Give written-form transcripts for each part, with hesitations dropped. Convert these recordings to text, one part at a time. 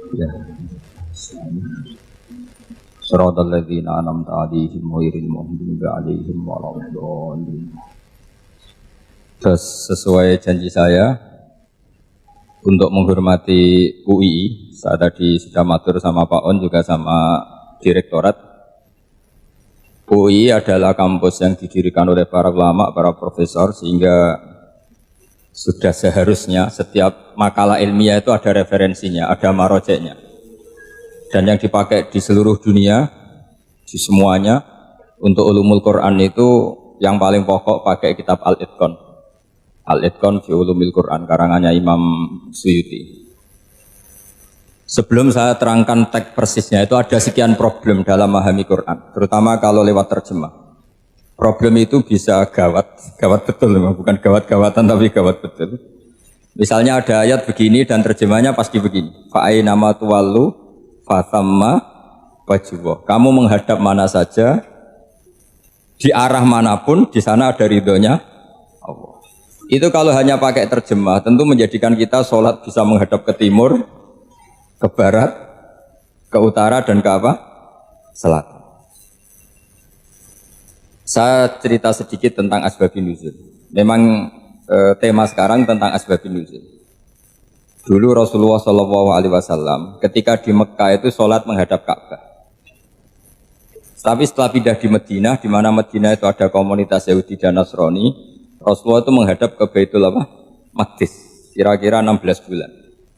Ya. Shiratal ladzina an'amta 'alaihim ghairil maghdubi 'alaihim waladdallin. Terus sesuai janji saya untuk menghormati UII, saya tadi sudah matur sama Pak On juga sama Direktorat. UII adalah kampus yang didirikan oleh para ulama, para profesor, sehingga sudah seharusnya setiap makalah ilmiah itu ada referensinya, ada marojeknya. Dan yang dipakai di seluruh dunia, di semuanya, untuk ulumul Quran itu yang paling pokok pakai kitab Al-Itqan. Al-Itqan fi ulumil Quran, karangannya Imam Suyuti. Sebelum saya terangkan teks persisnya, itu ada sekian problem dalam memahami Quran, terutama kalau lewat terjemah. Problem itu bisa gawat betul, bukan gawat-gawatan tapi gawat betul. Misalnya ada ayat begini dan terjemahnya pasti begini. Fa'ainama tuwallu fathamma wajhullah. Kamu menghadap mana saja, di arah manapun, di sana ada ridhonya Allah. Itu kalau hanya pakai terjemah, tentu menjadikan kita sholat bisa menghadap ke timur, ke barat, ke utara, dan ke apa? Selatan. Saya cerita sedikit tentang asbabun nuzul. Memang tema sekarang tentang asbabun nuzul. Dulu Rasulullah SAW ketika di Mekah itu sholat menghadap Ka'bah. Tapi setelah pindah di Madinah, di mana Madinah itu ada komunitas Yahudi dan Nasrani, Rasulullah itu menghadap ke Baitul Maqdis, kira-kira 16 bulan.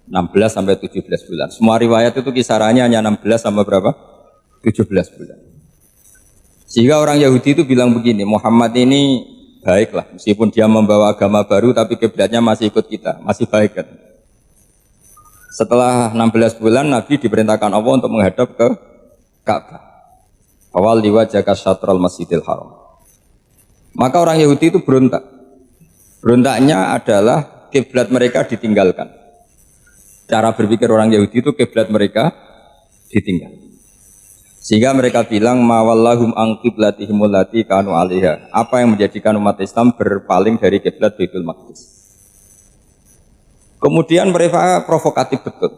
16 sampai 17 bulan. Semua riwayat itu kisarannya hanya 16 sampai berapa? 17 bulan. Sehingga orang Yahudi itu bilang begini, Muhammad ini baiklah, meskipun dia membawa agama baru tapi kiblatnya masih ikut kita, masih baik kan. Setelah 16 bulan Nabi diperintahkan Allah untuk menghadap ke Ka'bah. Awal liwajhaka syatral Masjidil Haram. Maka orang Yahudi itu berontak. Berontaknya adalah kiblat mereka ditinggalkan. Cara berpikir orang Yahudi itu kiblat mereka ditinggal. Sehingga mereka bilang mawallahum an qiblatihim allati kanu 'alaiha. Apa yang menjadikan umat Islam berpaling dari kiblat Baitul Maqdis. Kemudian mereka provokatif betul.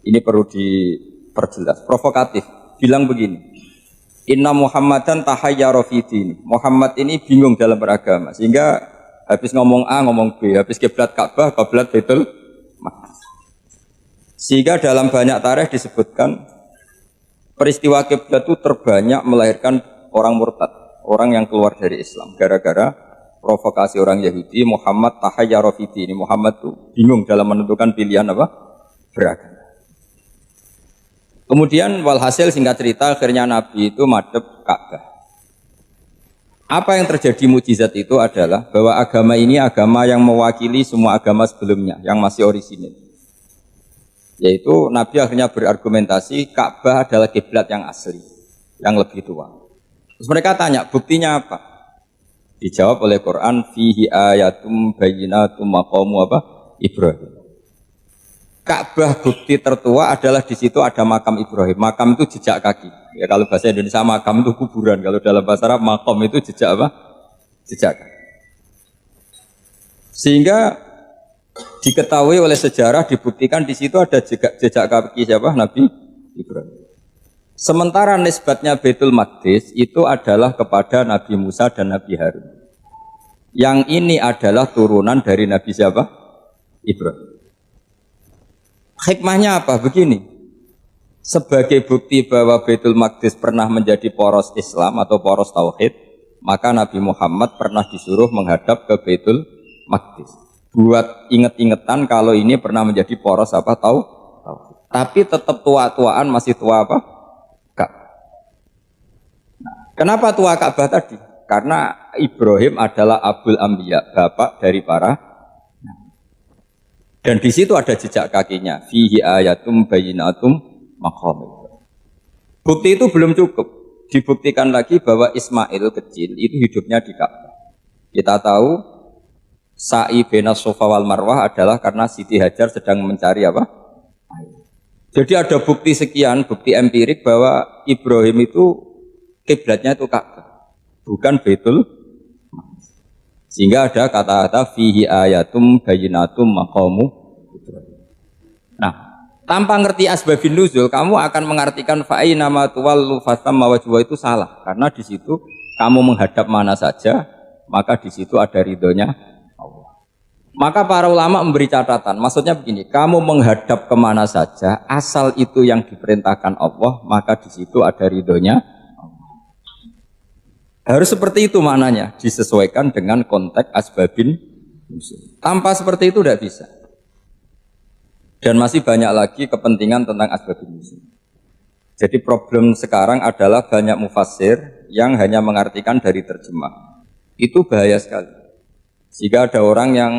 Ini perlu diperjelas. Provokatif. Bilang begini. Inna Muhammadan tahayyara fi dini. Muhammad ini bingung dalam beragama. Sehingga habis ngomong A ngomong B, habis kiblat Ka'bah, kiblat Baitul Maqdis. Sehingga dalam banyak tarikh disebutkan peristiwa kiblat itu terbanyak melahirkan orang murtad, orang yang keluar dari Islam gara-gara provokasi orang Yahudi. Muhammad tahayyara fi dini. Muhammad itu bingung dalam menentukan pilihan apa? Beragama. Kemudian walhasil singkat cerita akhirnya Nabi itu madhep Ka'bah. Apa yang terjadi mukjizat itu adalah bahwa agama ini agama yang mewakili semua agama sebelumnya yang masih orisinil. Yaitu Nabi akhirnya berargumentasi Ka'bah adalah kiblat yang asli, yang lebih tua. Terus mereka tanya, buktinya apa? Dijawab oleh Quran, fihi ayatum bayyinatum maqamu apa? Ibrahim. Ka'bah bukti tertua adalah di situ ada makam Ibrahim. Makam itu jejak kaki. Ya kalau bahasa Indonesia makam itu kuburan. Kalau dalam bahasa Arab maqam itu jejak apa? Jejak kaki. Sehingga diketahui oleh sejarah, dibuktikan di situ ada jejak kaki siapa? Nabi Ibrahim. Sementara nisbatnya Baitul Maqdis itu adalah kepada Nabi Musa dan Nabi Harun. Yang ini adalah turunan dari Nabi siapa? Ibrahim. Hikmahnya apa? Begini. Sebagai bukti bahwa Baitul Maqdis pernah menjadi poros Islam atau poros Tauhid, maka Nabi Muhammad pernah disuruh menghadap ke Baitul Maqdis. Buat inget-ingetan kalau ini pernah menjadi poros apa tahu. Tapi tetap tua-tuaan masih tua apa? Ka'bah. Nah, kenapa tua Ka'bah tadi? Karena Ibrahim adalah Abul Anbiya, bapak dari para. Dan di situ ada jejak kakinya. Fihi ayatum bayyinatum maqam. Bukti itu belum cukup. Dibuktikan lagi bahwa Ismail kecil itu hidupnya di Ka'bah. Kita tahu sa'i baina Safa wal Marwah adalah karena Siti Hajar sedang mencari apa? Jadi ada bukti sekian, bukti empirik bahwa Ibrahim itu kiblatnya itu Ka'bah, bukan Baitul. Sehingga ada kata-kata fihi ayatum bayyinatum maqamu Ibrahim. Nah, Tanpa ngerti asbabun nuzul, kamu akan mengartikan fa'i nama tuwallu fatamma wajwa itu salah. Karena di situ kamu menghadap mana saja, maka di situ ada ridhonya Allah. Maka para ulama memberi catatan. Maksudnya begini, kamu menghadap kemana saja, asal itu yang diperintahkan Allah, maka di situ ada ridhonya Allah. Harus seperti itu maknanya, disesuaikan dengan konteks asbabun nuzul. Tanpa seperti itu tidak bisa. Dan masih banyak lagi kepentingan tentang asbabun nuzul. Jadi problem sekarang adalah banyak mufassir yang hanya mengartikan dari terjemah. Itu bahaya sekali. Jika ada orang yang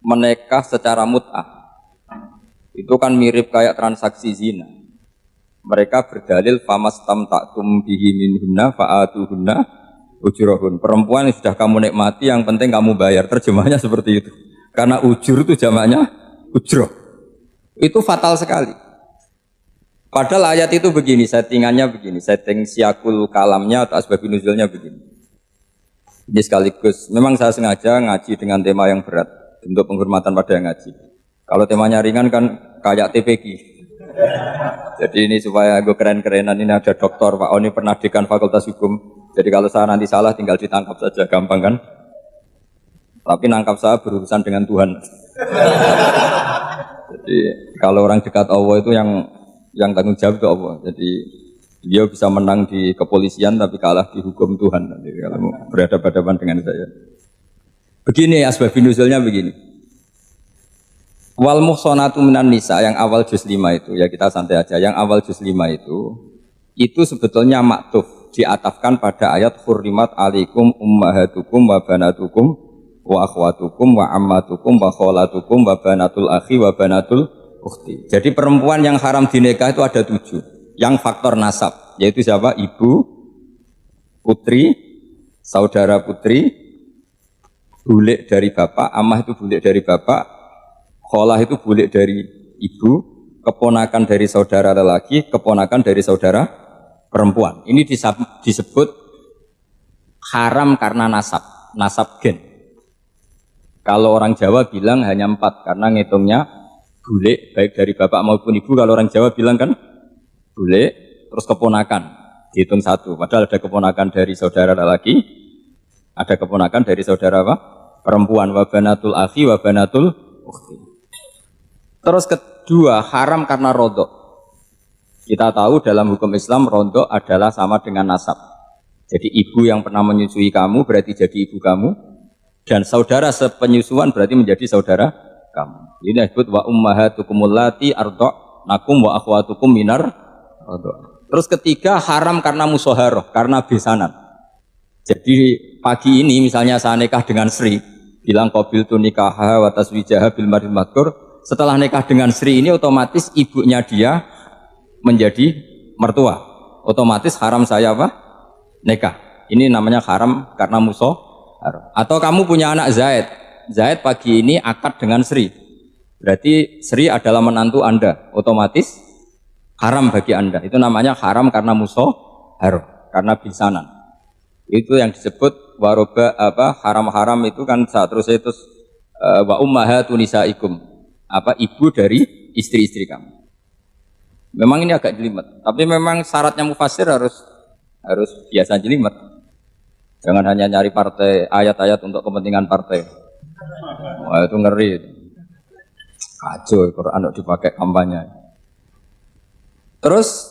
menikah secara mut'ah, itu kan mirip kayak transaksi zina. Mereka berdalil famastamta'tum bihi minhunna fa'atuhunna ujurahun. Perempuan yang sudah kamu nikmati, yang penting kamu bayar. Terjemahnya seperti itu. Karena ujur itu jamaknya ujroh. Itu fatal sekali. Padahal ayat itu begini, settingannya begini, setting siakul kalamnya atau asbabun nuzulnya begini. Jadi sekaligus, memang saya sengaja ngaji dengan tema yang berat, bentuk penghormatan pada yang ngaji. Kalau temanya ringan kan kayak TPQ. Jadi ini supaya gue keren-kerenan, ini ada doktor, Pak Oni pernah dekan Fakultas Hukum. Jadi kalau saya nanti salah tinggal ditangkap saja, gampang kan? Tapi nangkap saya berurusan dengan Tuhan. Jadi kalau orang dekat Allah itu yang tanggung jawab itu Allah. Jadi dia bisa menang di kepolisian tapi kalah di hukum Tuhan. Jadi kalau berhadapan-hadapan dengan saya. Begini asbabun nuzulnya begini. Wal muhsanatu minan nisa yang awal juz 5 itu, ya kita santai aja. Yang awal juz 5 itu sebetulnya maktuf, diatafkan pada ayat hurrimat alaikum ummahatukum wa banatukum wa akhwatukum wa ammatukum wa kholatukum wa banatul akhi wa banatul ukhti. Jadi perempuan yang haram dinikah itu ada 7. Yang faktor nasab, yaitu siapa? Ibu, putri, saudara putri, bulik dari bapak, ammah itu bulik dari bapak, kholah itu bulik dari ibu, keponakan dari saudara lelaki, keponakan dari saudara perempuan. Ini disebut haram karena nasab gen. Kalau orang Jawa bilang hanya 4 karena ngitungnya bulik baik dari bapak maupun ibu. Kalau orang Jawa bilang kan bulik terus keponakan dihitung 1. Padahal ada keponakan dari saudara lelaki, ada keponakan dari saudara apa? Perempuan. Wa banatul akhi wa banatul ukhti. Terus kedua haram karena rodok. Kita tahu dalam hukum Islam rodok adalah sama dengan nasab. Jadi ibu yang pernah menyusui kamu berarti jadi ibu kamu. Dan saudara sepenyusuan berarti menjadi saudara kamu. Ini disebut wa ummahatukumul lati arda'nakum wa akhwatukum minar arda'nakum. Terus ketiga haram karena musoharoh, karena besanan. Jadi pagi ini misalnya saya nikah dengan Sri, bilang qabil tu nikaha wa taswijaha bil mar'il madkur. Setelah nikah dengan Sri ini otomatis ibunya dia menjadi mertua. Otomatis haram saya apa? Nikah. Ini namanya haram karena musoharoh. Atau kamu punya anak Zaid. Zaid pagi ini akad dengan Sri. Berarti Sri adalah menantu Anda. Otomatis haram bagi Anda. Itu namanya haram karena musoharoh, karena bisanan. Itu yang disebut waroba apa haram-haram itu kan terus itu wa ummahatu nisaikum. Apa ibu dari istri-istri kamu. Memang ini agak jelimet, tapi memang syaratnya mufassir harus biasa jelimet. Jangan hanya nyari partai, ayat-ayat untuk kepentingan partai. Wah itu ngeri. Kacau, Quran dipakai kampanye. Terus,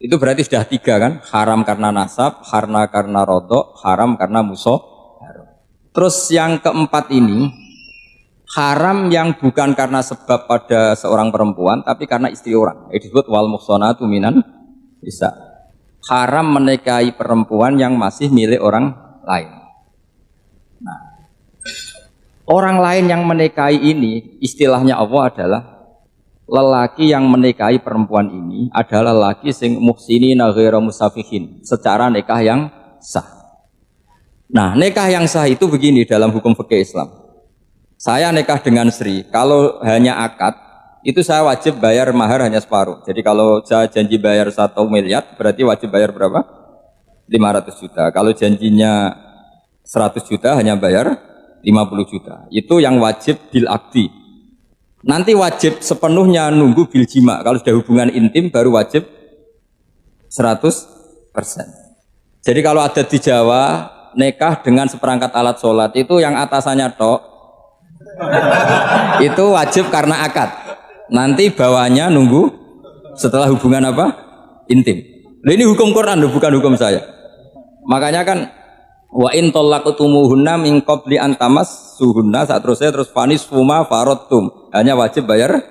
itu berarti sudah 3 kan? Haram karena nasab, karena rodok, haram karena musuh. Terus yang keempat ini, haram yang bukan karena sebab pada seorang perempuan, tapi karena istri orang. Itu disebut wal muhsanatu minan nisa. Haram menikahi perempuan yang masih milik orang lain. Nah, orang lain yang menikahi ini, istilahnya Allah adalah lelaki yang menikahi perempuan ini adalah lelaki sing muhsinina ghairu musafihin, secara nikah yang sah. Nah, nikah yang sah itu begini dalam hukum fikih Islam. Saya nikah dengan Sri, kalau hanya akad itu saya wajib bayar mahar hanya separuh. Jadi kalau saya janji bayar 1 miliar, berarti wajib bayar berapa? 500 juta. Kalau janjinya 100 juta hanya bayar 50 juta. Itu yang wajib bil akdi. Nanti wajib sepenuhnya nunggu bil jima. Kalau sudah hubungan intim baru wajib 100%. Jadi kalau ada di Jawa nikah dengan seperangkat alat sholat itu yang atasannya tok itu wajib karena akad. Nanti bawahnya nunggu setelah hubungan apa? Intim. Nah, ini hukum Quran bukan hukum saya. Makanya kan wa in talaqtumuhunna min qabli an tamassuhunna saat terus fanis fuma faradtum. Hanya wajib bayar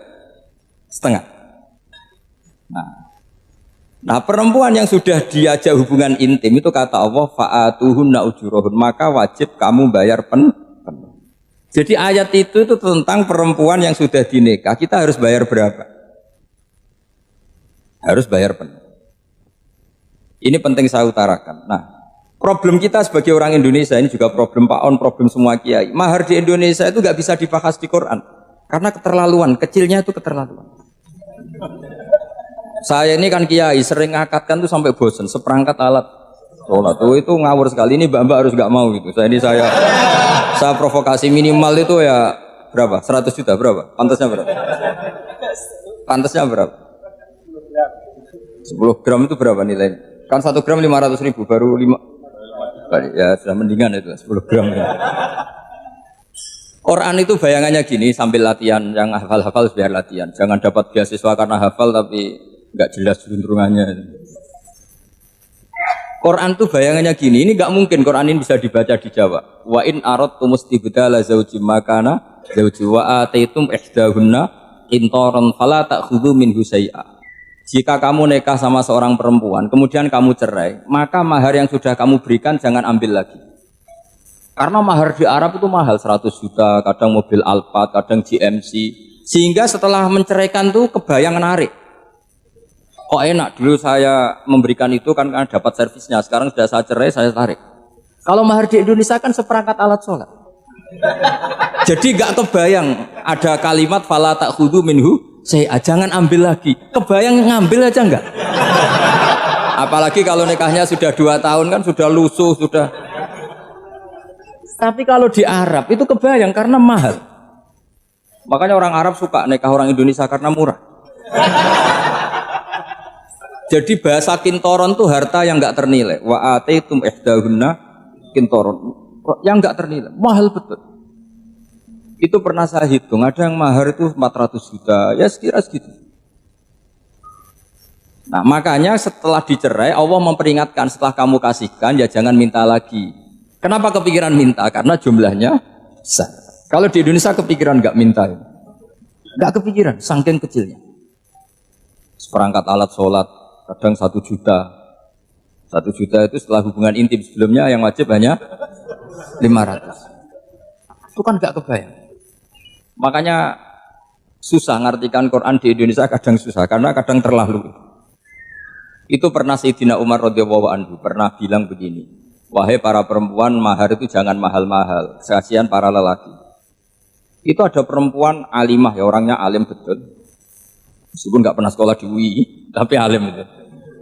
setengah. Nah, perempuan yang sudah diajak hubungan intim itu kata Allah fa'atuhunna ujurahun, maka wajib kamu bayar penuh. Jadi ayat itu tentang perempuan yang sudah dinikah, kita harus bayar berapa? Harus bayar penuh. Ini penting saya utarakan. Nah, problem kita sebagai orang Indonesia ini juga problem Pak On, problem semua kiai. Mahar di Indonesia itu nggak bisa dibahas di Quran karena keterlaluan, kecilnya itu keterlaluan. Saya ini kan kiai, sering ngakatkan tuh sampai bosan, seperangkat alat sholat itu ngawur sekali. Ini mbak-mbak harus nggak mau gitu. Saya provokasi minimal itu ya berapa? 100 juta berapa? Pantasnya berapa? Pantasnya berapa? 10 gram itu berapa nilainya? Kan 1 gram 500.000 baru 5. Ya sudah mendingan itu 10 gram. Quran itu bayangannya gini, sambil latihan, yang hafal-hafal biar latihan. Jangan dapat beasiswa karena hafal tapi nggak jelas juntrungannya. Quran itu bayangannya gini, ini nggak mungkin Quran ini bisa dibaca di Jawa. Wa in aradtum istibdala zaujim makana zauji wa ataitum ihdahunna qintaran fala ta'khudhu minhu syai'a. Jika kamu nikah sama seorang perempuan, kemudian kamu cerai, maka mahar yang sudah kamu berikan jangan ambil lagi. Karena mahar di Arab itu mahal, 100 juta, kadang mobil Alphard, kadang GMC. Sehingga setelah menceraikan tuh kebayang menarik. Kok enak, dulu saya memberikan itu kan karena dapat servisnya, sekarang sudah saya cerai, saya tarik. Kalau mahar di Indonesia kan seperangkat alat sholat. Jadi gak kebayang ada kalimat fala ta'khudhu minhu saya jangan ambil lagi. Kebayang ngambil aja enggak? Apalagi kalau nikahnya sudah 2 tahun kan sudah lusuh, sudah. Tapi kalau di Arab itu kebayang karena mahal. Makanya orang Arab suka nikah orang Indonesia karena murah. Jadi bahasa kintoron itu harta yang enggak ternilai. Wa ataitum ihdahunna kintoron. Yang enggak ternilai, mahal betul. Itu pernah saya hitung, ada yang mahar itu 400 juta, ya sekira segitu. Nah makanya setelah dicerai, Allah memperingatkan setelah kamu kasihkan, ya jangan minta lagi. Kenapa kepikiran minta? Karena jumlahnya besar. Kalau di Indonesia kepikiran nggak minta, nggak kepikiran, saking kecilnya. Seperangkat alat sholat, kadang 1 juta. 1 juta itu setelah hubungan intim, sebelumnya yang wajib hanya 500. Itu kan nggak kebayang. Makanya susah ngartikan Quran di Indonesia, kadang susah karena kadang terlalu. Itu pernah Sayyidina Umar radhiyallahu anhu pernah bilang begini, wahai para perempuan, mahar itu jangan mahal-mahal, kasihan para lelaki. Itu ada perempuan alimah, ya orangnya alim betul, meskipun nggak pernah sekolah di UI, tapi alim itu.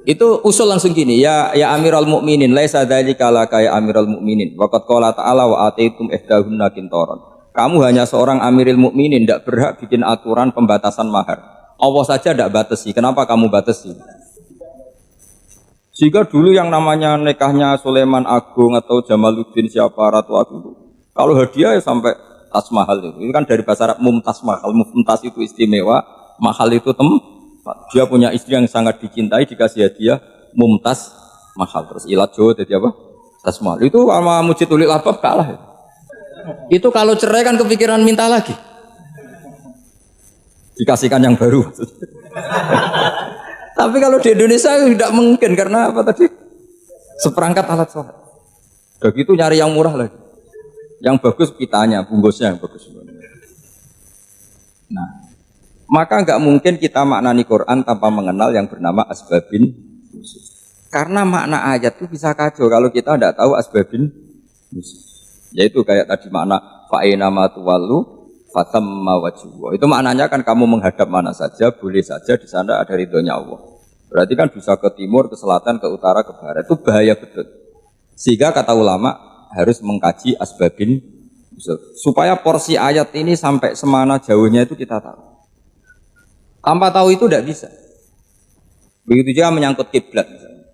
Itu usul langsung gini, ya Amirul Mukminin, laisa dzalika laka ya Amirul Mukminin, waqad qala ta'ala wa ataitum ihdahunna qintaran. Kamu hanya seorang Amirul Mukminin, tidak berhak bikin aturan pembatasan mahar. Allah saja tidak batasi, kenapa kamu batasi? Jika dulu yang namanya nikahnya Sulaiman Agung atau Jamaluddin siapa Ratu Agung, kalau hadiah ya sampai tas mahal itu. Ini kan dari bahasa Arab mumtaz mahal, mumtaz itu istimewa, mahal itu tempat. Dia punya istri yang sangat dicintai, dikasih hadiah mumtaz mahal. Terus ilat jo, jadi apa? Tas mahal. Itu sama Mujid Ulil Albab kalah ya. Itu kalau cerai kan kepikiran minta lagi, dikasihkan yang baru. Tapi kalau di Indonesia tidak mungkin karena apa tadi? Seperangkat alat sholat. Begitu nyari yang murah lagi, yang bagus pitanya, bungkusnya yang bagus. Nah, maka nggak mungkin kita maknani Quran tanpa mengenal yang bernama asbabin khusus. Karena makna ayat itu bisa kacau kalau kita tidak tahu asbabin khusus. Yaitu kayak tadi makna fa'ina ma tuwallu fatamma wajhu. Itu maknanya kan kamu menghadap mana saja, boleh saja di sana ada ridhonya Allah. Berarti kan bisa ke timur, ke selatan, ke utara, ke barat. Itu bahaya betul. Sehingga kata ulama harus mengkaji asbabin Supaya porsi ayat ini sampai semana jauhnya itu kita tahu. Tanpa tahu itu tidak bisa. Begitu juga menyangkut kiblat misalnya.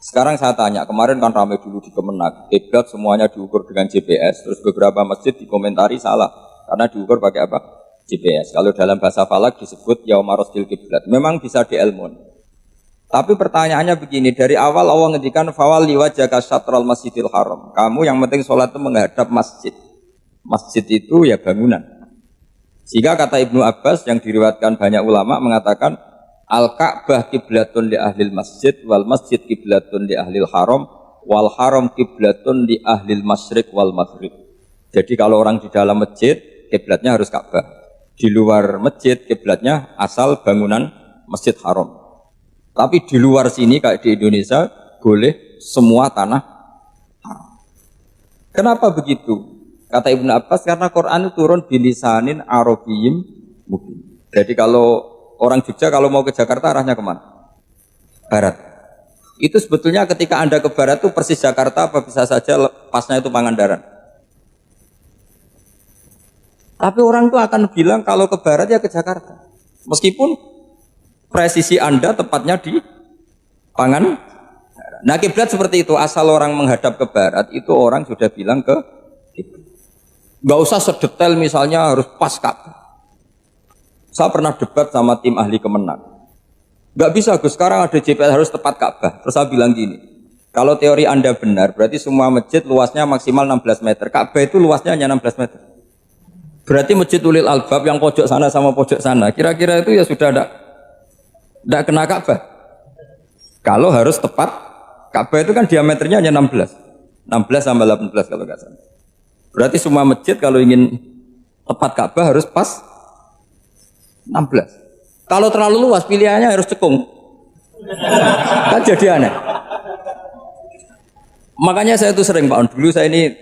Sekarang saya tanya, kemarin kan ramai dulu di Kemenak, kiblat semuanya diukur dengan GPS, terus beberapa masjid dikomentari salah karena diukur pakai apa? GPS. Kalau dalam bahasa falak disebut yaumarosdil kiblat. Memang bisa diilmun. Tapi pertanyaannya begini, dari awal Allah ngendikan fawal liwajhaka syatral masjidil haram. Kamu yang penting sholat itu menghadap masjid. Masjid itu ya bangunan. Sehingga kata Ibnu Abbas yang diriwayatkan banyak ulama mengatakan Al-Ka'bah kiblatun li ahlil masjid wal masjid kiblatun li ahlil haram wal haram kiblatun li ahlil masyriq wal maghrib. Jadi kalau orang di dalam masjid kiblatnya harus Ka'bah. Di luar masjid kiblatnya asal bangunan Masjid Haram. Tapi di luar sini kayak di Indonesia boleh semua tanah haram. Kenapa begitu? Kata Ibnu Abbas karena Quran itu turun bilisanin arabiyyin mubin. Jadi kalau orang Jogja kalau mau ke Jakarta arahnya kemana? Barat. Itu sebetulnya ketika Anda ke barat itu persis Jakarta apa bisa saja pasnya itu Pangandaran. Tapi orang itu akan bilang kalau ke barat ya ke Jakarta. Meskipun presisi Anda tepatnya di Pangandaran. Nah kiblat seperti itu, asal orang menghadap ke barat itu orang sudah bilang ke kiblat. Gak usah sedetail misalnya harus pas Ka'bah. Saya pernah debat sama tim ahli Kemenak. Gak bisa Gus, sekarang ada GPS harus tepat Ka'bah. Terus saya bilang gini, kalau teori Anda benar, berarti semua masjid luasnya maksimal 16 meter. Ka'bah itu luasnya hanya 16 meter. Berarti Masjid Ulil Albab yang pojok sana sama pojok sana, kira-kira itu ya sudah tidak kena Ka'bah. Kalau harus tepat, Ka'bah itu kan diameternya hanya 16. 16 sampai 18 kalau nggak salah. Berarti semua masjid kalau ingin tepat Ka'bah harus pas 16. Kalau terlalu luas pilihannya harus cekung. Kan jadi aneh. Makanya saya itu sering Pak, dulu saya ini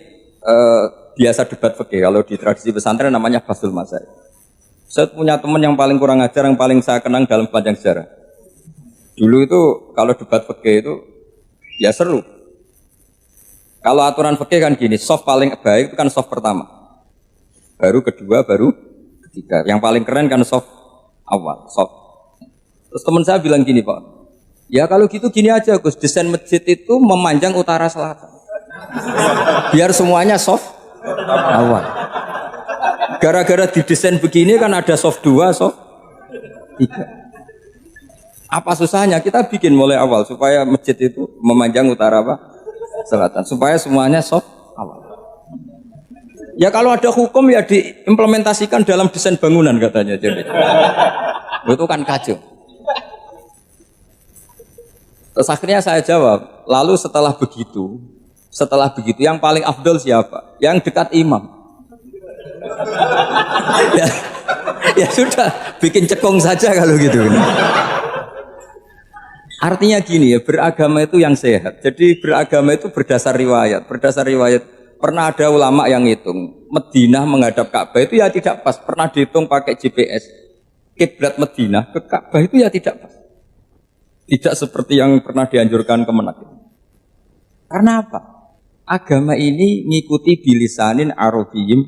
biasa debat fikih. Kalau di tradisi pesantren namanya Basul Masail. Saya punya teman yang paling kurang ajar, yang paling saya kenang dalam sepanjang sejarah. Dulu itu kalau debat fikih itu ya seru. Kalau aturan fikih kan gini, soft paling baik itu kan soft pertama. Baru kedua, baru ketiga. Yang paling keren kan soft awal, soft. Terus teman saya bilang gini Pak, ya kalau gitu gini aja Gus, desain masjid itu memanjang utara selatan. Biar semuanya soft awal. Gara-gara didesain begini kan ada soft 2, soft 3. Apa susahnya? Kita bikin mulai awal supaya masjid itu memanjang utara apa? Selatan. Supaya semuanya soft awal. Ya kalau ada hukum ya diimplementasikan dalam desain bangunan katanya. Jadi itu kan kacau. Terus akhirnya saya jawab, lalu setelah begitu yang paling afdol siapa? Yang dekat imam. ya sudah, bikin cekung saja kalau gitu. Artinya gini ya, beragama itu yang sehat. Jadi beragama itu berdasar riwayat. Berdasar riwayat, pernah ada ulama yang ngitung Madinah menghadap Ka'bah itu ya tidak pas. Pernah dihitung pakai GPS. Kiblat Madinah ke Ka'bah itu ya tidak pas. Tidak seperti yang pernah dianjurkan Kemenak. Karena apa? Agama ini ngikuti bilisanin arabiyyin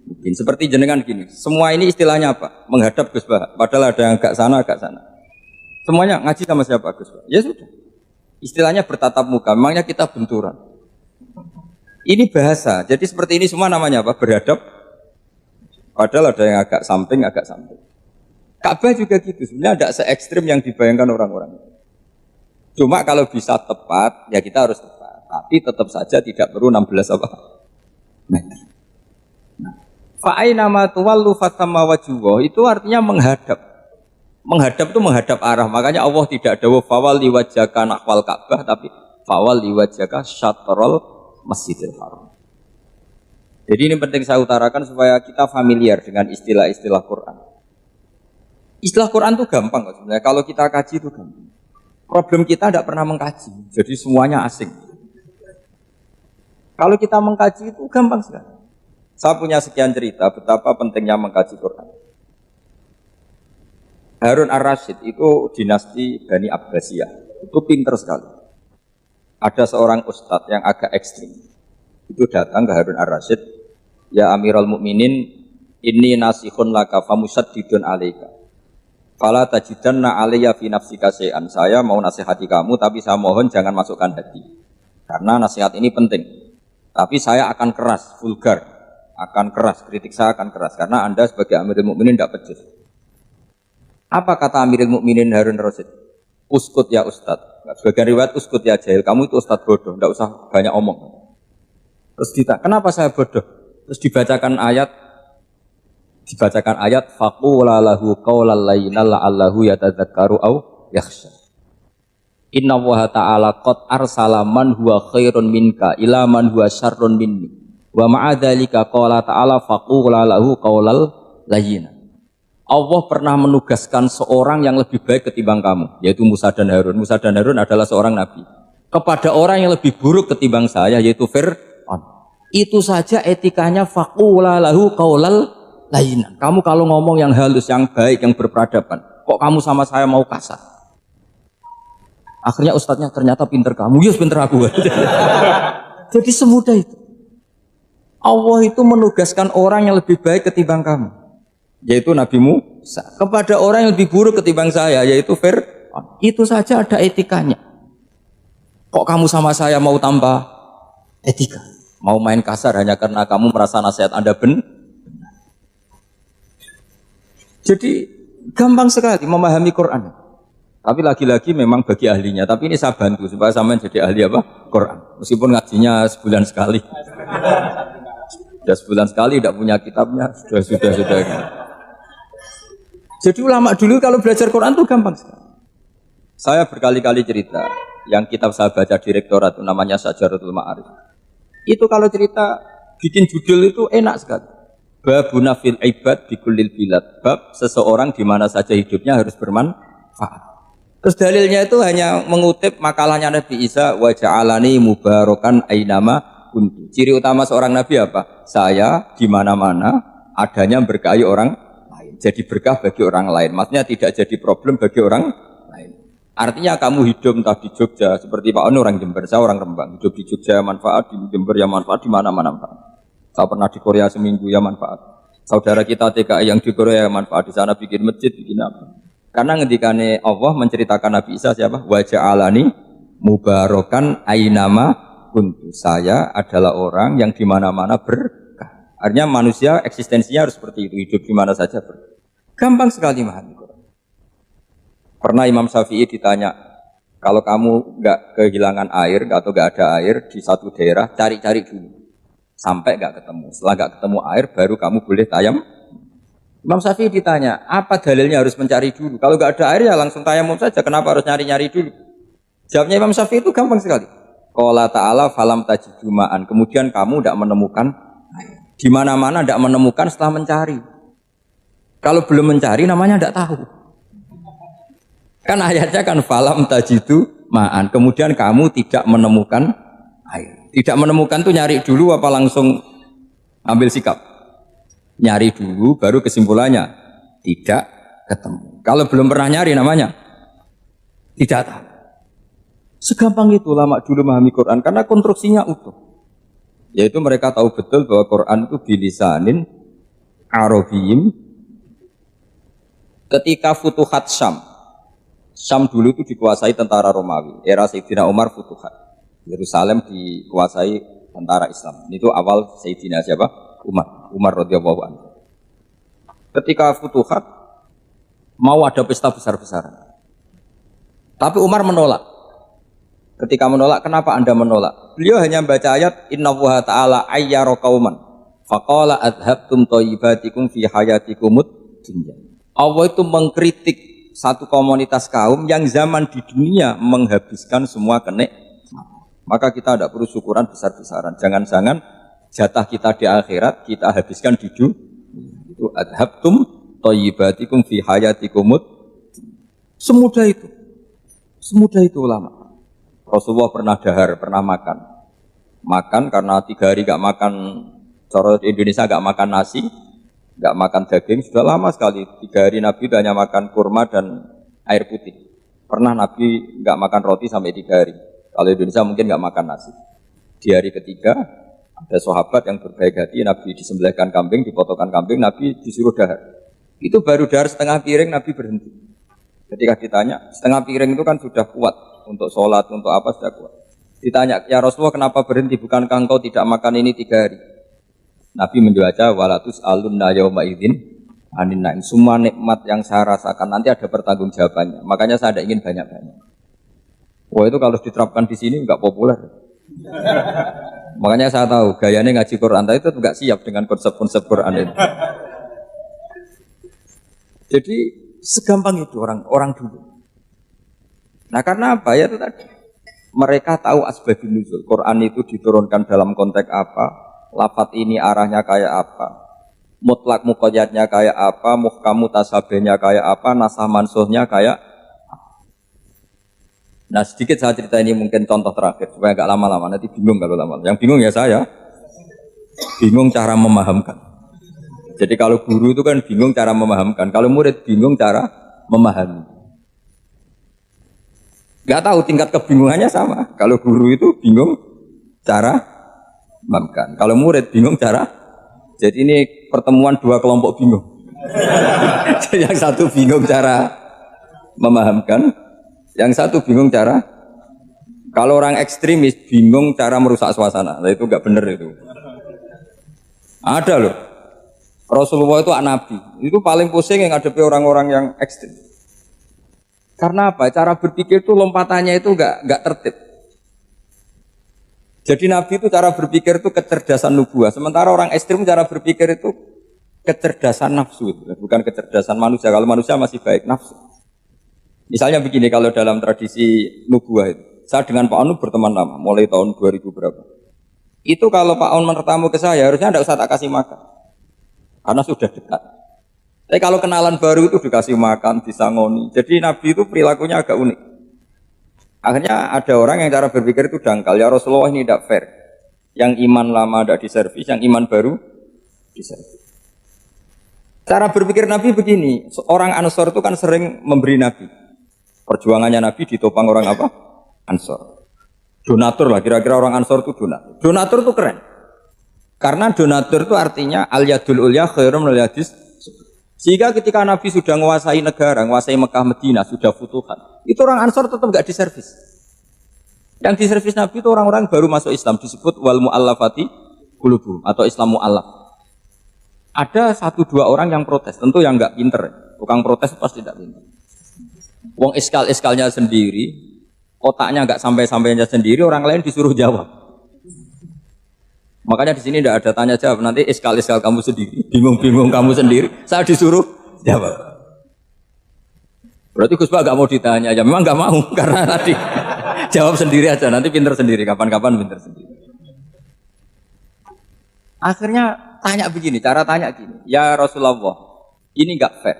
mungkin. Seperti jenengan gini. Semua ini istilahnya apa? Menghadap Gus Bah. Padahal ada yang agak sana, agak sana. Semuanya ngaji sama siapa Gus? Ya sudah. Istilahnya bertatap muka. Memangnya kita benturan. Ini bahasa. Jadi seperti ini semua namanya apa? Beradab. Padahal ada yang agak samping, agak samping. Ka'bah juga gitu. Sebenarnya tidak se-ekstrim yang dibayangkan orang-orang. Cuma kalau bisa tepat, ya kita harus tepat. Tapi tetap saja tidak perlu 16 apa? Meter. Fa'aina ma tuwallu fatamma wajhuhu itu artinya menghadap. Menghadap itu menghadap arah. Makanya Allah tidak ada fawal liwajhaka nahwal Ka'bah, tapi fawal liwajhaka syatrul Masjidil Haram. Jadi ini penting saya utarakan supaya kita familiar dengan istilah-istilah Quran. Istilah Quran itu gampang kok sebenarnya. Kalau kita kaji itu gampang. Problem kita tidak pernah mengkaji, jadi semuanya asing. Kalau kita mengkaji itu gampang sekali. Saya punya sekian cerita betapa pentingnya mengkaji Quran. Harun Ar-Rasyid itu dinasti Bani Abbasiyah. Itu pinter sekali. Ada seorang ustadz yang agak ekstrim. Itu datang ke Harun Ar-Rasyid. ya Amirul Mukminin, inni nasihun laka famusaddidun alaika. Fala tajidanna alayya fi nafsika syai'an. Saya mau nasihati kamu tapi saya mohon jangan masukkan hati. Karena nasihat ini penting. Tapi saya akan keras, vulgar, akan keras, kritik saya akan keras karena Anda sebagai Amirul Mukminin tidak becus. Apa kata Amirul Mukminin Harun Rasyid? Uskut ya Ustadz. Sebagian riwayat uskut ya jahil. Kamu itu Ustadz bodoh, tidak usah banyak omong. Terus ditanya, kenapa saya bodoh? Terus dibacakan ayat faqula lahu qaulal layyinal la'allahu yatadzakkaru aw yakhsha. Inna Allaha ta'ala qad arsala man huwa khairun minka ila man huwa syarrun minni. Wa ma'a dzalika qala ta'ala faqula lahu qaulal layyin. Allah pernah menugaskan seorang yang lebih baik ketimbang kamu, yaitu Musa dan Harun. Musa dan Harun adalah seorang nabi. Kepada orang yang lebih buruk ketimbang saya, yaitu Fir'aun. Itu saja etikanya faqula lahu qaulal layyin. Kamu kalau ngomong yang halus, yang baik, yang berperadaban, kok kamu sama saya mau kasar? Akhirnya ustadznya ternyata pinter kamu, yes pinter aku. Jadi semudah itu. Allah itu menugaskan orang yang lebih baik ketimbang kamu, yaitu Nabi Musa, kepada orang yang lebih buruk ketimbang saya, yaitu Fir'aun. Itu saja ada etikanya. Kok kamu sama saya mau tambah etika? Mau main kasar hanya karena kamu merasa nasihat Anda benar? Jadi gampang sekali memahami Quran. Tapi lagi-lagi memang bagi ahlinya. Tapi ini saya bantu supaya sampean jadi ahli apa? Quran. Meskipun ngajinya sebulan sekali. Sudah sebulan sekali tidak punya kitabnya. Sudah. Jadi ulama dulu kalau belajar Quran itu gampang sekali. Saya berkali-kali cerita. Yang kitab saya baca di rektorat itu namanya Syajaratul Ma'arif. Itu kalau cerita bikin judul itu enak sekali. Babuna fil ibad bikullil bilad. Bab seseorang di mana saja hidupnya harus bermanfaat. Terus dalilnya itu hanya mengutip makalahnya Nabi Isa, wa ja'alani mubarakan ainama kuntu. Ciri utama seorang nabi apa? Saya di mana-mana adanya berkahi orang lain. Jadi berkah bagi orang lain. Maksudnya tidak jadi problem bagi orang lain. Artinya kamu hidup entah di Jogja seperti Pak Ono orang Jember, saya orang Rembang. Hidup di Jogja manfaat, di Jember ya manfaat, di mana-mana manfaat. Saya pernah di Korea seminggu ya manfaat. Saudara kita TKI yang di Korea ya manfaat, di sana bikin masjid, bikin apa. Karena ngendikane Allah menceritakan Nabi Isa siapa? Wa ja'alani mubarakan ainama kuntu. Saya adalah orang yang di mana-mana berkah. Artinya manusia eksistensinya harus seperti itu, hidup di mana saja berkah. Gampang sekali memahami Quran. Pernah Imam Syafi'i ditanya, kalau kamu nggak kehilangan air atau nggak ada air di satu daerah, cari-cari dulu sampai nggak ketemu. Setelah nggak ketemu air, baru kamu boleh tayam. Imam Syafi'i ditanya, apa dalilnya harus mencari dulu? Kalau nggak ada air ya langsung tayamum saja. Kenapa harus nyari-nyari dulu? Jawabnya Imam Syafi'i itu gampang sekali. Qala ta'ala falam tajidu ma'an. Kemudian kamu tidak menemukan air. Di mana-mana tidak menemukan setelah mencari. Kalau belum mencari namanya tidak tahu. Kan ayatnya kan falam tajidu ma'an. Kemudian kamu tidak menemukan air. Tidak menemukan tuh nyari dulu apa langsung ambil sikap? Nyari dulu baru kesimpulannya tidak ketemu. Kalau belum pernah nyari namanya tidak tahu. Segampang itu ulama dulu memahami Quran karena konstruksinya utuh. Yaitu mereka tahu betul bahwa Quran itu bilisanin Arabiyyin. Ketika Futuhat Syam dulu itu dikuasai tentara Romawi. Era Sayyidina Umar Futuhat. Yerusalem dikuasai tentara Islam. Itu awal Sayyidina siapa? Umar radhiyallahu anhu. Ketika Futuhat mau ada pesta besar-besaran. Tapi Umar menolak. Ketika menolak, kenapa Anda menolak? Beliau hanya baca ayat Inna Allaha ta'ala ayyara qauman faqala adhabtum thayyibatikum fi hayatikumud dunya. Allah itu mengkritik satu komunitas kaum yang zaman di dunia menghabiskan semua kenikmatan. Maka kita tidak perlu syukuran besar-besaran. Jangan-jangan jatah kita di akhirat kita habiskan di dunia. Itu adhabtum thayyibatikum fi hayatikumud. Semudah itu ulama. Rasulullah pernah dahar, pernah makan karena 3 hari gak makan. Cara Indonesia gak makan nasi, gak makan daging sudah lama sekali. 3 hari Nabi hanya makan kurma dan air putih. Pernah Nabi gak makan roti sampai 3 hari. Kalau Indonesia mungkin gak makan nasi. Di hari ketiga Ada sahabat yang berbaik hati, Nabi disembelihkan kambing, dipotongkan kambing, Nabi disuruh dahar. Itu baru dahar setengah piring, Nabi berhenti. Ketika ditanya, setengah piring itu kan sudah kuat untuk sholat, untuk apa sudah kuat. Ditanya, ya Rasulullah kenapa berhenti? Bukankah engkau tidak makan ini 3 hari? Nabi menjawab, walatus alunna yauma idzin anin naim. Semua nikmat yang saya rasakan nanti ada pertanggungjawabannya. Makanya saya tidak ingin banyak-banyak. Wah itu kalau diterapkan di sini enggak populer. Makanya saya tahu gayanya ngaji Quran itu enggak siap dengan konsep-konsep Quran itu. Jadi segampang itu orang dulu. Nah karena apa ya itu tadi? Mereka tahu asbabun nuzul. Quran itu diturunkan dalam konteks apa? Lafaz ini arahnya kayak apa? Mutlak muqayyadnya kayak apa? Muhkam mutasabihnya kayak apa? Nasah mansuhnya kayak. Nah sedikit saya cerita ini mungkin contoh terakhir supaya agak lama-lama, nanti bingung kalau lama. Yang bingung ya saya, bingung cara memahamkan. Jadi kalau guru itu kan bingung cara memahamkan, kalau murid bingung cara memahami. Gak tahu tingkat kebingungannya sama. Kalau guru itu bingung cara memahamkan, kalau murid bingung cara. Jadi ini pertemuan 2 kelompok bingung. Yang satu bingung cara memahamkan. Yang satu bingung cara, kalau orang ekstremis bingung cara merusak suasana, nah, itu nggak benar itu. Ada loh, Rasulullah itu nabi, itu paling pusing yang ngadepi orang-orang yang ekstrim. Karena apa? Cara berpikir itu lompatannya itu nggak tertib. Jadi nabi itu cara berpikir itu kecerdasan nubuah, sementara orang ekstrim cara berpikir itu kecerdasan nafsu, bukan kecerdasan manusia. Kalau manusia masih baik nafsu. Misalnya begini, kalau dalam tradisi nubuah itu, saya dengan Pak Anu berteman lama, mulai tahun 2000 berapa. Itu kalau Pak Anu bertamu ke saya, harusnya tidak usah tak kasih makan, karena sudah dekat. Tapi kalau kenalan baru itu dikasih makan, disangoni. Jadi Nabi itu perilakunya agak unik. Akhirnya ada orang yang cara berpikir itu dangkal, ya Rasulullah ini tidak fair. Yang iman lama tidak diservis, yang iman baru diservis. Cara berpikir Nabi begini, orang Ansor itu kan sering memberi Nabi. Perjuangannya Nabi ditopang orang apa? Ansor. Donatur lah, kira-kira orang Ansor itu donatur. Donatur itu keren. Karena donatur itu artinya al-yadul ulya khairum minal yadis. Sehingga ketika Nabi sudah menguasai negara, menguasai Mekah Medina, sudah futuhan, itu orang Ansor tetap enggak diservis. Yang diservis Nabi itu orang-orang baru masuk Islam, disebut wal mu'allafati qulubuhum atau Islam mu'allaf. Ada 1-2 orang yang protes, tentu yang enggak pinter. Tukang protes pasti tidak pinter. Wong iskal-iskalnya sendiri, otaknya nggak sampai-sampainya sendiri, orang lain disuruh jawab. Makanya di sini tidak ada tanya jawab, nanti iskal-iskal kamu sendiri, bingung-bingung kamu sendiri, saya disuruh jawab. Berarti Gus Pak nggak mau ditanya, ya memang nggak mau karena tadi jawab sendiri aja, nanti pinter sendiri, kapan-kapan pinter sendiri. Akhirnya tanya begini, cara tanya gini, ya Rasulullah, ini nggak fair.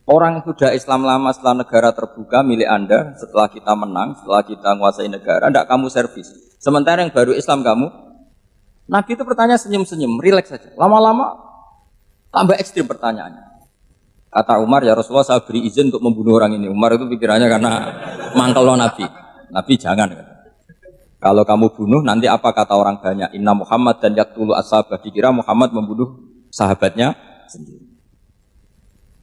Orang sudah Islam lama setelah negara terbuka milik Anda, setelah kita menang, setelah kita menguasai negara, tidak kamu servis. Sementara yang baru Islam kamu, Nabi itu bertanya senyum-senyum, rileks saja. Lama-lama tambah ekstrim pertanyaannya. Kata Umar, ya Rasulullah saya beri izin untuk membunuh orang ini. Umar itu pikirannya karena mangkel Nabi. Nabi jangan. Kalau kamu bunuh, nanti apa kata orang banyak? Inna Muhammad dan yaktulu as-sahabah. Dikira Muhammad membunuh sahabatnya sendiri.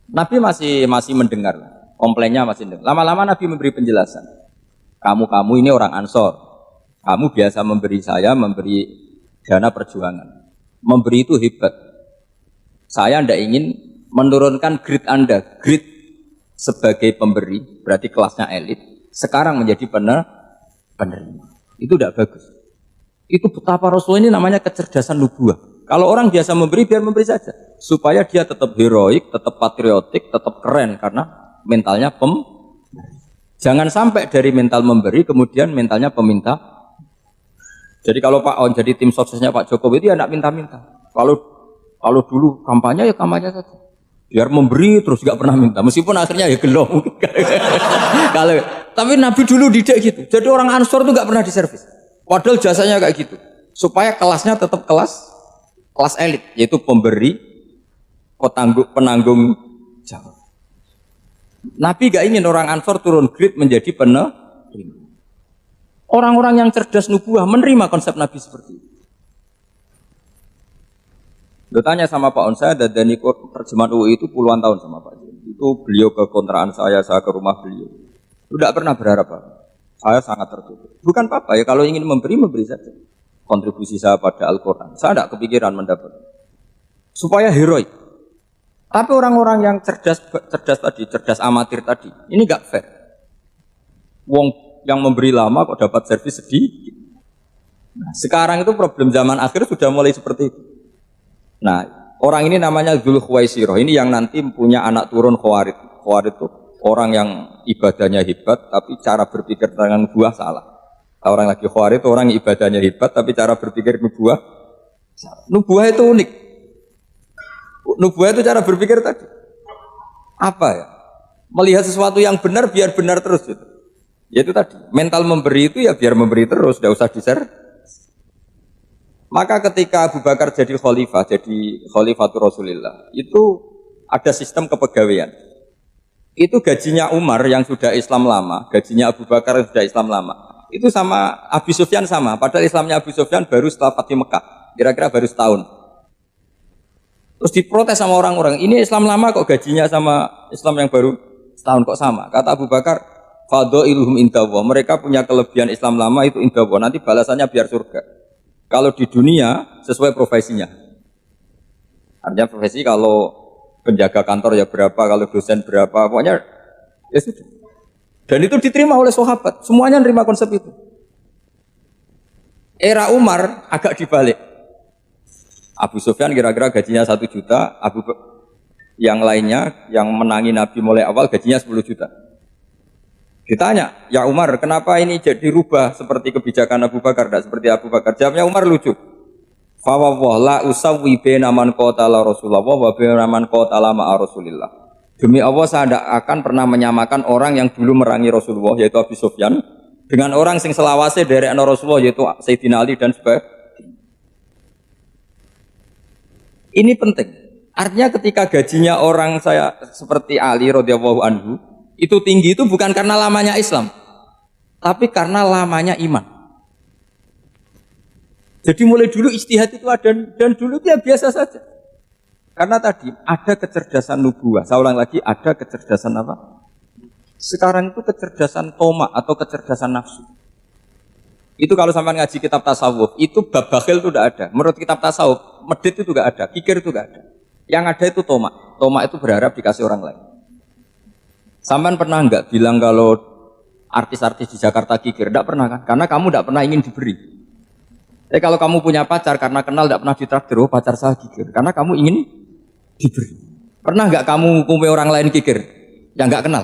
Nabi masih mendengar, komplainnya masih mendengar. Lama-lama Nabi memberi penjelasan. Kamu ini orang Ansor. Kamu biasa memberi saya, memberi dana perjuangan. Memberi itu hebat. Saya tidak ingin menurunkan grade Anda. Grade sebagai pemberi, berarti kelasnya elit. Sekarang menjadi penerima. Itu tidak bagus. Itu betapa Rasul ini namanya kecerdasan nubuah. Kalau orang biasa memberi, biar memberi saja. Supaya dia tetap heroik, tetap patriotik, tetap keren. Karena mentalnya Jangan sampai dari mental memberi, kemudian mentalnya peminta. Jadi kalau Pak On jadi tim suksesnya Pak Jokowi itu ya tidak minta-minta. Kalau dulu kampanye ya kampanye saja. Biar memberi terus gak pernah minta. Meskipun akhirnya ya gelo. Tapi Nabi dulu didik gitu. Jadi orang Ansor itu gak pernah diservis. Padahal jasanya kayak gitu. Supaya kelasnya tetap kelas elit, yaitu pemberi, penanggung jawab. Nabi gak ingin orang Ansor turun grade menjadi penerima. Orang-orang yang cerdas nubuah menerima konsep Nabi seperti itu. Lo tanya sama Pak On, saya dan ikut terjemahan UI itu puluhan tahun sama Pak Jim. Itu beliau ke kontrakan saya ke rumah beliau. Tidak pernah berharap apa. Saya sangat tertutup. Bukan apa-apa ya, kalau ingin memberi saja. Kontribusi saya pada Al-Quran. Saya tidak kepikiran mendapat. Supaya heroik. Tapi orang-orang yang cerdas tadi, cerdas amatir tadi, ini nggak fair. Wong yang memberi lama kok dapat servis sedikit. Nah, sekarang itu problem zaman akhir sudah mulai seperti itu. Nah, orang ini namanya Dzul Khuwaisirah. Ini yang nanti punya anak turun Khawarid. Khawarid itu orang yang ibadahnya hebat, tapi cara berpikir tentang buah salah. Orang lagi Khawarid itu orang yang ibadahnya hebat, tapi cara berpikir nubuah salah. Nubuah itu unik. Nubuah itu cara berpikir tadi. Apa ya? Melihat sesuatu yang benar biar benar terus gitu. Yaitu tadi, mental memberi itu ya biar memberi terus, tidak usah di-share. Maka ketika Abu Bakar jadi khalifatul Rasulillah, itu ada sistem kepegawaian. Itu gajinya Umar yang sudah Islam lama, gajinya Abu Bakar yang sudah Islam lama. Itu sama Abu Sufyan sama, padahal Islamnya Abu Sufyan baru setelah Fatih Mekah, kira-kira baru setahun. Terus diprotes sama orang-orang, ini Islam lama kok gajinya sama Islam yang baru setahun kok sama. Kata Abu Bakar, fadailuhum indallah, mereka punya kelebihan Islam lama itu indallah, nanti balasannya biar surga. Kalau di dunia sesuai profesinya. Artinya profesi kalau penjaga kantor ya berapa, kalau dosen berapa, pokoknya ya sudah. Dan itu diterima oleh sahabat, semuanya nerima konsep itu. Era Umar agak dibalik. Abu Sufyan kira-kira gajinya 1 juta, yang lainnya yang menangi Nabi mulai awal gajinya 10 juta. Ditanya, ya Umar, kenapa ini jadi rubah seperti kebijakan Abu Bakar, tidak seperti Abu Bakar? Jawabnya Umar lucu. Fawwah la usawwi baina man qatala Rasulullah wa baina man qatala ma'a Rasulillah. Demi Allah saya tidak akan pernah menyamakan orang yang dulu merangi Rasulullah yaitu Abu Sufyan dengan orang sing selawase dari Rasulullah yaitu Sayyidina Ali dan sebagainya. Ini penting. Artinya ketika gajinya orang saya seperti Ali radhiyallahu anhu itu tinggi itu bukan karena lamanya Islam, tapi karena lamanya iman. Jadi mulai dulu ijtihad itu ada dan dulu dia biasa saja. Karena tadi ada kecerdasan nubuah. Saya ulang lagi, ada kecerdasan apa? Sekarang itu kecerdasan toma atau kecerdasan nafsu. Itu kalau sampai ngaji kitab tasawuf, itu bab bakhil itu tidak ada. Menurut kitab tasawuf, medit itu tidak ada, kikir itu tidak ada. Yang ada itu toma. Toma itu berharap dikasih orang lain. Sampai pernah enggak bilang kalau artis-artis di Jakarta kikir? Tidak pernah kan? Karena kamu tidak pernah ingin diberi. Kalau kamu punya pacar karena kenal tidak pernah ditraktir, oh pacar saya kikir. Karena kamu ingin diberi. Pernah enggak kamu hukumi orang lain kikir? Yang enggak kenal.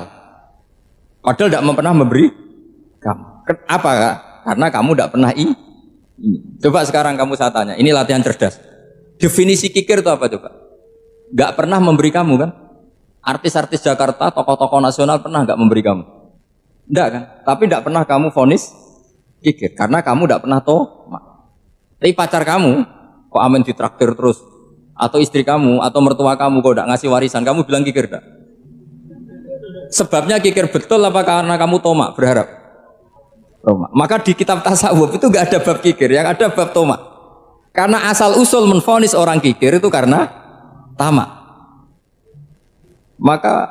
Padahal tidak pernah memberi kamu. Apa? Karena kamu tidak pernah ini. Coba sekarang kamu saya tanya, ini latihan cerdas. Definisi kikir itu apa coba? Enggak pernah memberi kamu kan? Artis-artis Jakarta, tokoh-tokoh nasional pernah enggak memberi kamu? Enggak kan? Tapi enggak pernah kamu vonis kikir karena kamu enggak pernah toma. Tapi pacar kamu kok amin ditraktir terus, atau istri kamu atau mertua kamu kok enggak ngasih warisan, kamu bilang kikir enggak? Sebabnya kikir betul apa karena kamu toma berharap? Toma. Maka di kitab tasawuf itu enggak ada bab kikir, yang ada bab toma. Karena asal usul menvonis orang kikir itu karena tamak. Maka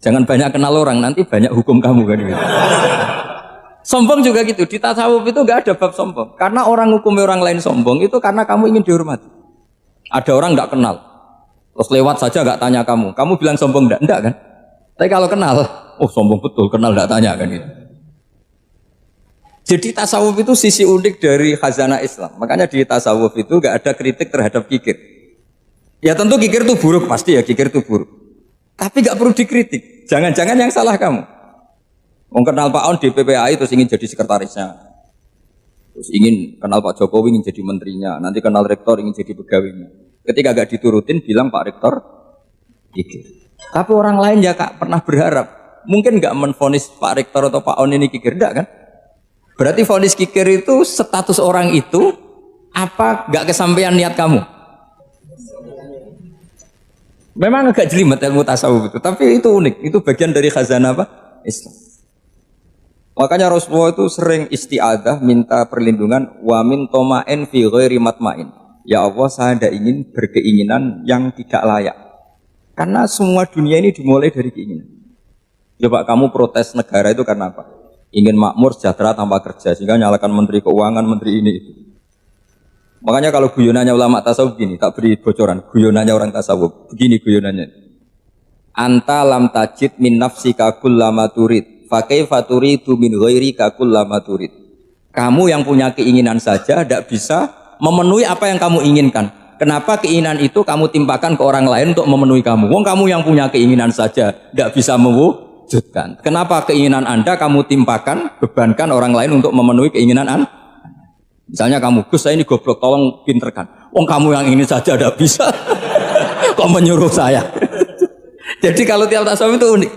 jangan banyak kenal orang, nanti banyak hukum kamu kan gitu. Sombong juga gitu, di tasawuf itu enggak ada bab sombong. Karena orang hukum orang lain sombong itu karena kamu ingin dihormati. Ada orang enggak kenal, terus lewat saja enggak tanya kamu bilang sombong enggak kan? Tapi kalau kenal, oh sombong betul, kenal enggak tanya kan gitu. Jadi tasawuf itu sisi unik dari khazanah Islam. Makanya di tasawuf itu enggak ada kritik terhadap kikir. Ya tentu kikir itu buruk, pasti ya kikir itu buruk. Tapi nggak perlu dikritik. Jangan-jangan yang salah kamu. Mau kenal Pak On di PPAI terus ingin jadi sekretarisnya. Terus ingin kenal Pak Jokowi ingin jadi menterinya. Nanti kenal rektor ingin jadi pegawainya. Ketika nggak diturutin bilang Pak Rektor kikir. Tapi orang lain ya Kak pernah berharap. Mungkin nggak menvonis Pak Rektor atau Pak On ini kikir, enggak kan? Berarti vonis kikir itu status orang itu apa nggak kesampaian niat kamu? Memang agak jelimet ilmu tasawuf itu, tapi itu unik, itu bagian dari khazanah apa? Islam. Makanya Rasulullah itu sering isti'adzah minta perlindungan wa min toma'in fi ghairi matma'in. Ya Allah, saya tidak ingin berkeinginan yang tidak layak. Karena semua dunia ini dimulai dari keinginan. Coba kamu protes negara itu karena apa? Ingin makmur, sejahtera tanpa kerja, sehingga nyalakan menteri keuangan, menteri ini itu. Makanya kalau guyonannya ulama tasawuf gini, tak beri bocoran. Guyonannya orang tasawuf, begini guyonannya. Anta lam tajid min nafsika kullama turid, fa kaifa turidu min ghairika kullama turid. Kamu yang punya keinginan saja tidak bisa memenuhi apa yang kamu inginkan. Kenapa keinginan itu kamu timpakan ke orang lain untuk memenuhi kamu? Wong kamu yang punya keinginan saja tidak bisa mewujudkan. Kenapa keinginan Anda kamu timpakan, bebankan orang lain untuk memenuhi keinginan Anda? Misalnya kamu, Gus saya ini goblok, tolong pinterkan. Wong kamu yang ini saja tidak bisa. Kok menyuruh saya? Jadi kalau tiap tasawuf itu unik.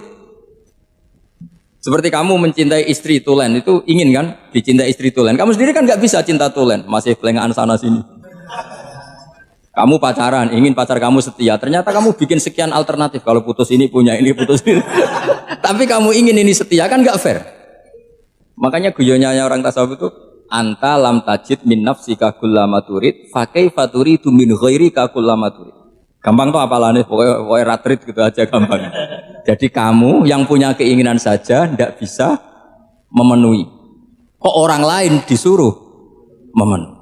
Seperti kamu mencintai istri tulen, itu ingin kan dicintai istri tulen. Kamu sendiri kan nggak bisa cinta tulen, masih pelengahan sana sini. Kamu pacaran, ingin pacar kamu setia. Ternyata kamu bikin sekian alternatif. Kalau putus ini punya ini, putus ini. Tapi kamu ingin ini setia, kan nggak fair. Makanya guyonanya orang tasawuf itu, anta lam tajid min nafsika kullama turid, fa kaifa turidu min ghairika kullama turid. Gampang tuh apalane, pokoknya ratrit gitu aja gampang. Jadi kamu yang punya keinginan saja tidak bisa memenuhi. Kok orang lain disuruh memenuhi?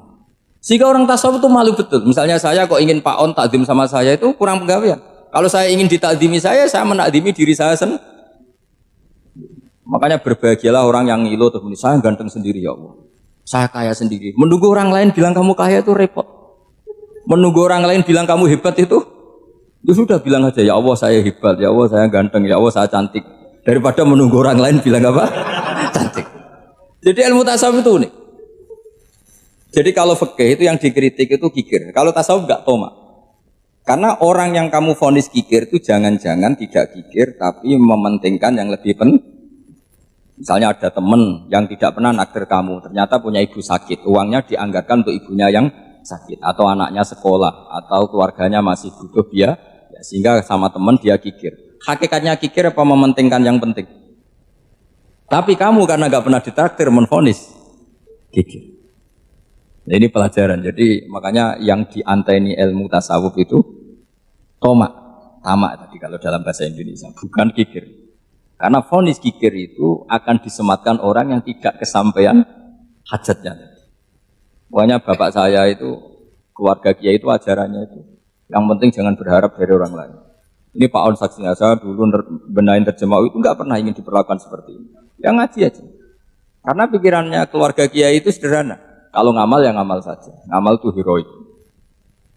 Sehingga orang tasawuf itu malu betul. Misalnya saya kok ingin Pak On takdim sama saya itu kurang penggawean. Kalau saya ingin ditakdimi saya menakdimi diri saya sendiri. Makanya berbahagialah orang yang ngilu terus saya ganteng sendiri ya Allah. Saya kaya sendiri. Menunggu orang lain bilang kamu kaya itu repot. Menunggu orang lain bilang kamu hebat itu sudah bilang aja ya Allah saya hebat, ya Allah saya ganteng, ya Allah saya cantik. Daripada menunggu orang lain bilang apa? Cantik. Jadi ilmu tasawuf itu unik. Jadi kalau fikih itu yang dikritik itu kikir. Kalau tasawuf enggak tomak. Karena orang yang kamu vonis kikir itu jangan-jangan tidak kikir tapi mementingkan yang lebih penting. Misalnya ada teman yang tidak pernah naksir kamu, ternyata punya ibu sakit, uangnya dianggarkan untuk ibunya yang sakit, atau anaknya sekolah, atau keluarganya masih butuh biaya, ya, sehingga sama teman dia kikir. Hakikatnya kikir apa mementingkan yang penting? Tapi kamu karena nggak pernah ditraktir menvonis kikir. Nah, ini pelajaran. Jadi makanya yang dianteni ilmu tasawuf itu tomak, tamak tadi kalau dalam bahasa Indonesia, bukan kikir. Karena vonis kikir itu akan disematkan orang yang tidak kesampaian hajatnya. Pokoknya bapak saya itu, keluarga kiai itu ajarannya itu. Yang penting jangan berharap dari orang lain. Ini Pak On saksinya, saya dulu benahin terjemah itu nggak pernah ingin diperlakukan seperti ini. Ya ngaji aja. Karena pikirannya keluarga kiai itu sederhana. Kalau ngamal ya ngamal saja. Ngamal itu heroik.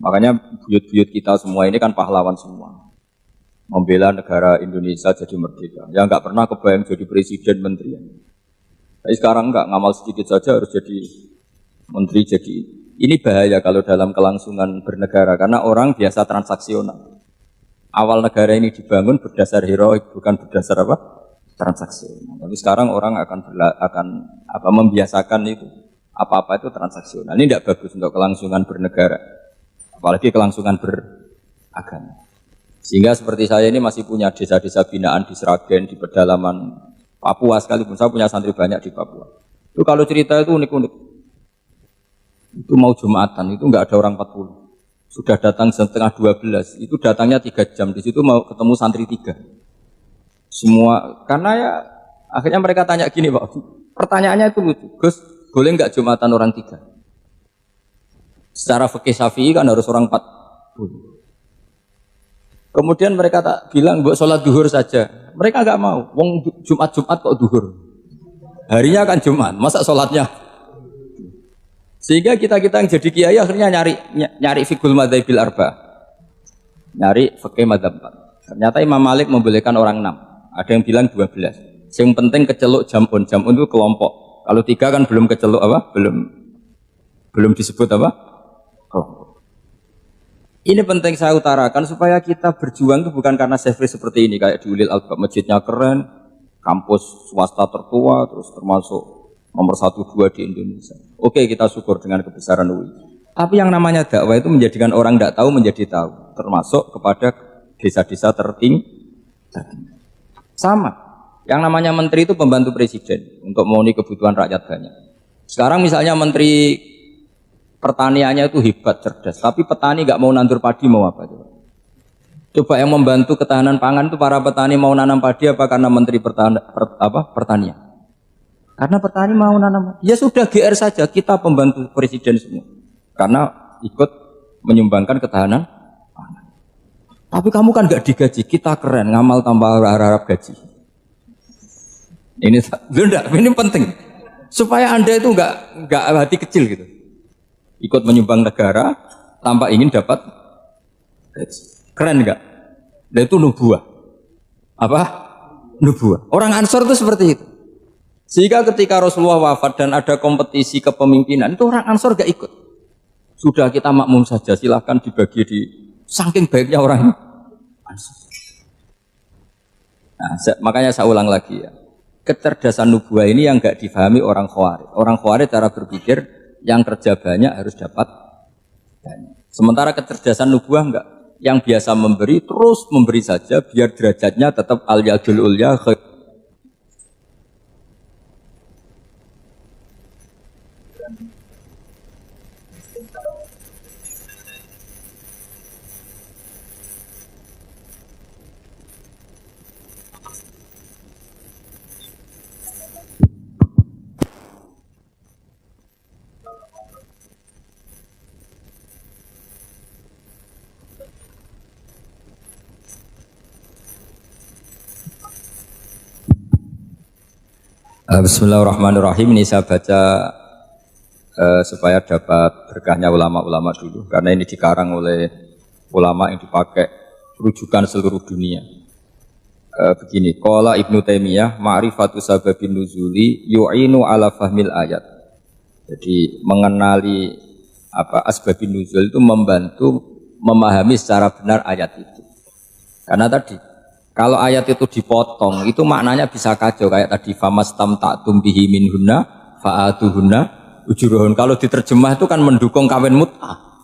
Makanya buyut-buyut kita semua ini kan pahlawan semua. Membela negara Indonesia jadi merdeka. Ya nggak pernah kebayang jadi presiden, menteri. Tapi sekarang nggak, ngamal sedikit saja harus jadi menteri. Jadi ini bahaya kalau dalam kelangsungan bernegara karena orang biasa transaksional. Awal negara ini dibangun berdasar heroik, bukan berdasar apa? Transaksional. Tapi sekarang orang akan membiasakan itu. Apa-apa itu transaksional. Ini tidak bagus untuk kelangsungan bernegara. Apalagi kelangsungan beragama. Sehingga seperti saya ini masih punya desa-desa binaan di Sragen, di pedalaman Papua sekalipun. Saya punya santri banyak di Papua. Itu kalau cerita itu unik-unik. Itu mau Jumatan, itu enggak ada orang 40. Sudah datang setengah 12, itu datangnya 3 jam. Di situ mau ketemu santri 3. Semua, karena ya akhirnya mereka tanya gini Pak, pertanyaannya itu lucu. Gus, boleh enggak Jumatan orang 3? Secara fikih Syafi'i kan harus orang 40. Kemudian mereka tak bilang buat sholat duhur saja. Mereka enggak mau. Wong Jumat kok duhur. Harinya kan Jumat, masa sholatnya? Sehingga kita yang jadi kiai akhirnya nyari fikul madzhabil arba, nyari fikih madzhab 4. Ternyata Imam Malik membolehkan orang 6. Ada yang bilang 12. Yang penting keceluk jamun itu kelompok. Kalau 3 kan belum keceluk apa? Belum disebut apa? Kelompok. Ini penting saya utarakan supaya kita berjuang itu bukan karena sefri seperti ini kayak di Ulil Albab, masjidnya keren, kampus swasta tertua, terus termasuk nomor 1-2 di Indonesia. Oke, kita syukur dengan kebesaran UI. Tapi yang namanya dakwah itu menjadikan orang tidak tahu menjadi tahu, termasuk kepada desa-desa tertinggi. Sama. Yang namanya menteri itu pembantu presiden untuk memenuhi kebutuhan rakyat banyak. Sekarang misalnya menteri pertaniannya itu hebat, cerdas. Tapi petani nggak mau nandur padi mau apa? Coba yang membantu ketahanan pangan itu para petani mau nanam padi apa karena Menteri Pertanian? Karena petani mau nanam. Ya sudah GR saja, kita pembantu presiden semua. Karena ikut menyumbangkan ketahanan pangan. Tapi kamu kan nggak digaji, kita keren, ngamal tambah harap gaji. Ini penting. Supaya Anda itu nggak hati kecil gitu. Ikut menyumbang negara tanpa ingin dapat gaji. Keren nggak? Dan itu nubuah. Apa? Nubuah. Orang Ansor itu seperti itu. Sehingga ketika Rasulullah wafat dan ada kompetisi kepemimpinan, itu orang Ansor gak ikut. Sudah kita makmum saja, silahkan dibagi di saking baiknya orang Ansor. Nah, makanya saya ulang lagi ya. Kecerdasan nubuah ini yang gak difahami orang Khawarij. Orang Khawarij cara berpikir yang kerja banyak harus dapat banyak. Sementara kecerdasan nubuah enggak. Yang biasa memberi terus memberi saja biar derajatnya tetap al-yadul ulya. Bismillahirrahmanirrahim. Ini saya baca supaya dapat berkahnya ulama-ulama dulu, karena ini dikarang oleh ulama yang dipakai rujukan seluruh dunia. Begini, qala Ibnu Taimiyah, ma'rifatu sababin nuzuli yu'inu ala fahmil ayat. Jadi mengenali asbabin nuzul itu membantu memahami secara benar ayat itu. Karena tadi kalau ayat itu dipotong, itu maknanya bisa kacau. Kayak tadi, famastamta'tum bihi minhunna fa'atuhunna ujuruhun. Kalau diterjemah itu kan mendukung kawin mut'ah.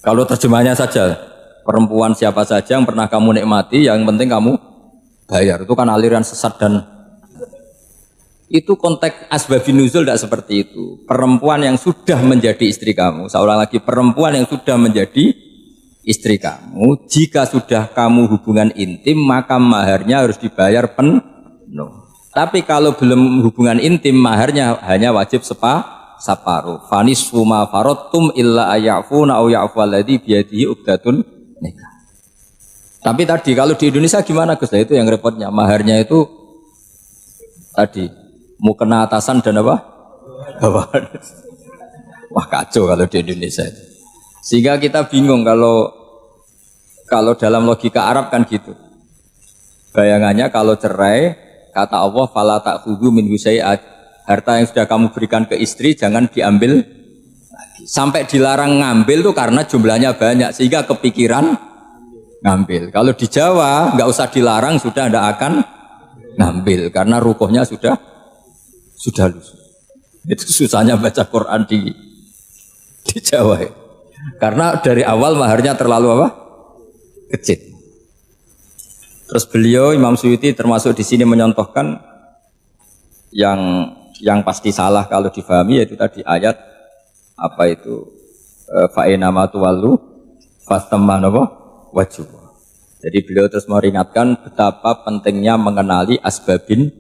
Kalau terjemahnya saja, perempuan siapa saja yang pernah kamu nikmati, yang penting kamu bayar. Itu kan aliran sesat dan itu konteks asbabun nuzul tidak seperti itu. Perempuan yang sudah menjadi istri kamu, saya ulang lagi, perempuan yang sudah menjadi istri kamu, jika sudah kamu hubungan intim maka maharnya harus dibayar penuh. Tapi kalau belum hubungan intim maharnya hanya wajib separuh. Fanisfu ma faradtum illa ayafuna au ya'falladzi biyadihi uqdatun nikah. Tapi tadi kalau di Indonesia gimana Gus? Itu yang repotnya, maharnya itu tadi mukena atasan dan apa? Bawahan. Wah kacau kalau di Indonesia itu. Sehingga kita bingung kalau dalam logika Arab kan gitu. Bayangannya kalau cerai, kata Allah, fala ta'khudhu minhu syai'at. Harta yang sudah kamu berikan ke istri jangan diambil lagi. Sampai dilarang ngambil tuh karena jumlahnya banyak, sehingga kepikiran ngambil. Kalau di Jawa nggak usah dilarang, sudah tidak akan ngambil karena rukuhnya sudah lusuh. Itu susahnya baca Quran di Jawa ya. Karena dari awal maharnya terlalu apa? Kecil. Terus beliau Imam Suyuti termasuk di sini menyontohkan yang pasti salah kalau difahami, yaitu tadi ayat apa itu fa'inama tuwallu fastammanova wajib. Jadi beliau terus meringatkan betapa pentingnya mengenali asbabin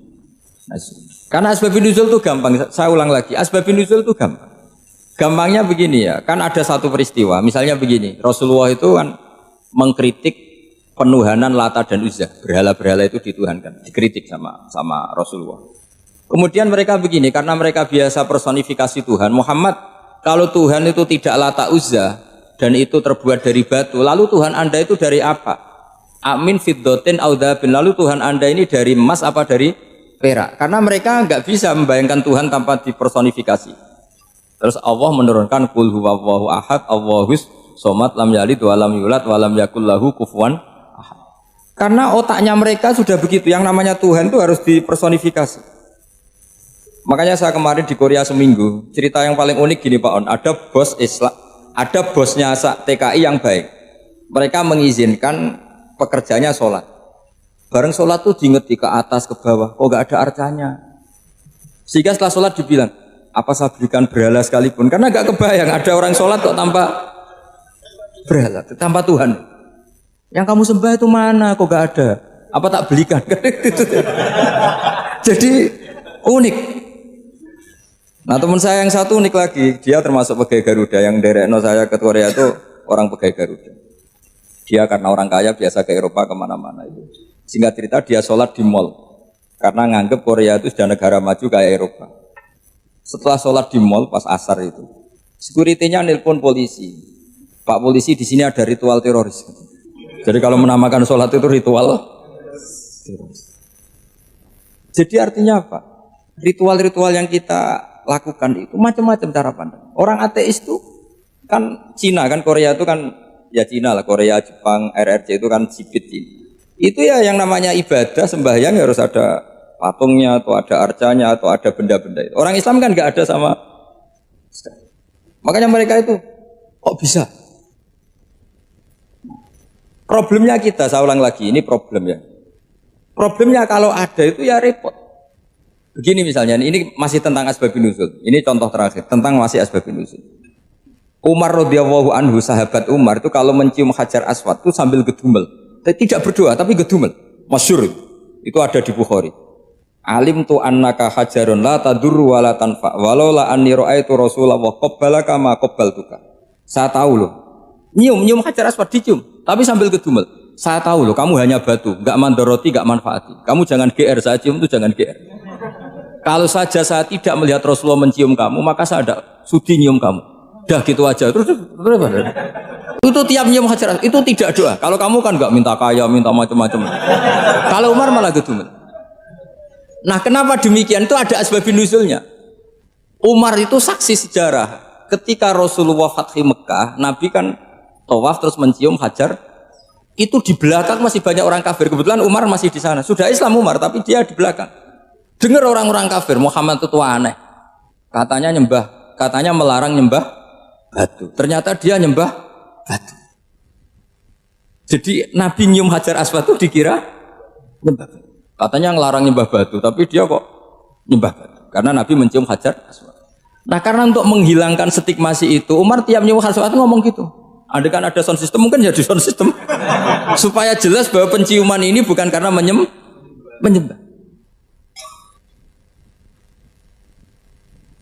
nuzul. Karena asbabin nuzul itu gampang. Saya ulang lagi, asbabin nuzul itu gampang. Gampangnya begini ya, kan ada satu peristiwa, misalnya begini, Rasulullah itu kan mengkritik penuhanan Lata dan Uzza, berhala-berhala itu dituhankan, dikritik sama Rasulullah. Kemudian mereka begini, karena mereka biasa personifikasi Tuhan, Muhammad, kalau Tuhan itu tidak Lata Uzza dan itu terbuat dari batu, lalu Tuhan Anda itu dari apa? Amin fiddotin audabin, lalu Tuhan Anda ini dari emas apa dari perak? Karena mereka nggak bisa membayangkan Tuhan tanpa dipersonifikasi. Terus Allah menurunkan qul huwallahu ahad, Allahus somad, lam yalid wa lam yulad wa lam yakul lahu kufuwan ahad. Karena otaknya mereka sudah begitu, yang namanya Tuhan itu harus dipersonifikasi. Makanya saya kemarin di Korea seminggu, cerita yang paling unik gini Pak On, ada bos Islam, ada bosnya TKI yang baik. Mereka mengizinkan pekerjanya sholat. Bareng sholat tuh diinget ke atas ke bawah, kok gak ada arcanya. Sehingga setelah sholat dibilang, Apa saya berikan berhala sekalipun? Karena gak kebayang ada orang sholat kok tanpa berhala, tanpa Tuhan. Yang kamu sembah itu mana? Kok gak ada? Apa tak belikan? Jadi unik. Nah teman saya yang satu unik lagi, dia termasuk pegawai Garuda yang derekno saya ke Korea itu orang pegawai Garuda. Dia karena orang kaya biasa ke Eropa kemana-mana itu. Singkat cerita dia sholat di mall karena nganggep Korea itu sudah negara maju kayak Eropa. Setelah sholat di mall pas asar itu, security-nya nelpon polisi. Pak polisi di sini ada ritual teroris. Jadi kalau menamakan sholat itu ritual teroris. Jadi artinya apa? Ritual-ritual yang kita lakukan itu macam-macam cara pandang. Orang ateis itu kan Cina kan Korea itu kan ya Cina lah, Korea, Jepang, RRC itu kan sipit ini. Itu ya yang namanya ibadah sembahyang harus ada patungnya atau ada arcanya atau ada benda-benda itu. Orang Islam kan nggak ada sama. Makanya mereka itu kok bisa? Problemnya kita, saya ulang lagi, ini problem ya. Problemnya kalau ada itu ya repot. Begini misalnya, ini masih tentang asbabun nuzul. Ini contoh terakhir tentang masih asbabun nuzul. Umar radhiyallahu anhu, sahabat Umar itu kalau mencium hajar aswad itu sambil gedumel. Tidak berdoa tapi gedumel. Masyhur itu ada di Bukhari. Alim tu annaka hajarun la tadurru wa la tanfa walau la anni ra'aitu Rasulullah qabbalaka ma qabbaltuka. Saya tahu loh. Nyium hajar aswad dicium tapi sambil gedumel. Saya tahu loh kamu hanya batu, enggak mandoroti, enggak manfaati. Kamu jangan GR, saya cium itu jangan GR. Kalau saja saya tidak melihat Rasulullah mencium kamu, maka saya ada sudi nyium kamu. Dah gitu aja. Terus itu tiap nyium hajar itu tidak doa. Kalau kamu kan enggak minta kaya, minta macam-macam. Kalau Umar malah gedumel. Nah, kenapa demikian? Itu ada asbabun nuzulnya. Umar itu saksi sejarah. Ketika Rasulullah Fathi Mekah, Nabi kan tawaf terus mencium hajar. Itu di belakang masih banyak orang kafir. Kebetulan Umar masih di sana. Sudah Islam Umar, tapi dia di belakang. Dengar orang-orang kafir, Muhammad itu tua aneh. Katanya melarang nyembah batu. Ternyata dia nyembah batu. Jadi Nabi nyium hajar aswad itu dikira nyembah batu. Katanya ngelarang nyembah batu, tapi dia kok nyembah batu. Karena Nabi mencium hajar aswad. Nah karena untuk menghilangkan stigmasi itu, Umar tiap nyium hajar aswad ngomong gitu. Andai kan ada sound system, mungkin jadi sound system. Supaya jelas bahwa penciuman ini bukan karena menyembah.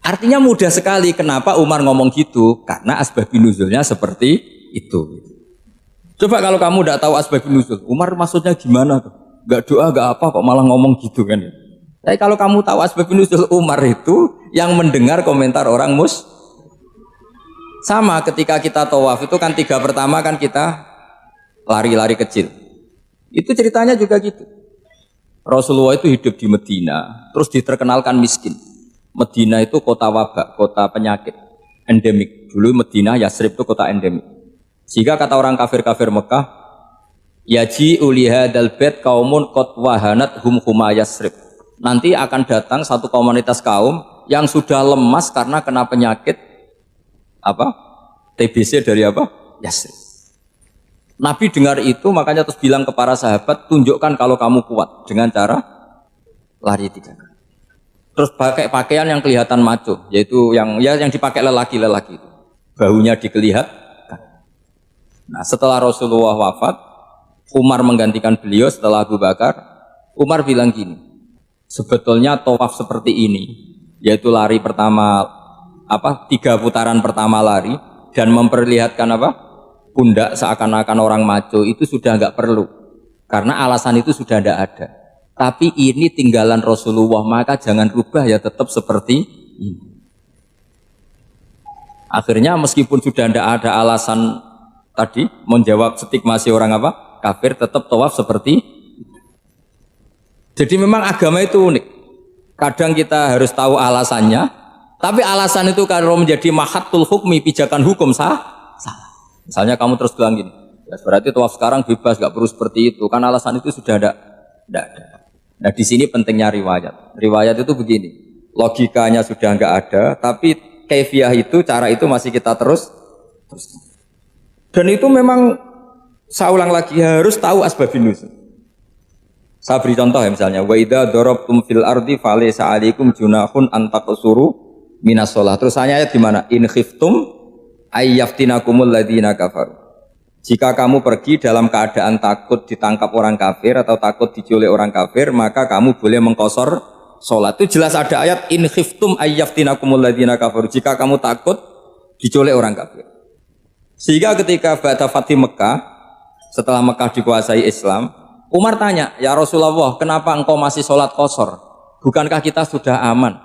Artinya mudah sekali kenapa Umar ngomong gitu, karena asbabun nuzulnya seperti itu. Coba kalau kamu tidak tahu asbabun nuzul, Umar maksudnya gimana tuh? Gak doa, gak apa, kok malah ngomong gitu kan? Tapi kalau kamu tahu asbabun nuzul Umar itu yang mendengar komentar orang sama ketika kita tawaf itu kan 3 pertama kan kita lari-lari kecil. Itu ceritanya juga gitu. Rasulullah itu hidup di Medina, terus diterkenalkan miskin. Medina itu kota wabak, kota penyakit, endemik. Dulu Medina, Yasrib itu kota endemik. Sehingga kata orang kafir-kafir Mekah, yaji ulihadal bait kaumun qad wahanat hum huma Yasrib. Nanti akan datang satu komunitas kaum yang sudah lemas karena kena penyakit TBC dari Yasrib. Nabi dengar itu makanya terus bilang ke para sahabat, tunjukkan kalau kamu kuat dengan cara lari 3 kali. Terus pakai pakaian yang kelihatan maco, yaitu yang dipakai lelaki-lelaki itu. Bahunya dikelihatan. Nah, setelah Rasulullah wafat, Umar menggantikan beliau setelah Abu Bakar. Umar bilang gini, sebetulnya tawaf seperti ini, yaitu lari pertama 3 putaran pertama lari dan memperlihatkan pundak seakan-akan orang maco itu sudah enggak perlu karena alasan itu sudah tidak ada. Tapi ini tinggalan Rasulullah, maka jangan rubah ya, tetap seperti ini. Akhirnya meskipun sudah tidak ada alasan tadi menjawab stigmasi orang kafir, tetap tawaf seperti itu. Jadi memang agama itu unik. Kadang kita harus tahu alasannya, tapi alasan itu kalau menjadi mahatul hukmi, pijakan hukum salah. Misalnya kamu terus bilang gini, ya berarti tawaf sekarang bebas, gak perlu seperti itu. Kan alasan itu sudah tidak ada. Nah di sini pentingnya riwayat. Riwayat itu begini, logikanya sudah nggak ada, tapi kaifiah itu, cara itu masih kita terus. Dan itu memang saya ulang lagi harus tahu asbabun nuzul. Saya beri contoh ya misalnya, wa idza darabtum fil ardi falaysa 'alaikum junahun an taqsuru minas sholat. Terus ayat di mana? In khiftum ayyaftinakumul ladzina kafaru. Jika kamu pergi dalam keadaan takut ditangkap orang kafir atau takut diculik orang kafir, maka kamu boleh mengqashar sholat. Itu jelas ada ayat in khiftum ayyaftinakumul ladzina kafaru. Jika kamu takut diculik orang kafir. Sehingga ketika ba'da Fathi Mekah, setelah Mekah dikuasai Islam, Umar tanya, ya Rasulullah, kenapa engkau masih sholat qashar? Bukankah kita sudah aman?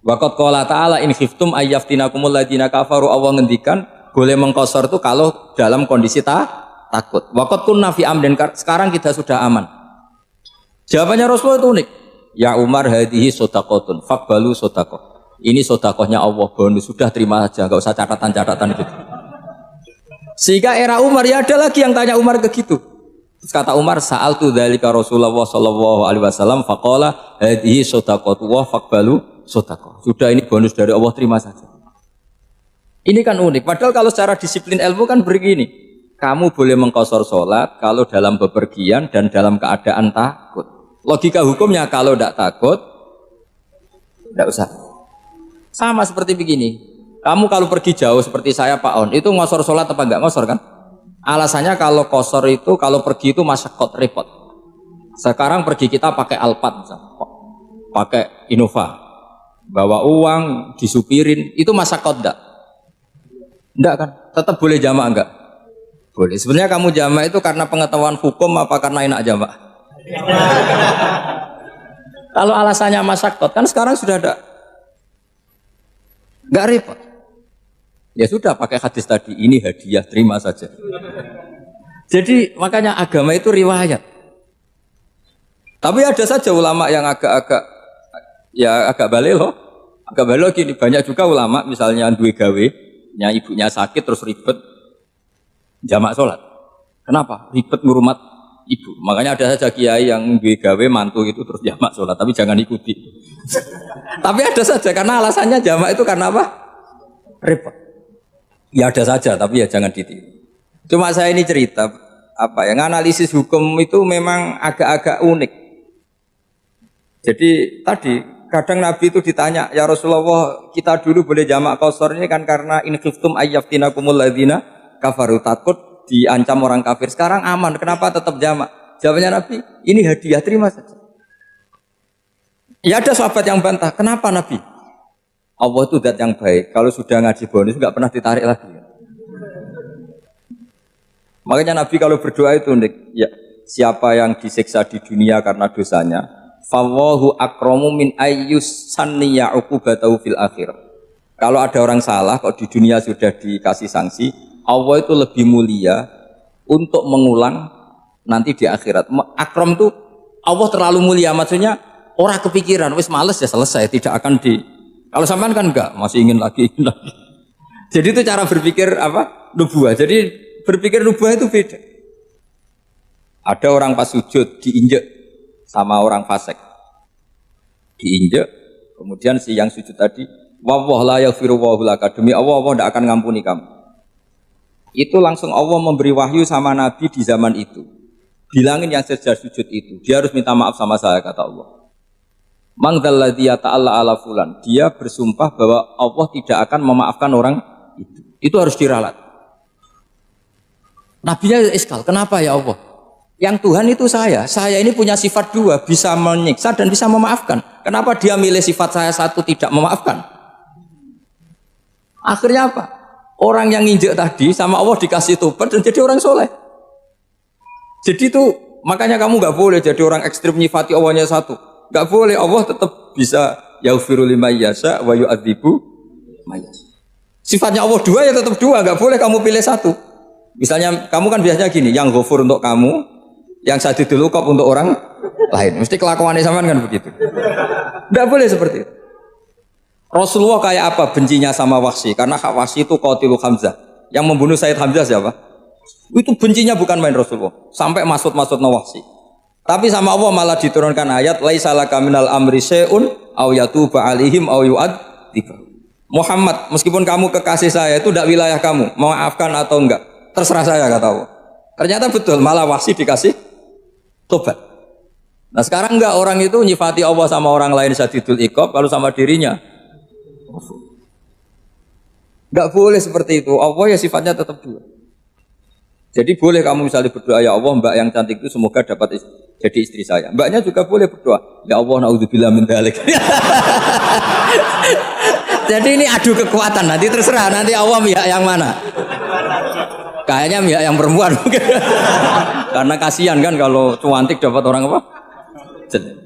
Waqad qala ta'ala in khiftum ayyaftinakumul ladzina kafaru. Allah ngendikan boleh mengqashar itu kalau dalam kondisi takut. Waqad kunna fi amrin, sekarang kita sudah aman. Jawabannya Rasulullah itu unik. Ya Umar, hadhihi shadaqatun faqbalu shadaqah. Ini sedekahnya Allah, bonus, sudah terima saja, enggak usah catatan-catatan gitu. Sehingga era Umar ya ada lagi yang tanya Umar begitu. Terus kata Umar, sa'altu dzalika Rasulullah sallallahu alaihi wasallam faqala hadhihi shadaqatu wa faqbalu shadaqah. Sudah ini bonus dari Allah, terima saja. Ini kan unik. Padahal kalau secara disiplin ilmu kan begini. Kamu boleh mengqashar sholat kalau dalam bepergian dan dalam keadaan takut. Logika hukumnya kalau tidak takut, tidak usah. Sama seperti begini. Kamu kalau pergi jauh seperti saya Pak On, itu ngosor sholat apa enggak ngosor kan? Alasannya kalau kosor itu, kalau pergi itu masyakot, repot. Sekarang pergi kita pakai Alphard, pakai Innova, bawa uang, disupirin, itu masyakot enggak? Enggak kan? Tetap boleh jamaah enggak? Boleh. Sebenarnya kamu jamaah itu karena pengetahuan hukum apa karena enak jamaah? Kalau alasannya masyakot, kan sekarang sudah ada. Enggak repot. Ya sudah pakai hadis tadi, ini hadiah, terima saja. Jadi makanya agama itu riwayat. Tapi ada saja ulama yang agak balik loh. Agak balik gini, banyak juga ulama misalnya duwe gawe, ibunya sakit terus ribet jamak sholat. Kenapa? Ribet ngurmat ibu. Makanya ada saja kiai yang duwe gawe mantu itu terus jamak sholat, tapi jangan ikuti. Tapi ada saja karena alasannya jamak itu karena apa? Repot. Ya ada saja, tapi ya jangan ditiru. Cuma saya ini cerita apa yang analisis hukum itu memang agak-agak unik. Jadi tadi kadang Nabi itu ditanya, ya Rasulullah, kita dulu boleh jamak qashar ini kan karena in khiftum ayyaftinakumul ladzina kafaru, takut diancam orang kafir. Sekarang aman, kenapa tetap jamak? Jawabannya Nabi, ini hadiah, terima saja. Ya ada sahabat yang bantah, kenapa Nabi? Allah itu zat yang baik. Kalau sudah ngaji bonus nggak pernah ditarik lagi. Makanya Nabi kalau berdoa itu ya siapa yang disiksa di dunia karena dosanya, fawahu akramu min ayyus sanniya uqubatahu fil akhir. Kalau ada orang salah kok di dunia sudah dikasih sanksi, Allah itu lebih mulia untuk mengulang nanti di akhirat. Akram itu Allah terlalu mulia, maksudnya orang kepikiran wis males ya selesai, tidak akan di. Kalau sampean kan enggak, masih ingin lagi. Jadi itu cara berpikir apa? Nubuah. Jadi berpikir nubuah itu beda. Ada orang pas sujud diinjek sama orang fasik. Diinjek, kemudian si yang sujud tadi, wallahu la yaghfiru wallahu laka, demi Allah tidak akan ngampuni kamu. Itu langsung Allah memberi wahyu sama Nabi di zaman itu. Bilangin yang sejak sujud itu, dia harus minta maaf sama saya, kata Allah. Mangdalladzi ta'ala ala fulan, dia bersumpah bahwa Allah tidak akan memaafkan orang itu. Itu harus diralat. Nabinya iskal, kenapa ya Allah? Yang Tuhan itu saya ini punya sifat dua, bisa menyiksa dan bisa memaafkan. Kenapa dia milih sifat saya satu tidak memaafkan? Akhirnya apa? Orang yang nginjek tadi sama Allah dikasih tobat dan jadi orang soleh. Jadi itu makanya kamu nggak boleh jadi orang ekstrim nyifati Allahnya satu. Gak boleh, Allah tetap bisa yaghfiru liman yasha wa yu'adzibu man yasha. Sifatnya Allah dua ya tetap dua, gak boleh kamu pilih satu. Misalnya kamu kan biasanya gini, yang ghafur untuk kamu, yang sadidul uqab untuk orang lain. Mesti kelakuannya sampean kan begitu. Gak boleh seperti itu. Rasulullah kayak apa bencinya sama Wahsy? Karena Wahsy itu qatilu Hamzah. Yang membunuh Sayyid Hamzah siapa? Itu bencinya bukan main Rasulullah. Sampai maksud-maksud Wahsy. Tapi sama Allah malah diturunkan ayat laisa laka minal amri syai'un aw yatuba alaihim aw yu'adzib. Muhammad, meskipun kamu kekasih saya itu tidak wilayah kamu, memaafkan atau enggak, terserah saya, kata Allah. Ternyata betul, malah Wahsy dikasih tobat. Nah sekarang enggak, orang itu nyifati Allah sama orang lain sadidul iqab, kalau sama dirinya Enggak boleh seperti itu. Allah ya sifatnya tetap dua. Jadi boleh kamu misalnya berdoa, ya Allah mbak yang cantik itu semoga dapat jadi istri saya. Mbaknya juga boleh berdoa, ya Allah naudzubillah min dzalik. Jadi ini adu kekuatan, nanti terserah nanti Allah pihak yang mana. Kayaknya pihak yang perempuan. Karena kasihan kan kalau cantik dapat orang apa? Jelek.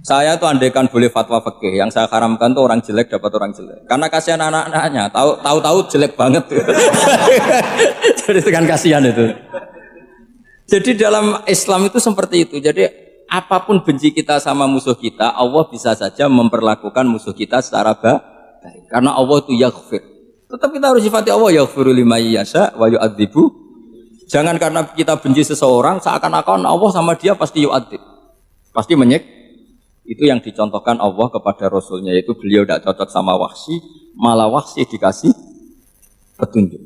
Saya tuh andaikan boleh fatwa fikih, yang saya haramkan tuh orang jelek dapat orang jelek. Karena kasihan anak-anaknya, tahu-tahu jelek banget. Jadi kan kasihan itu. Jadi dalam Islam itu seperti itu. Jadi apapun benci kita sama musuh kita, Allah bisa saja memperlakukan musuh kita secara baik. Karena Allah itu yaghfir. Tetap kita harus sifati Allah yaghfiru liman yasha wa yu'adzibu. Jangan karena kita benci seseorang seakan-akan Allah sama dia pasti yu'adzib. Pasti Itu yang dicontohkan Allah kepada Rasulnya, yaitu beliau tidak cocok sama Wahsy, malah Wahsy dikasih petunjuk.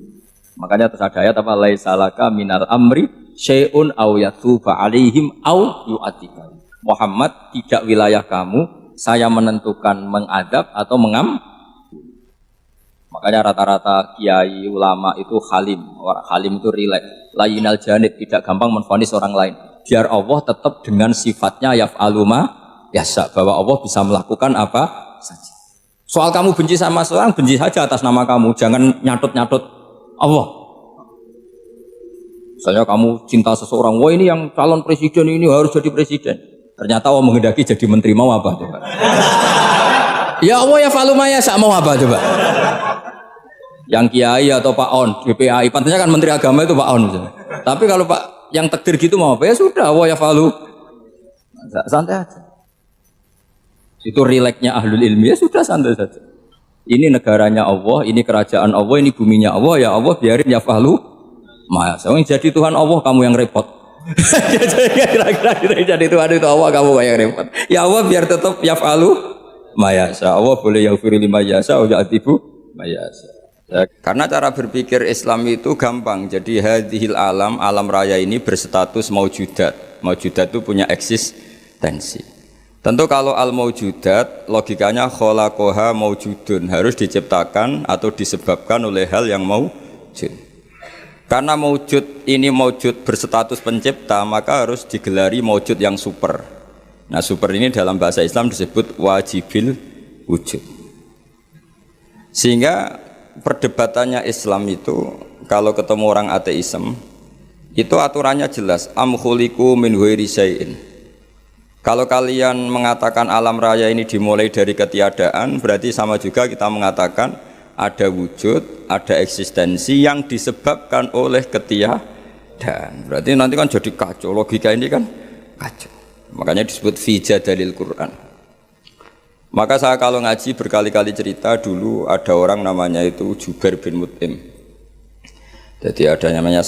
Makanya terus ada ayat apa? Laisa laka minal amri syai'un aw yatuba alaihim aw yu'adzibahum. Muhammad, tidak wilayah kamu, saya menentukan mengadab atau Makanya rata-rata kiai ulama itu halim. Orang halim itu rileks, layinal janib, tidak gampang menvonis orang lain. Biar Allah tetap dengan sifatnya yaf'alu ma yasha, bahwa Allah bisa melakukan apa saja. Soal kamu benci sama seorang, benci saja atas nama kamu, jangan nyatut-nyatut Allah. Misalnya kamu cinta seseorang, wah ini yang calon presiden ini harus jadi presiden. Ternyata Allah menghendaki jadi menteri, mau apa coba? Ya Allah ya falu ma yasha, mau apa coba? Yang kiai atau Pak On, BPAI, pantasnya kan menteri agama itu Pak On. Tapi kalau Pak yang takdir gitu mau apa? Ya sudah, Allah ya falu. Santai aja. Itu rileksnya ahlul ilmi, ya sudah santai saja. Ini negaranya Allah, ini kerajaan Allah, ini buminya Allah, ya Allah biarin ya fahlu. Masa jadi Tuhan Allah kamu yang repot. Kira-kira jadi Tuhan itu Allah kamu yang repot. Ya Allah biar tetap ya fahlu. Mayasa Allah boleh yaghfiru liman yasha wa ya'dzibu mayasa. Ya, karena cara berpikir Islam itu gampang. Jadi hadhil alam raya ini berstatus maujudat. Maujudat itu punya eksistensi. Tentu kalau al-maujudat logikanya khalaqaha maujudun, harus diciptakan atau disebabkan oleh hal yang maujud. Karena maujud ini maujud berstatus pencipta, maka harus digelari maujud yang super. Nah, super ini dalam bahasa Islam disebut wajibil wujud. Sehingga perdebatannya Islam itu kalau ketemu orang ateisme itu aturannya jelas, am khuliqu min ghairi syai'in. Kalau kalian mengatakan alam raya ini dimulai dari ketiadaan, berarti sama juga kita mengatakan ada wujud, ada eksistensi yang disebabkan oleh ketiadaan. Berarti nanti kan jadi kacau, logika ini kan kacau. Makanya disebut fi jadalil Quran. Maka saya kalau ngaji berkali-kali cerita, dulu ada orang namanya itu Jubair bin Mut'im. Jadi ada namanya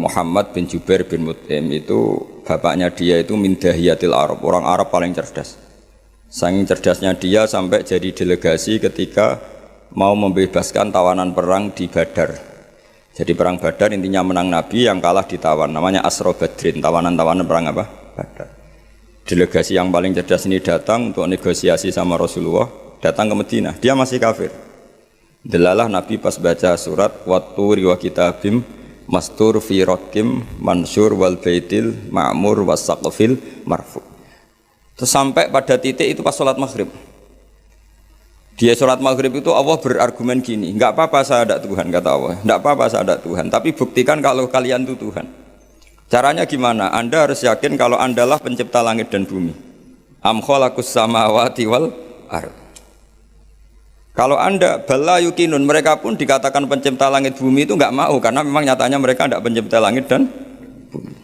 Muhammad bin Jubair bin Mut'im, itu bapaknya dia itu min dahiyatil Arab, orang Arab paling cerdas. Saking cerdasnya dia sampai jadi delegasi ketika mau membebaskan tawanan perang di Badar. Jadi perang Badar intinya menang Nabi, yang kalah ditawan, namanya Asra Badrin, tawanan-tawanan perang apa? Badar. Delegasi yang paling cerdas ini datang untuk negosiasi sama Rasulullah, datang ke Madinah, dia masih kafir. Delalah Nabi pas baca surat Watturi wa kitabim mastur fi rakim mansur wal baitil ma'mur was saqfil marfu. Terus sampai pada titik itu pas sholat maghrib. Dia sholat maghrib itu Allah berargumen gini, enggak apa-apa saya ada Tuhan, kata Allah, enggak apa-apa saya ada Tuhan, tapi buktikan kalau kalian itu Tuhan. Caranya gimana? Anda harus yakin kalau Andalah pencipta langit dan bumi. Am khalaqus samawati wal ardh. Kalau Anda bala yukinun, mereka pun dikatakan pencipta langit bumi itu enggak mau, karena memang nyatanya mereka tidak pencipta langit dan bumi.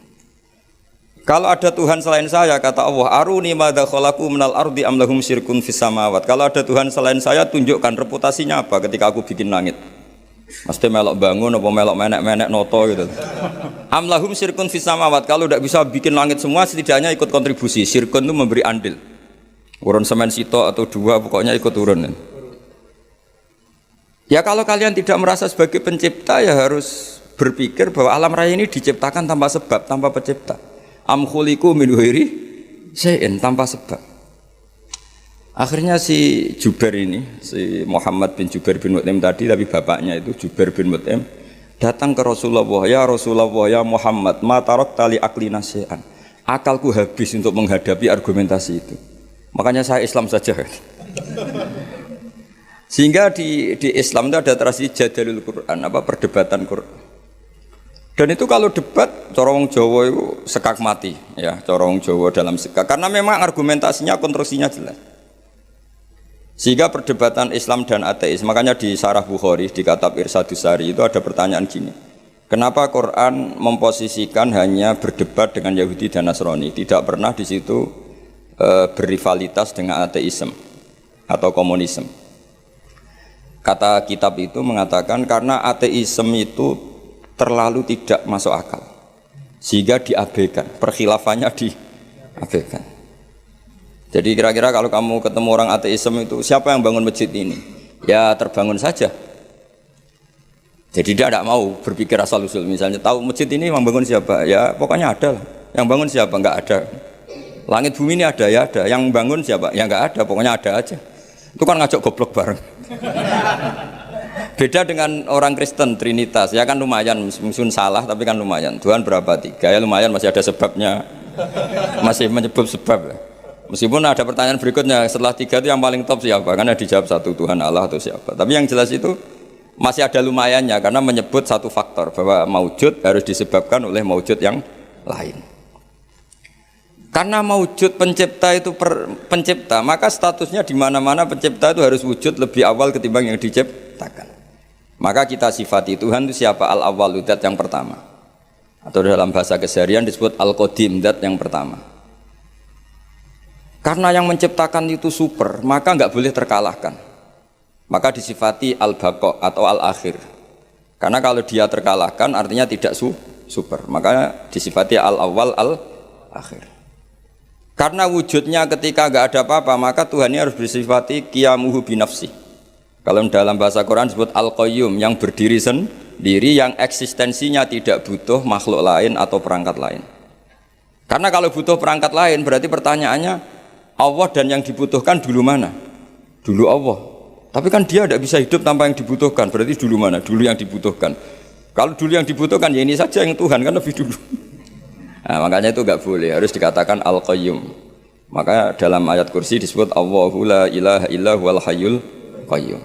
Kalau ada Tuhan selain saya, kata Allah, aruni madza khalaqu minal ardi am lahum syirkun fis samawat. Kalau ada Tuhan selain saya, tunjukkan reputasinya apa ketika aku bikin langit. Mesti melok bangun apa melok menek-menek noto gitu. Am lahum syirkun fis samawat. Kalau tidak bisa bikin langit semua, setidaknya ikut kontribusi. Syirkun itu memberi andil. Urun semen sito atau dua, pokoknya ikut urun. Ya kalau kalian tidak merasa sebagai pencipta, ya harus berpikir bahwa alam raya ini diciptakan tanpa sebab, tanpa pencipta. Am khuliqu min ghairi syai'in, tanpa sebab. Akhirnya si Jubair ini, si Muhammad bin Jubair bin Mut'im tadi, tapi bapaknya itu Jubair bin Mut'im, datang ke Rasulullah, ya Rasulullah, ya Muhammad, ma tarak tali akli nasihan. Akalku habis untuk menghadapi argumentasi itu. Makanya saya Islam saja. Sehingga di Islam itu ada tradisi jadalul Quran, perdebatan Quran. Dan itu kalau debat, corong Jawa itu sekak mati, ya, corong Jawa dalam sekak. Karena memang argumentasinya, konstruksinya jelas. Sehingga perdebatan Islam dan ateis, makanya di Syarah Bukhari, di Kitab Irsyadus Sari itu ada pertanyaan gini. Kenapa Quran memposisikan hanya berdebat dengan Yahudi dan Nasrani, tidak pernah di situ berrivalitas dengan ateisme atau komunisme? Kata kitab itu mengatakan karena ateisme itu terlalu tidak masuk akal, sehingga diabaikan, perkhilafannya diabaikan. Jadi kira-kira kalau kamu ketemu orang ateisme itu, siapa yang bangun masjid ini? Ya terbangun saja. Jadi dia tidak mau berpikir asal-usul. Misalnya tahu masjid ini yang bangun siapa? Ya pokoknya ada lah. Yang bangun siapa? Enggak ada. Langit bumi ini ada, ya ada. Yang bangun siapa? Ya enggak ada, pokoknya ada aja. Itu kan ngajak goblok bareng. Beda dengan orang Kristen, Trinitas. Ya kan lumayan, mungkin salah tapi kan lumayan. Tuhan berapa? 3. Ya lumayan, masih ada sebabnya. Masih menyebut sebab. Meskipun ada pertanyaan berikutnya, setelah 3 itu yang paling top siapa? Karena dijawab 1 Tuhan Allah atau siapa. Tapi yang jelas itu masih ada lumayannya karena menyebut satu faktor bahwa maujud harus disebabkan oleh maujud yang lain. Karena maujud pencipta itu pencipta, maka statusnya di mana-mana pencipta itu harus wujud lebih awal ketimbang yang diciptakan. Maka kita sifati Tuhan itu siapa? Al-awwal, zat yang pertama. Atau dalam bahasa keseharian disebut Al-Qadim, zat yang pertama. Karena yang menciptakan itu super, maka nggak boleh terkalahkan. Maka disifati al-baqa atau al-akhir. Karena kalau dia terkalahkan artinya tidak super. Maka disifati al-awwal al-akhir. Karena wujudnya ketika nggak ada apa-apa, maka Tuhan ini harus bersifati qiyamuhu binafsi. Kalau dalam bahasa Quran disebut al-qayyum, yang berdiri sendiri, yang eksistensinya tidak butuh makhluk lain atau perangkat lain. Karena kalau butuh perangkat lain berarti pertanyaannya, Allah dan yang dibutuhkan dulu mana? Dulu Allah. Tapi kan dia tidak bisa hidup tanpa yang dibutuhkan. Berarti dulu mana? Dulu yang dibutuhkan. Kalau dulu yang dibutuhkan ya ini saja yang Tuhan kan lebih dulu. Nah, makanya itu enggak boleh, harus dikatakan Al-Qayyum. Maka dalam ayat kursi disebut Allahu la ilaha illa huwal hayyul qayyum.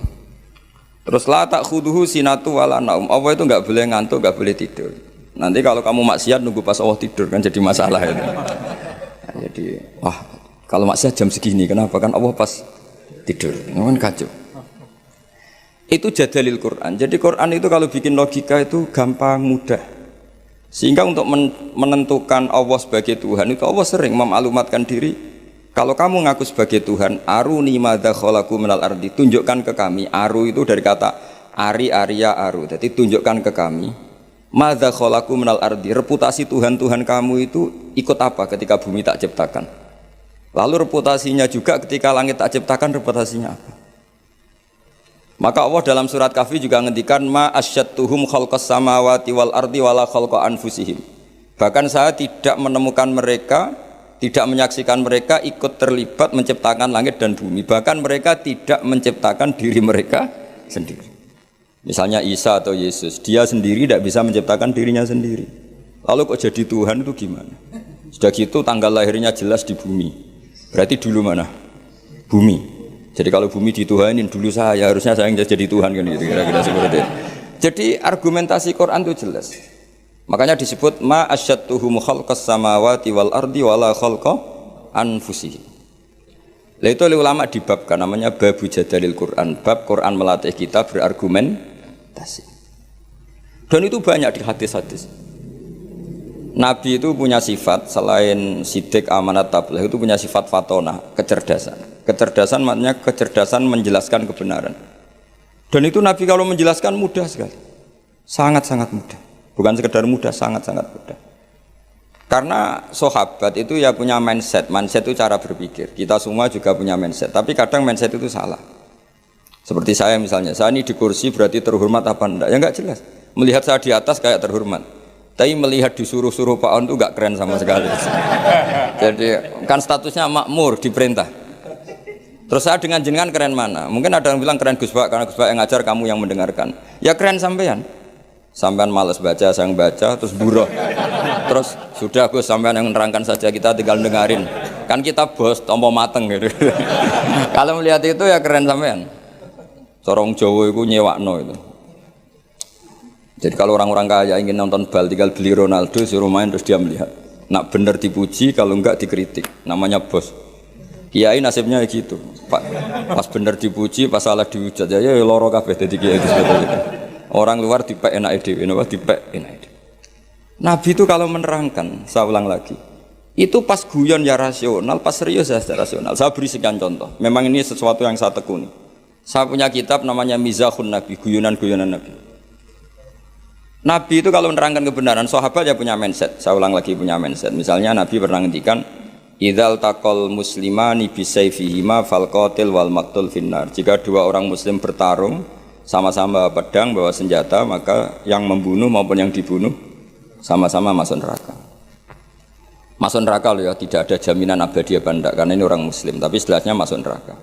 Terus la ta'khuduhu sinatu wala naum. Allah itu enggak boleh ngantuk, enggak boleh tidur. Nanti kalau kamu maksiat nunggu pas Allah tidur kan jadi masalah itu. Nah, jadi kalau maksiat jam segini, kenapa? Kan Allah pas tidur, kan kacau. Itu jadalil Quran. Jadi Quran itu kalau bikin logika itu gampang, mudah. Sehingga untuk menentukan Allah sebagai Tuhan itu Allah sering memaklumatkan diri. Kalau kamu ngaku sebagai Tuhan, aruni madza khalaqu minal ardi, tunjukkan ke kami. Aru itu dari kata ari, arya, aru. Jadi tunjukkan ke kami. Madza khalaqu minal ardi, reputasi Tuhan-Tuhan kamu itu ikut apa ketika bumi tak ciptakan? Lalu reputasinya juga ketika langit tak ciptakan, reputasinya apa? Maka Allah dalam surat Kahfi juga ngendikan ma asyattuhum khalqas samawati wal ardi wala khalqa anfusihim. Bahkan saya tidak menemukan mereka, tidak menyaksikan mereka ikut terlibat menciptakan langit dan bumi. Bahkan mereka tidak menciptakan diri mereka sendiri. Misalnya Isa atau Yesus, dia sendiri tidak bisa menciptakan dirinya sendiri. Lalu kok jadi Tuhan itu gimana? Sudah gitu tanggal lahirnya jelas di bumi. Berarti dulu mana? Bumi. Jadi kalau bumi dituhanin dulu saya, harusnya saya yang jadi Tuhan kan gitu, kira-kira seperti itu. Jadi argumentasi Quran itu jelas. Makanya disebut ma asyattuhum khalqas samawati wal ardi wala khalqa anfusihim. Lah itu oleh ulama dibabkan namanya babu jadalil Quran. Bab Quran melatih kita berargumentasi. Dan itu banyak di hadis-hadis. Nabi itu punya sifat selain sidik, amanat, tabligh itu punya sifat fatonah, kecerdasan. Kecerdasan maknanya kecerdasan menjelaskan kebenaran. Dan itu Nabi kalau menjelaskan mudah sekali. Sangat-sangat mudah. Bukan sekedar mudah, sangat-sangat mudah. Karena sahabat itu ya punya mindset. Mindset itu cara berpikir. Kita semua juga punya mindset. Tapi kadang mindset itu salah. Seperti saya misalnya, saya ini di kursi berarti terhormat apa enggak? Ya enggak jelas. Melihat saya di atas kayak terhormat. Tapi melihat disuruh-suruh Pak On itu gak keren sama sekali. Jadi kan statusnya makmur, diperintah. Terus saya dengan jenengan keren mana? Mungkin ada yang bilang keren Gus Bak karena Gus Bak yang ngajar, kamu yang mendengarkan. Ya keren sampean. Sampean malas baca, saya yang baca, terus buruh. Terus sudah Gus, sampean yang menerangkan saja, kita tinggal dengarin. Kan kita bos, tompo mateng gitu. Kalau melihat itu ya keren sampean. Corong Jawa itu nyewakno itu. Jadi kalau orang-orang kaya ingin nonton bal tinggal beli Ronaldo, suruh main terus dia melihat. Nak bener dipuji, kalau enggak dikritik. Namanya bos. Kiai nasibnya gitu. Pas bener dipuji, pas salah dihujat ya loro kabeh dadi kiai gitu. Orang luar dipek enak dhewe, napa dipek enak dhewe. Nabi itu kalau menerangkan, saya ulang lagi. Itu pas guyon ya rasional, pas serius ya rasional. Saya beri sekian contoh. Memang ini sesuatu yang saya tekuni. Saya punya kitab namanya Mizahun Nabi, guyonan-guyonan Nabi. Nabi itu kalau menerangkan kebenaran, sahabat ya punya mindset. Saya ulang lagi punya mindset. Misalnya Nabi pernah ngendikan, "Idzal taqal muslimani bisayfihima fal qatil wal maqtul finnar." Jika dua orang muslim bertarung sama-sama pedang bawa senjata, maka yang membunuh maupun yang dibunuh sama-sama masuk neraka. Masuk neraka loh ya, tidak ada jaminan abadi apa enggak karena ini orang muslim, tapi setelahnya masuk neraka.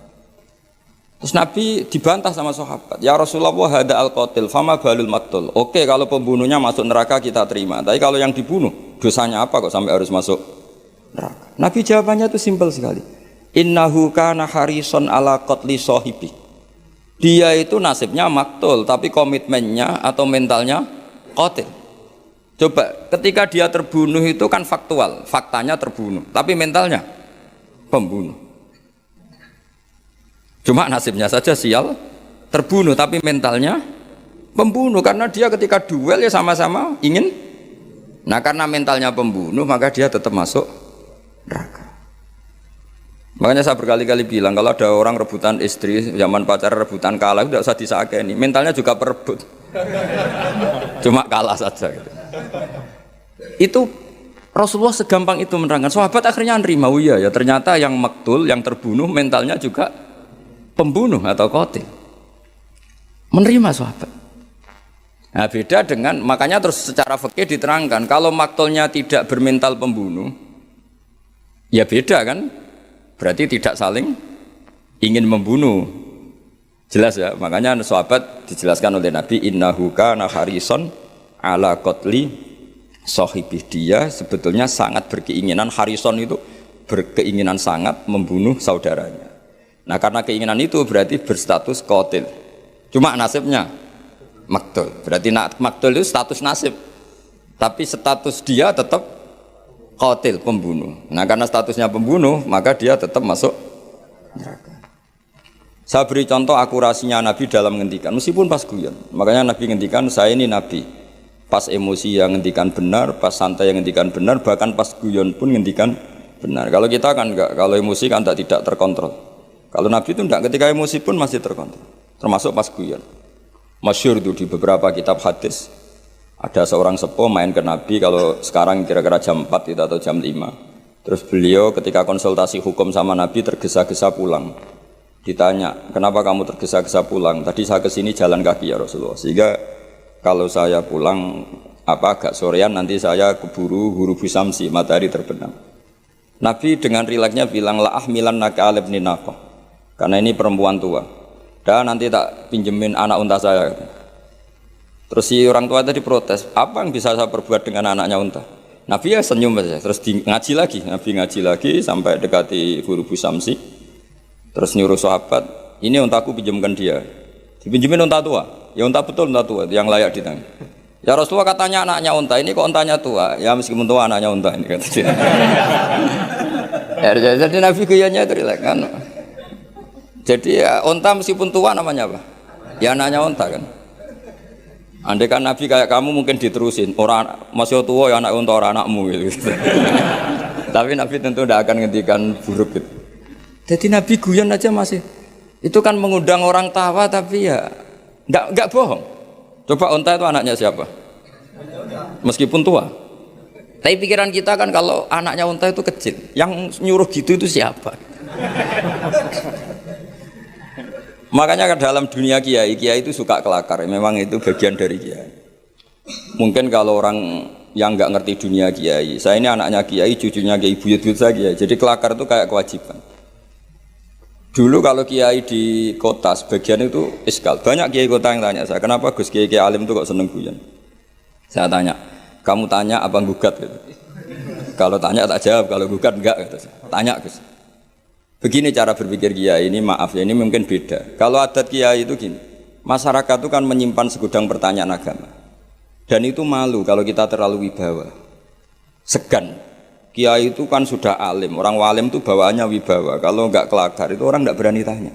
Terus Nabi dibantah sama sahabat, "Ya Rasulullah, hada al-qatil, fama balul maqtul." Oke, kalau pembunuhnya masuk neraka kita terima, tapi kalau yang dibunuh, dosanya apa kok sampai harus masuk neraka? Nabi jawabannya itu simpel sekali. Innahu kana harison ala qatli sahibi. Dia itu nasibnya maktul, tapi komitmennya atau mentalnya qatil. Coba, ketika dia terbunuh itu kan faktual, faktanya terbunuh, tapi mentalnya pembunuh. Cuma nasibnya saja sial, terbunuh, tapi mentalnya pembunuh. Karena dia ketika duel ya sama-sama ingin. Nah karena mentalnya pembunuh, maka dia tetap masuk neraka. Makanya saya berkali-kali bilang, kalau ada orang rebutan istri, zaman pacaran rebutan kalah, tidak usah disakeni. Mentalnya juga perebut. Cuma kalah saja gitu. Itu Rasulullah segampang itu menerangkan. Sahabat akhirnya nerima, oh iya ya ternyata yang maktul, yang terbunuh mentalnya juga pembunuh atau qatil. Menerima sahabat. Nah beda dengan, makanya terus secara fikih diterangkan, kalau maktulnya tidak bermental pembunuh, ya beda kan, berarti tidak saling ingin membunuh. Jelas ya, makanya sahabat dijelaskan oleh Nabi, innahu kana harison ala qatli sahibih. Dia sebetulnya sangat berkeinginan, harison itu berkeinginan sangat membunuh saudaranya. Nah karena keinginan itu berarti berstatus qatil. Cuma nasibnya maktul. Berarti maktul itu status nasib. Tapi status dia tetap qatil, pembunuh. Nah karena statusnya pembunuh, maka dia tetap masuk neraka. Saya beri contoh akurasinya Nabi dalam ngendikan, meskipun pas guyon. Makanya Nabi ngendikan, saya ini Nabi. Pas emosi yang ngendikan benar, pas santai yang ngendikan benar, bahkan pas guyon pun ngendikan benar. Kalau kita kan enggak, kalau emosi kan tidak terkontrol. Kalau Nabi itu enggak, ketika emosi pun masih terkontrol, termasuk pas guyon. Masyhur itu di beberapa kitab hadis, ada seorang sepuh main ke Nabi, kalau sekarang kira-kira jam 4 itu atau jam 5. Terus beliau ketika konsultasi hukum sama Nabi tergesa-gesa pulang. Ditanya, kenapa kamu tergesa-gesa pulang? Tadi saya kesini jalan kaki ya Rasulullah, sehingga kalau saya pulang agak sorean nanti saya keburu hurubu samsi, matahari terbenam. Nabi dengan rileksnya bilang, la ahmilan naka alibni naqah. Karena ini perempuan tua, dan nanti tak pinjemin anak unta saya. Terus si orang tua tadi protes, apa yang bisa saya perbuat dengan anaknya unta? Nabi ya senyum saja, terus ngaji lagi. Nabi ngaji lagi sampai dekati hurubu samsi. Terus nyuruh sahabat, ini untaku pinjamkan dia. Dipinjemin unta tua, ya unta betul, unta tua yang layak ditangani. Ya Rasulullah katanya anaknya unta, ini kok untanya tua? Ya meskipun tua anaknya unta ini kata dia. Jadi Nabi gayanya itu rileks kan. Jadi ya unta meskipun tua namanya apa? Ya anaknya unta kan. Andai kan Nabi kayak kamu mungkin diterusin, orang masih tua ya anak unta orang anakmu gitu. Tapi Nabi tentu tidak akan ngendikan buruk gitu. Jadi Nabi guyon aja masih. Itu kan mengundang orang tawa tapi ya enggak bohong. Coba unta itu anaknya siapa? Meskipun tua. Tapi pikiran kita kan kalau anaknya unta itu kecil, yang nyuruh gitu itu siapa? Makanya dalam dunia kiai itu suka kelakar. Memang itu bagian dari kiai. Mungkin kalau orang yang nggak ngerti dunia kiai, saya ini anaknya kiai, cucunya kiai, buyut-buyut saya kiai. Jadi kelakar itu kayak kewajiban. Dulu kalau kiai di kota sebagian itu iskal. Banyak kiai kota yang tanya saya, kenapa Gus kiai alim itu kok seneng guyon? Saya tanya, kamu tanya apa gugat gitu. Kalau tanya tak jawab, kalau gugat enggak gitu. Tanya Gus. Begini cara berpikir kiai ini, maaf ya ini mungkin beda. Kalau adat kiai itu gini, masyarakat itu kan menyimpan segudang pertanyaan agama. Dan itu malu kalau kita terlalu wibawa. Segan. Kiai itu kan sudah alim, orang walim itu bawaannya wibawa. Kalau enggak kelakar itu orang enggak berani tanya.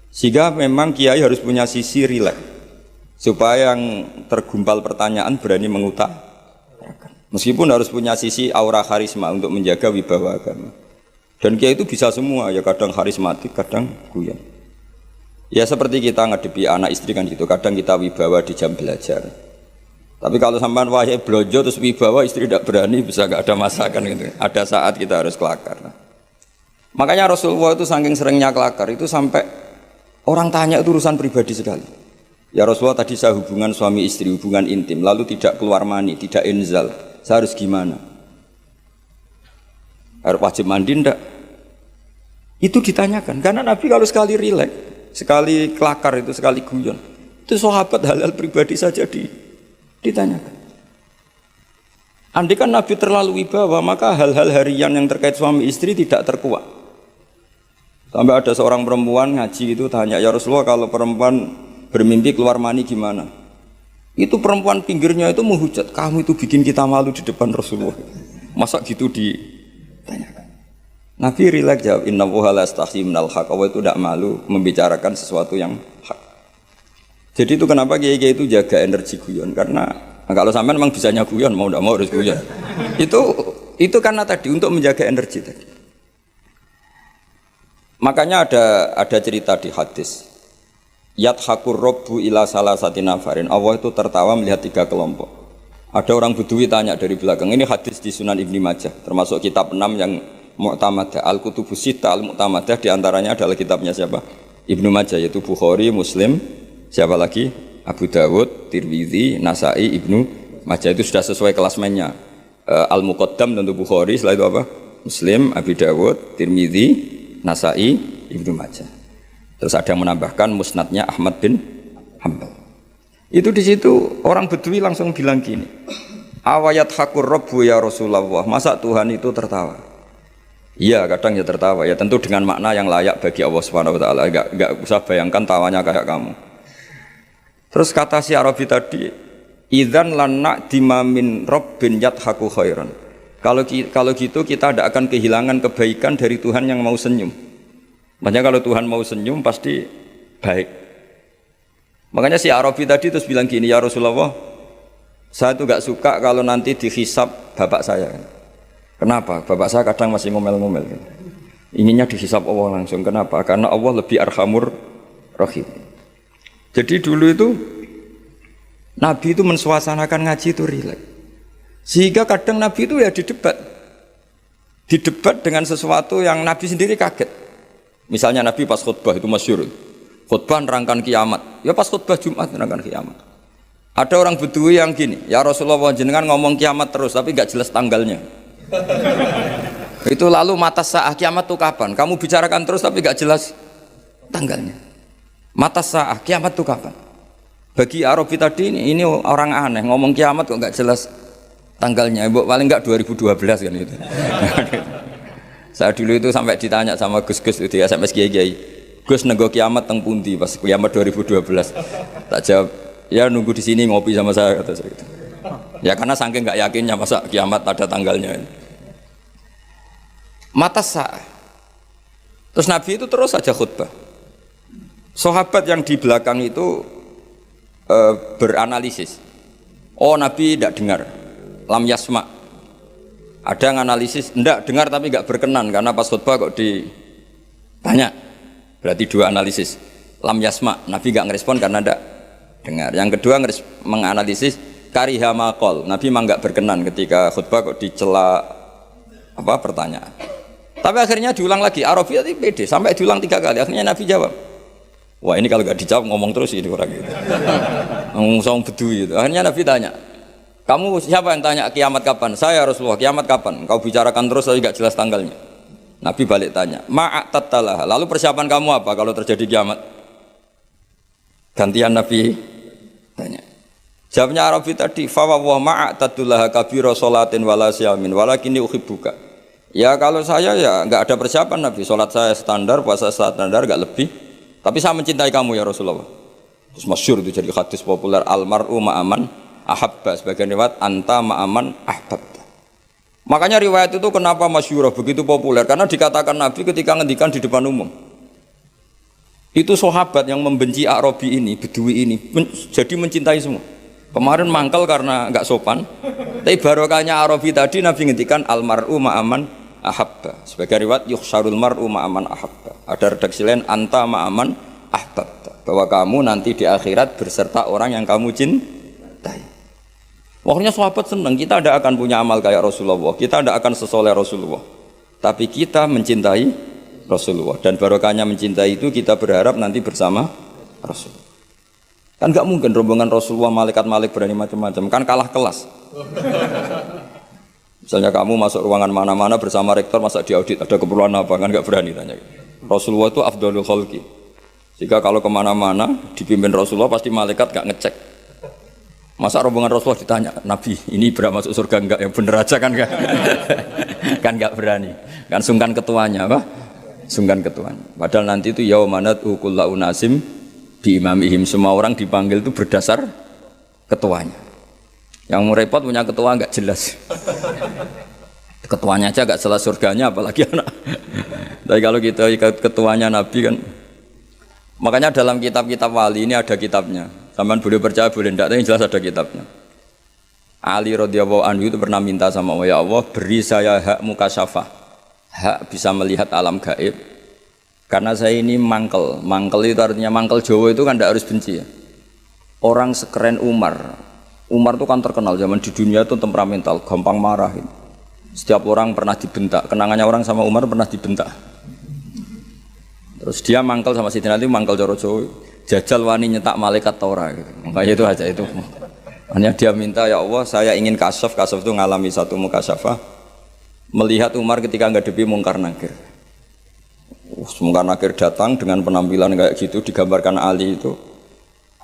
Sehingga memang kiai harus punya sisi rileks supaya yang tergumpal pertanyaan berani mengutarakan. Meskipun harus punya sisi aura karisma untuk menjaga wibawa agama. Dan kiai itu bisa semua, ya kadang karismatik, kadang guyon. Ya seperti kita ngadepi anak istri kan gitu, kadang kita wibawa di jam belajar. Tapi kalau sampean wahai blojo terus wibawa istri tidak berani bisa gak ada masakan gitu. Ada saat kita harus kelakar. Nah. Makanya Rasulullah itu saking seringnya kelakar itu sampai orang tanya itu urusan pribadi sekali. Ya Rasulullah tadi saya hubungan suami istri, hubungan intim, lalu tidak keluar mani, tidak inzal. Saya harus gimana? Harus wajib mandi enggak? Itu ditanyakan. Karena Nabi kalau sekali rileks, sekali kelakar itu, sekali guyon, itu sahabat halal pribadi saja ditanyakan. Andai kan Nabi terlalu wibawa, maka hal-hal harian yang terkait suami istri tidak terkuak. Sampai ada seorang perempuan ngaji itu tanya, ya Rasulullah kalau perempuan bermimpi keluar mani gimana? Itu perempuan pinggirnya itu menghujat, kamu itu bikin kita malu di depan Rasulullah. Masa gitu ditanyakan? Nabi rileks jawab, innallaha la yastahyi minal haq. Allah itu tidak malu membicarakan sesuatu yang hak. Jadi itu kenapa kiai-kiai itu jaga energi guyon, karena kalau sampai memang bisanya guyon mau tidak mau harus guyon. itu karena tadi untuk menjaga energi tadi. Makanya ada cerita di hadis. Yadhakur robbu ila salasati nafarin. Allah itu tertawa melihat 3 kelompok. Ada orang Bedui tanya dari belakang. Ini hadis di Sunan Ibnu Majah, termasuk kitab 6 yang Mu'tamadah. Al-Kutubus Sittah Al-Mu'tamadah diantaranya adalah kitabnya siapa? Ibnu Majah, yaitu Bukhari, Muslim, siapa lagi? Abu Dawud, Tirmidzi, Nasai, Ibnu Majah. Itu sudah sesuai kelasmennya. Al-Muqaddam tentu Bukhari, setelah itu apa? Muslim, Abu Dawud, Tirmidzi, Nasai, Ibnu Majah. Terus ada yang menambahkan musnadnya Ahmad bin Hanbal. Itu di situ orang Bedui langsung bilang gini, awayat hakur robbu ya Rasulullah, masa Tuhan itu tertawa? Iya, kadang ya tertawa, ya tentu dengan makna yang layak bagi Allah Subhanahu wa taala. Enggak usah bayangkan tawanya kayak kamu. Terus kata si Arabi tadi, idzan lana dimamin rabbin yadhaku khairan. Kalau gitu kita tidak akan kehilangan kebaikan dari Tuhan yang mau senyum. Makanya kalau Tuhan mau senyum pasti baik. Makanya si Arabi tadi terus bilang gini, ya Rasulullah, saya tuh gak suka kalau nanti dihisab bapak saya. Kenapa? Bapak saya kadang masih ngomel-ngomel. Inginnya dihisab Allah langsung. Kenapa? Karena Allah lebih arhamur rahim. Jadi dulu itu Nabi itu mensuasanakan ngaji itu rileks. Sehingga kadang Nabi itu ya didebat dengan sesuatu yang Nabi sendiri kaget. Misalnya Nabi pas khutbah itu masyhur. Khutbah nerangkan kiamat. Ya pas khutbah Jumat nerangkan kiamat. Ada orang Bedui yang gini, ya Rasulullah jenengan ngomong kiamat terus tapi gak jelas tanggalnya. Itu lalu mata sa'ah kiamat itu kapan? Kamu bicarakan terus tapi gak jelas tanggalnya. Mata sa'ah kiamat itu kapan? Bagi Arabi tadi ini orang aneh ngomong kiamat kok gak jelas tanggalnya. Paling gak 2012 kan itu. Saya dulu itu sampai ditanya sama Gus-Gus itu ya SMS Kiai. Gus nego kiamat teng pundi pas kiamat 2012. Tak jawab, ya nunggu di sini ngopi sama saya kata saya. Ya karena saking nggak yakinnya masa kiamat ada tanggalnya. Mata sa'ah. Terus Nabi itu terus saja khutbah. Sahabat yang di belakang itu beranalisis. Oh Nabi tidak dengar, lam yasma. Ada yang analisis, enggak dengar tapi enggak berkenan karena pas khutbah kok ditanya. Berarti 2 analisis. Lam yasma, Nabi enggak ngerespon karena enggak dengar. Yang kedua menganalisis kariha maqal. Nabi memang enggak berkenan ketika khutbah kok dicela pertanyaan. Tapi akhirnya diulang lagi. Arabi tadi pede sampai diulang 3 kali. Akhirnya Nabi jawab. Wah ini kalau enggak dijawab ngomong terus ini orang gitu. Ngomong Bedui gitu. Akhirnya Nabi tanya, kamu siapa yang tanya kiamat kapan? Saya Rasulullah, kiamat kapan? Kau bicarakan terus tapi enggak jelas tanggalnya. Nabi balik tanya, ma'atattalah. Lalu persiapan kamu apa kalau terjadi kiamat? Gantian Nabi tanya. Jawabnya Arabi tadi, fa wa ma'atattalah kabira sholatin wala siyamin walakinni uhibbuka. Ya kalau saya ya enggak ada persiapan Nabi, salat saya standar, puasa standar enggak lebih. Tapi saya mencintai kamu ya Rasulullah. Terus masyhur itu jadi hadis populer almar'u ma'aman ahabba, sebagian riwayat anta ma'aman ahbabta. Makanya riwayat itu kenapa masyhur begitu populer? Karena dikatakan Nabi ketika ngendikan di depan umum. Itu sahabat yang membenci Arabi ini, Bedui ini, jadi mencintai semua. Kemarin mangkel karena enggak sopan. Tapi barokahnya Arabi tadi Nabi ngendikan almar'u ma'aman ahabba. Sebagai riwayat yuhsyarul mar'u ma'aman ahabba. Ada redaksi lain anta ma'aman ahbabta. Bahwa kamu nanti di akhirat berserta orang yang kamu cintai. Pokoknya sahabat senang, kita tidak akan punya amal kayak Rasulullah, kita tidak akan sesoleh Rasulullah, tapi kita mencintai Rasulullah, dan barokahnya mencintai itu kita berharap nanti bersama Rasulullah. Kan nggak mungkin rombongan Rasulullah malaikat-malaikat berani macam-macam, kan kalah kelas. Misalnya kamu masuk ruangan mana-mana bersama rektor, masa diaudit ada keperluan apa, kan nggak berani tanya. Rasulullah itu afdhalul khalqi, jika kalau kemana-mana dipimpin Rasulullah pasti malaikat nggak ngecek. Masa rombongan Rasulullah ditanya, Nabi ini berapa masuk surga enggak? Yang bener aja kan enggak? Kan enggak berani. Kan sungkan ketuanya apa? Sungkan ketuanya. Padahal nanti itu yaumanat kullu unasim bi imamihim, semua orang dipanggil itu berdasar ketuanya. Yang mau repot punya ketua enggak jelas. Ketuanya aja enggak jelas surganya apalagi anak. Tapi kalau kita ikut ketuanya Nabi kan. Makanya dalam kitab-kitab wali ini ada kitabnya. Taman boleh percaya boleh tidak, tapi jelas ada kitabnya. Ali radhiyallahu anhu itu pernah minta sama Allah, ya Allah beri saya hak mukasyafah, hak bisa melihat alam gaib. Karena saya ini mangkel, mangkel itu artinya mangkel Jawa itu kan tidak harus benci ya. Orang sekeren Umar itu kan terkenal zaman di dunia itu temperamental, gampang marah. Setiap orang pernah dibentak, kenangannya orang sama Umar pernah dibentak. Terus dia mangkel sama Sidina Ali, mangkel Jawa. Jajal wani nyetak malaikat Torah gitu. Makanya itu aja itu. Hanya dia minta ya Allah saya ingin kasaf itu ngalami satu mukasyafah melihat Umar ketika ngadepi mungkar nakir. Mungkar nakir datang dengan penampilan kayak gitu digambarkan Ali itu.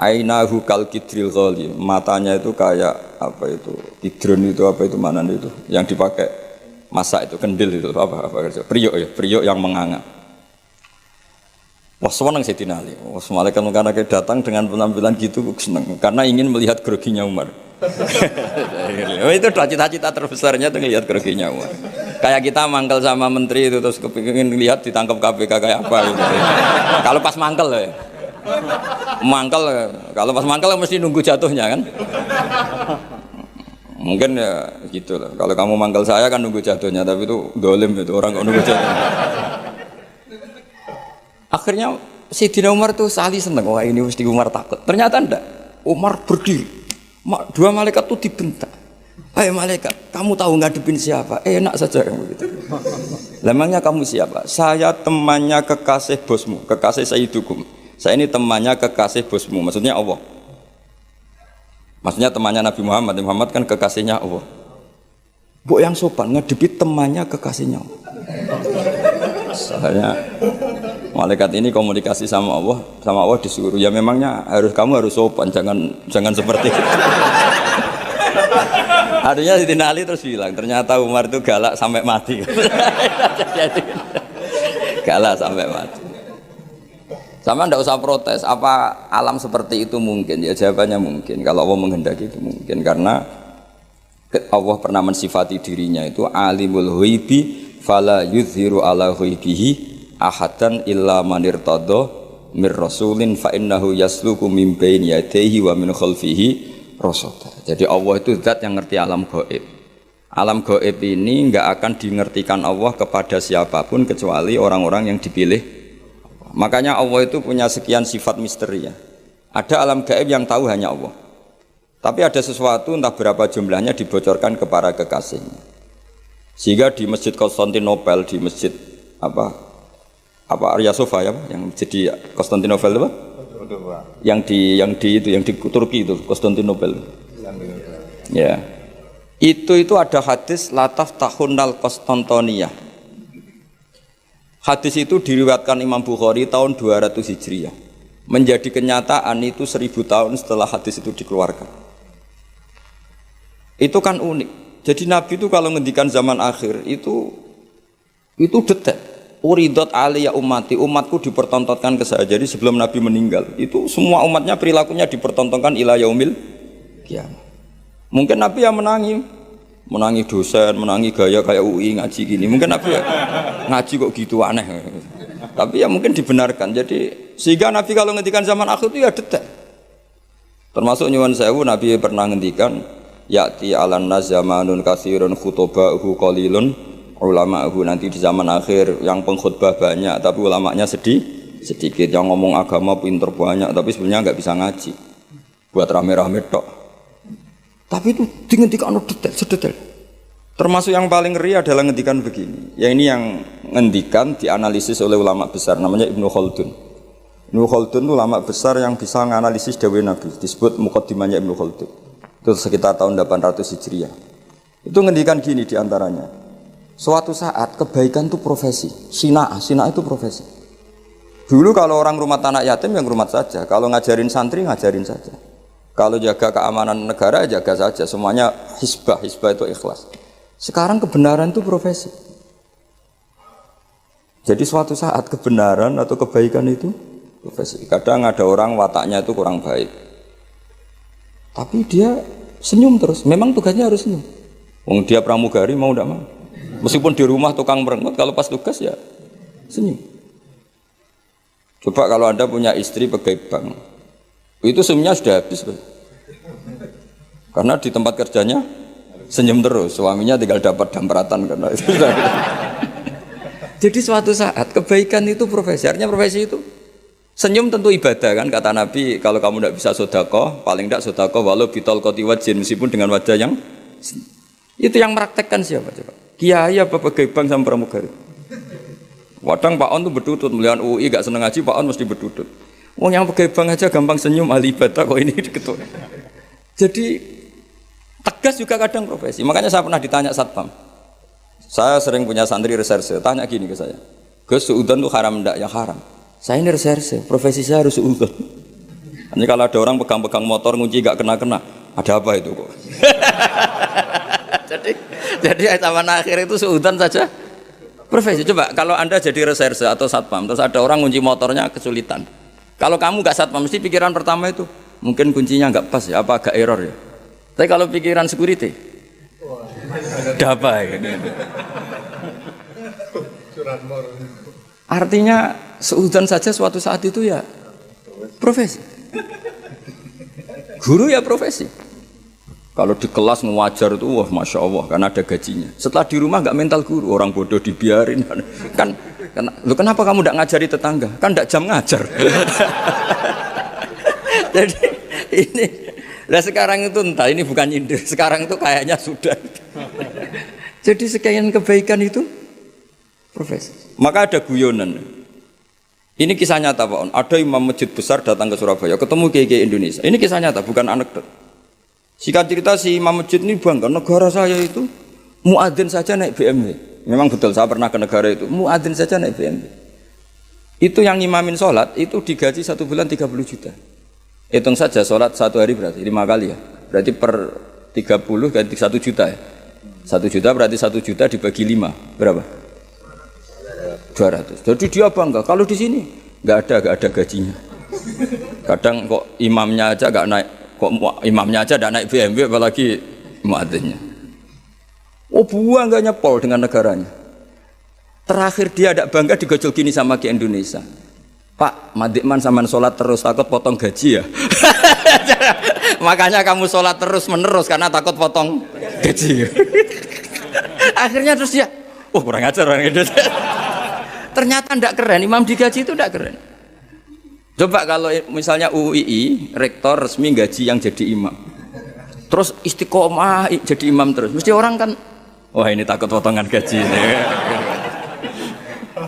Ainahu kal kidril ghali, matanya itu kayak apa itu? Kidron itu apa itu mana itu? Yang dipakai masak itu kendil itu apa periuk ya, periuk yang menganga. Wah senang Sayyidina Ali. Wah malaikat mungkar nakir datang dengan penampilan gitu senang karena ingin melihat groginya Umar. Itu cita-cita terbesarnya tuh ngelihat groginya Umar. Kayak kita mangkel sama menteri itu terus kepingin lihat ditangkap KPK kayak apa gitu. Kalau pas mangkel ya. Mangkel kalau pas mangkel mesti nunggu jatuhnya kan. Mungkin ya gitu lah. Kalau kamu mangkel saya kan nunggu jatuhnya, tapi itu dolim itu orang kok nunggu jatuhnya. Akhirnya Sayyidina Umar tuh sali seneng, wah ini mesti Umar takut. Ternyata enggak. Umar berdiri. Dua malaikat tuh dibentak. Hai malaikat, kamu tahu ngadepin siapa? Enak saja kamu gitu. Lemangnya kamu siapa? Saya temannya kekasih bosmu, kekasih Sayyidukum. Saya ini temannya kekasih bosmu, maksudnya Allah. Maksudnya temannya Nabi Muhammad. Nabi Muhammad kan kekasihnya Allah. Bu yang sopan ngadepi temannya kekasihnya Allah. Saya malaikat ini komunikasi sama Allah disuruh. Ya memangnya kamu harus sopan, jangan seperti itu. Artinya Sayyidina Ali terus bilang, ternyata Umar itu galak sampai mati. Galak sampai mati. Sama ndak usah protes, apa alam seperti itu mungkin? Ya jawabannya mungkin. Kalau Allah menghendaki itu mungkin, karena Allah pernah mensifati dirinya itu alimul ghaibi fala yuzhiru ala ghaibihi ahadan illa man irtada mir rasulin fa innahu yasluku min baini yadayhi wa min khalfihi rasada. Jadi Allah itu zat yang ngerti alam gaib. Alam gaib ini enggak akan dimengertikan Allah kepada siapapun kecuali orang-orang yang dipilih. Makanya Allah itu punya sekian sifat misteri ya. Ada alam gaib yang tahu hanya Allah. Tapi ada sesuatu entah berapa jumlahnya dibocorkan kepada kekasihnya. Sehingga di Masjid Konstantinopel, di Masjid apa Arya Sofa ya, yang jadi Konstantinopel apa? Yang di Turki itu Konstantinopel. Ya. Itu ada hadis lataf tahunal Konstantiniyah. Hadis itu diriwayatkan Imam Bukhari tahun 200 Hijriah. Menjadi kenyataan itu 1000 tahun setelah hadis itu dikeluarkan. Itu kan unik. Jadi Nabi itu kalau ngendikan zaman akhir itu detail. Uridot aliyah ummati, umatku dipertontonkan ke saya. Jadi sebelum Nabi meninggal, itu semua umatnya perilakunya dipertontonkan ila yaumil kiamah. Mungkin Nabi yang menangi dosen, menangi gaya kayak UI ngaji gini. Mungkin Nabi ya, ngaji kok gitu aneh. Tapi ya mungkin dibenarkan. Jadi sehingga Nabi kalau ngendikan zaman akhir itu ya detail. Termasuk nyuwun sewu Nabi pernah ngendikan ya'ti 'alan nas zamanun katsirun khutoba'uhu qalilun ulama'uhu, nanti di zaman akhir yang pengkhutbah banyak tapi ulamanya sedikit, yang ngomong agama pinter banyak tapi sebenarnya nggak bisa ngaji buat rame-rame tok. Tapi itu ngendikan detail, sedetail. Termasuk yang paling ngeri adalah ngendikan begini. Ya ini yang ngendikan dianalisis oleh ulama besar namanya Ibnu Khaldun. Ibnu Khaldun itu ulama besar yang bisa menganalisis dawuh Nabi, disebut muqaddimahnya Ibnu Khaldun. Itu sekitar tahun 800 Hijriah. Itu ngendikan gini diantaranya. Suatu saat kebaikan itu profesi, sina'ah itu profesi. Dulu kalau orang rumah anak yatim yang rumah saja, kalau ngajarin santri ngajarin saja, kalau jaga keamanan negara jaga saja, semuanya hisbah itu ikhlas. Sekarang kebenaran itu profesi. Jadi suatu saat kebenaran atau kebaikan itu profesi. Kadang ada orang wataknya itu kurang baik, tapi dia senyum terus. Memang tugasnya harus senyum. Wong dia pramugari mau tidak mau. Meskipun di rumah tukang merengut, kalau pas tugas ya senyum. Coba kalau Anda punya istri pegawai bank, itu senyumnya sudah habis. Karena di tempat kerjanya senyum terus, suaminya tinggal dapat dampratan karena itu. Jadi suatu saat kebaikan itu profesi, artinya profesi itu senyum tentu ibadah kan, kata Nabi, kalau kamu tidak bisa sedekah, paling tidak sedekah walau bitol koti wajin, meskipun dengan wajah yang itu yang meraktekkan siapa coba? Kiai apa pegawai bank sama pramugari? Wadang Pak On tuh berdudut, melihat UI gak seneng ngaji, Pak On mesti berdudut. Wong yang pegawai bank aja gampang senyum, ahli ibadah kok ini diketuk. Jadi tegas juga kadang profesi. Makanya saya pernah ditanya satpam. Saya sering punya santri reserse, tanya gini ke saya, Gus, suudzon tuh haram enggak? Ya haram. Saya ini reserse, profesi saya harus suudzon. Nanti kalau ada orang pegang-pegang motor ngunci gak kena-kena, ada apa itu kok? Jadi zaman akhir itu suudzon saja profesi. Coba kalau Anda jadi reserse atau satpam, terus ada orang kunci motornya kesulitan. Kalau kamu gak satpam, mesti pikiran pertama itu mungkin kuncinya nggak pas ya, apa agak error ya. Tapi kalau pikiran security, apa ya? Artinya suudzon saja suatu saat itu ya profesi. Guru ya profesi. Kalau di kelas ngajar itu, wah masya Allah, karena ada gajinya. Setelah di rumah nggak mental guru, orang bodoh dibiarin. Kan lu kenapa kamu tidak ngajari tetangga? Kan tidak jam ngajar. Jadi ini, nah sekarang itu entah ini bukan nyindir, sekarang itu kayaknya sudah. Jadi sekian kebaikan itu profesi. Maka ada guyonan. Ini kisah nyata Pak On. Ada imam masjid besar datang ke Surabaya, ketemu kiai Indonesia. Ini kisah nyata, bukan anekdot. Singkat cerita si imam masjid ini bangga, negara saya itu muadzin saja naik BMW. Memang betul, saya pernah ke negara itu, muadzin saja naik BMW. Itu yang ngimamin sholat, itu digaji 1 bulan 30 juta. Hitung saja sholat 1 hari berarti 5 kali ya. Berarti per 30 ganti 1 juta ya. 1 juta berarti 1 juta dibagi 5, berapa? 200. Jadi dia bangga, kalau di sini nggak ada gajinya. Kadang kok imamnya aja nggak naik. Kok imamnya aja tidak naik BMW apalagi muadzinnya. Oh buang gak nyepol dengan negaranya. Terakhir dia tidak bangga digojol gini sama ke Indonesia. Pak, Madikman sama sholat terus takut potong gaji ya. Makanya kamu sholat terus menerus karena takut potong gaji. Akhirnya terus dia, oh kurang ajar orang Indonesia. Ternyata tidak keren, imam digaji itu tidak keren. Coba kalau misalnya UII, rektor resmi gaji yang jadi imam, terus istiqomah jadi imam terus, mesti orang kan, wah ini takut potongan gaji ini.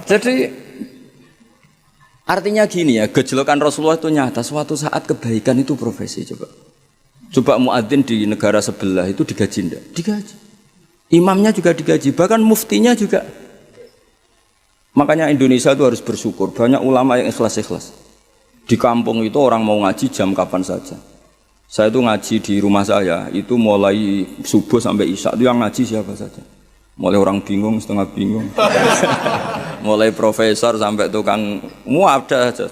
Jadi artinya gini ya, gejolokan Rasulullah itu nyata. Suatu saat kebaikan itu profesi. Coba muadzin di negara sebelah itu digaji enggak? Digaji. Imamnya juga digaji, bahkan muftinya juga. Makanya Indonesia itu harus bersyukur, banyak ulama yang ikhlas-ikhlas. Di kampung itu orang mau ngaji jam kapan saja. Saya itu ngaji di rumah saya, itu mulai subuh sampai isya, itu yang ngaji siapa saja. Mulai orang bingung, setengah bingung. Mulai profesor sampai tukang, semua ada aja.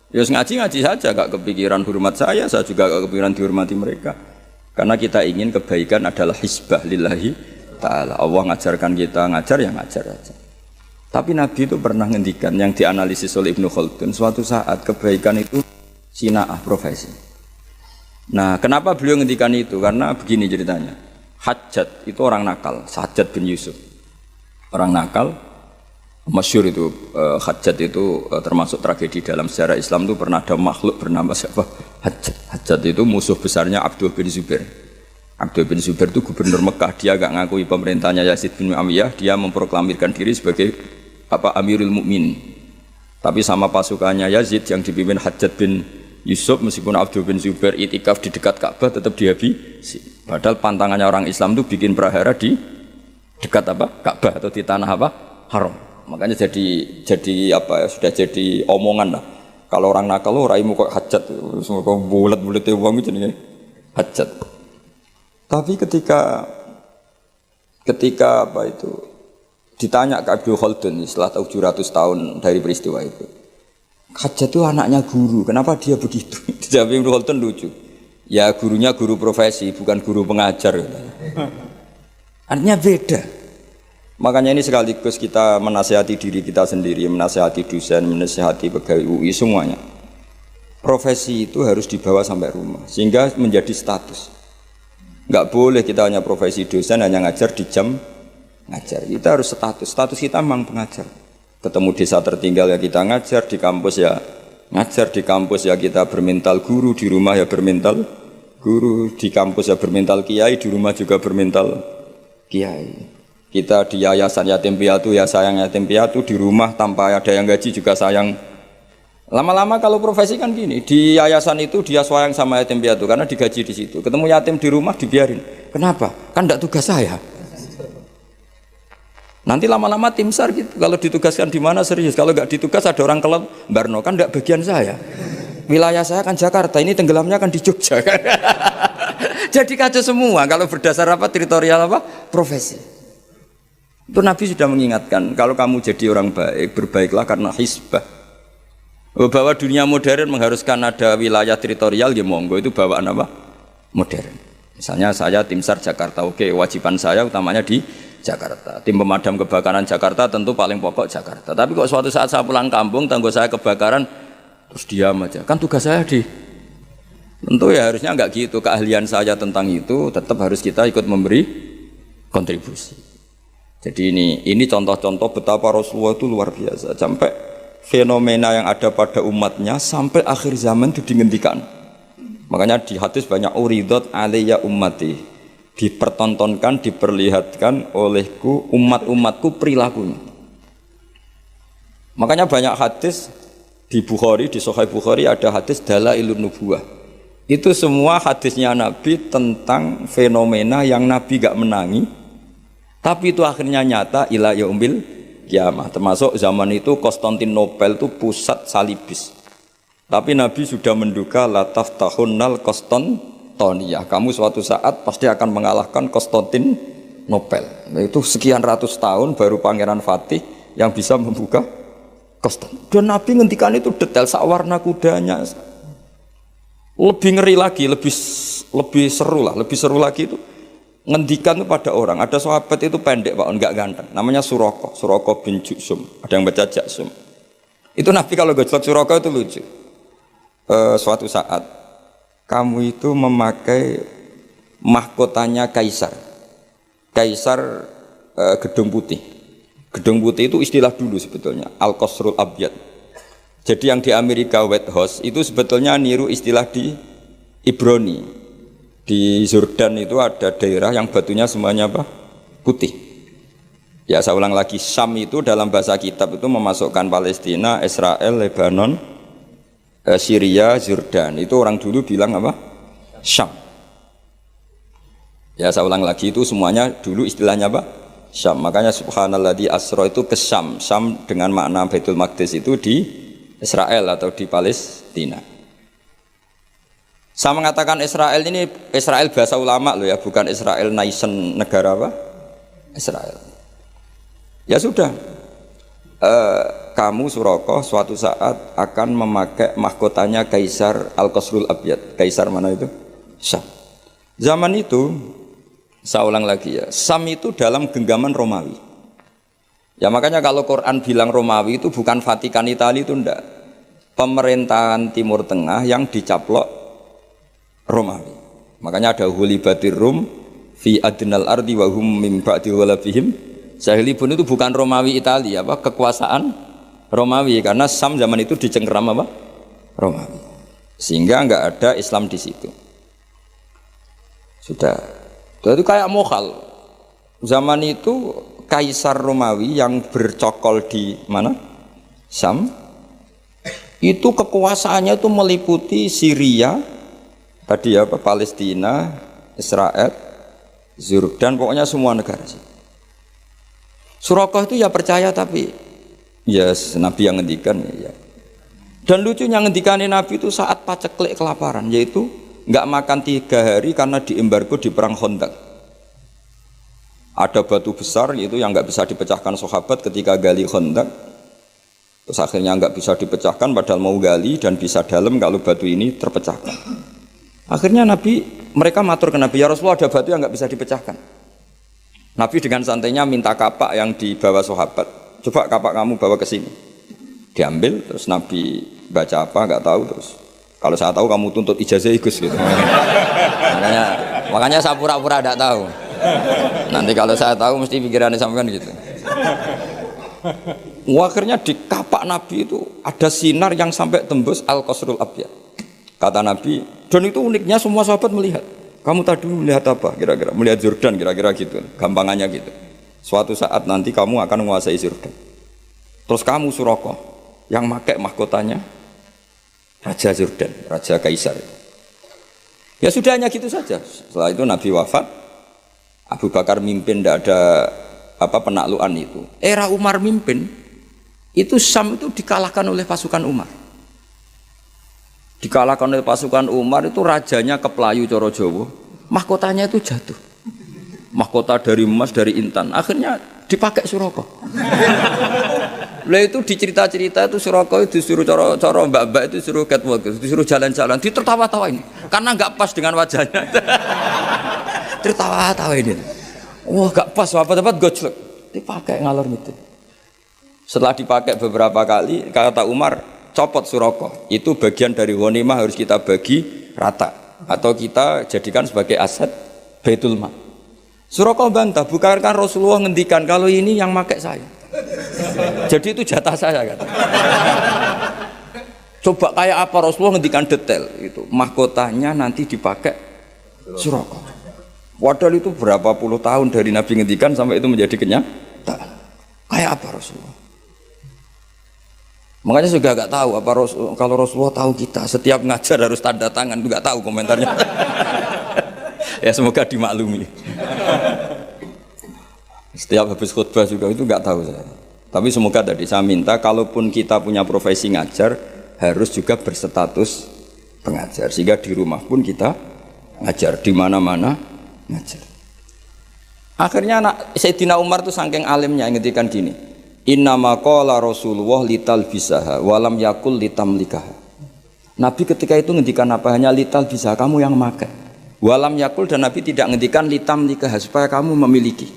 Ya ngaji-ngaji saja, gak kepikiran hormat saya juga gak kepikiran dihormati mereka. Karena kita ingin kebaikan adalah hisbah lillahi ta'ala. Allah ngajarkan kita, ngajar ya ngajar aja. Tapi Nabi itu pernah ngendikan yang dianalisis oleh Ibnu Khaldun, suatu saat kebaikan itu sina'ah profesi. Nah, kenapa beliau ngendikan itu? Karena begini ceritanya. Hajjat itu orang nakal, Hajjat bin Yusuf. Orang nakal, masyhur itu Hajjat itu termasuk tragedi dalam sejarah Islam itu pernah ada makhluk bernama siapa? Hajjat. Hajjat itu musuh besarnya Abdul bin Zubair. Abdul bin Zubair itu gubernur Mekah, dia gak ngakui pemerintahnya Yazid bin Muawiyah, dia memproklamirkan diri sebagai Amirul Mukminin. Tapi sama pasukannya Yazid yang dipimpin Hajjat bin Yusuf, meskipun Abdul bin Zubair itikaf di dekat Ka'bah tetap dihabisi. Padahal pantangannya orang Islam itu bikin prahara di dekat Ka'bah atau di tanah haram. Makanya jadi sudah jadi omongan lah. Kalau orang nakal raimu kok Hajjat, semua kok bulat-bulat uang itu nih Hajjat. Tapi ketika ditanya ke Abdul Khaldun setelah 700 tahun dari peristiwa itu, Hajjat itu anaknya guru, kenapa dia begitu? Dijawab Ibnu Khaldun lucu. Ya gurunya guru profesi, bukan guru pengajar. Artinya beda. Makanya ini sekaligus kita menasihati diri kita sendiri, menasihati dosen, menasihati pegawai UI semuanya. Profesi itu harus dibawa sampai rumah, sehingga menjadi status. Enggak boleh kita hanya profesi dosen, hanya ngajar di jam ngajar. Kita harus status kita memang pengajar. Ketemu desa tertinggal ya kita ngajar, di kampus ya ngajar, di kampus ya kita bermental guru, di rumah ya bermental guru, di kampus ya bermental kiai, di rumah juga bermental kiai. Kita di yayasan yatim piatu ya sayang yatim piatu, di rumah tanpa ada yang gaji juga sayang. Lama-lama kalau profesi kan gini, di yayasan itu dia sayang sama yatim piatu karena digaji di situ. Ketemu yatim di rumah dibiarin. Kenapa? Kan tidak tugas saya. Nanti lama-lama tim SAR gitu, kalau ditugaskan di mana serius, kalau nggak ditugas ada orang kelab, Barno kan nggak bagian saya. Wilayah saya kan Jakarta, ini tenggelamnya kan di Jogja. Jadi kacau semua kalau berdasar teritorial profesi. Itu Nabi sudah mengingatkan, kalau kamu jadi orang baik, berbaiklah karena hisbah. Bahwa dunia modern mengharuskan ada wilayah teritorial, ya monggo itu bawaan modern. Misalnya saya tim SAR Jakarta, oke, wajiban saya utamanya di Jakarta. Tim pemadam kebakaran Jakarta tentu paling pokok Jakarta. Tapi kok suatu saat saya pulang kampung, tangga saya kebakaran, terus diam aja. Kan tugas saya tentu ya harusnya enggak gitu. Keahlian saya tentang itu tetap harus kita ikut memberi kontribusi. Jadi ini contoh-contoh betapa Rasulullah itu luar biasa. Sampai fenomena yang ada pada umatnya sampai akhir zaman itu dihentikan. Makanya di hadis banyak uridat alayya ummati. Dipertontonkan, diperlihatkan olehku umat-umatku perilakunya. Makanya banyak hadis di Bukhari, di Sahih Bukhari ada hadis dalailun nubuwah. Itu semua hadisnya Nabi tentang fenomena yang Nabi gak menangi, tapi itu akhirnya nyata ila yaumil kiamah. Termasuk zaman itu Konstantinopel itu pusat salibis. Tapi Nabi sudah menduga la taftahunnal Konstantiniyah. Kamu suatu saat pasti akan mengalahkan Konstantinopel. Itu sekian ratus tahun baru Pangeran Fatih yang bisa membuka Konstantinopel. Dan Nabi ngendikan itu detail, sawarna kudanya. Lebih ngeri lagi, lebih seru lagi itu ngendikan itu pada orang. Ada sahabat itu pendek Pak, enggak ganteng. Namanya Suroko bin Jusum. Ada yang baca Jaksum. Itu Nabi kalau gojlok Suroko itu lucu. Suatu saat kamu itu memakai mahkotanya Kaisar Gedung Putih. Gedung Putih itu istilah dulu sebetulnya, Al-Qasrul Abyad. Jadi yang di Amerika White House itu sebetulnya niru istilah di Ibrani. Di Jordan itu ada daerah yang batunya semuanya putih. Ya saya ulang lagi, Syam itu dalam bahasa kitab itu memasukkan Palestina, Israel, Lebanon, Syria, Jordan. Itu orang dulu bilang Syam. Ya saya ulang lagi, itu semuanya dulu istilahnya Syam. Makanya subhanalladzi asra itu ke Syam. Syam dengan makna Baitul Maqdis itu di Israel atau di Palestina. Saya mengatakan Israel ini Israel bahasa ulama loh ya, bukan Israel nation negara apa? Israel. Ya sudah. Kamu Suraqah suatu saat akan memakai mahkotanya Kaisar Al-Qasrul Abyad. Kaisar mana itu? Syam. Zaman itu, saya ulang lagi ya, Syam itu dalam genggaman Romawi. Ya makanya kalau Quran bilang Romawi itu bukan Vatikan Italia itu enggak. Pemerintahan Timur Tengah yang dicaplok Romawi. Makanya ada hulibatir Rum fi adnal ardi wa hum min ba'di ghalabihim. Sahilibun itu bukan Romawi Italia, apa kekuasaan Romawi, karena Syam zaman itu dicengkeram apa? Romawi. Sehingga enggak ada Islam di situ. Sudah. Itu kayak mokhal. Zaman itu Kaisar Romawi yang bercokol di mana? Syam. Itu kekuasaannya itu meliputi Syria, tadi apa? Palestina, Israel, Jordan, pokoknya semua negara sih. Suraqah itu ya percaya tapi ya Nabi yang ngendikan ya. Dan lucunya ngendikanin Nabi itu saat paceklik kelaparan, yaitu nggak makan 3 hari karena diembargo di perang Khandaq. Ada batu besar itu yang nggak bisa dipecahkan sahabat ketika gali Khandaq. Terus akhirnya nggak bisa dipecahkan padahal mau gali dan bisa dalam kalau batu ini terpecahkan. Akhirnya mereka matur ke Nabi, ya Rasulullah ada batu yang nggak bisa dipecahkan. Nabi dengan santainya minta kapak yang dibawa sahabat. Coba kapak kamu bawa ke sini. Diambil, terus Nabi baca apa nggak tahu, terus kalau saya tahu kamu tuntut ijazah Gus gitu. makanya saya pura-pura tidak tahu. Nanti kalau saya tahu mesti pikirannya sampean gitu. Akhirnya di kapak Nabi itu ada sinar yang sampai tembus Al-Qasrul Abyad. Kata Nabi, dan itu uniknya semua sahabat melihat. Kamu tadi melihat apa? Kira-kira melihat Jordan, kira-kira gitu. Gampangannya gitu. Suatu saat nanti kamu akan menguasai Jordan. Terus kamu Suraqah yang pakai mahkotanya Raja Jordan, Raja Kaisar. Ya sudah hanya gitu saja. Setelah itu Nabi wafat, Abu Bakar mimpin, tidak ada penaklukan itu. Era Umar mimpin, itu Syam itu dikalahkan oleh pasukan Umar. Dikalahkan oleh pasukan Umar itu rajanya keplayu coro Jawa, mahkotanya itu jatuh. Mahkota dari emas, dari intan, akhirnya dipakai Suraqah. Lah itu dicerita-cerita itu Suraqah itu disuruh coro mbak-mbak itu suruh catwalk, disuruh jalan-jalan, ditertawa-tawain karena nggak pas dengan wajahnya. Tertawa-tawain itu. Wah nggak pas, apa-apa gojlek, dipakai ngalor gitu. Setelah dipakai beberapa kali, kata Umar, copot Suraqah, itu bagian dari ghanimah harus kita bagi rata atau kita jadikan sebagai aset Baitul Mal. Suraqah bantah, bukankah Rasulullah ngendikan kalau ini yang pakai saya. Jadi itu jatah saya kata. Coba kayak apa Rasulullah ngendikan detail itu, mahkotanya nanti dipakai Suraqah. Padahal itu berapa puluh tahun dari Nabi ngendikan sampai itu menjadi kenyataan. Kayak apa Rasulullah? Makanya juga nggak tahu apa kalau Rasulullah tahu kita setiap ngajar harus tanda tangan, nggak tahu komentarnya. Ya semoga dimaklumi. Setiap habis khutbah juga itu nggak tahu saya. Tapi semoga tadi saya minta kalaupun kita punya profesi ngajar harus juga berstatus pengajar sehingga di rumah pun kita ngajar, di mana-mana ngajar. Akhirnya Sayyidina Umar tuh saking alimnya ngendikan gini, innama qala Rasulullah lital bisaha walam yakul litamlikaha. Nabi ketika itu ngendikan apa? Hanya lital bisaha, kamu yang memakai. Walam yakul, dan Nabi tidak ngendikan litamlikaha, supaya kamu memiliki.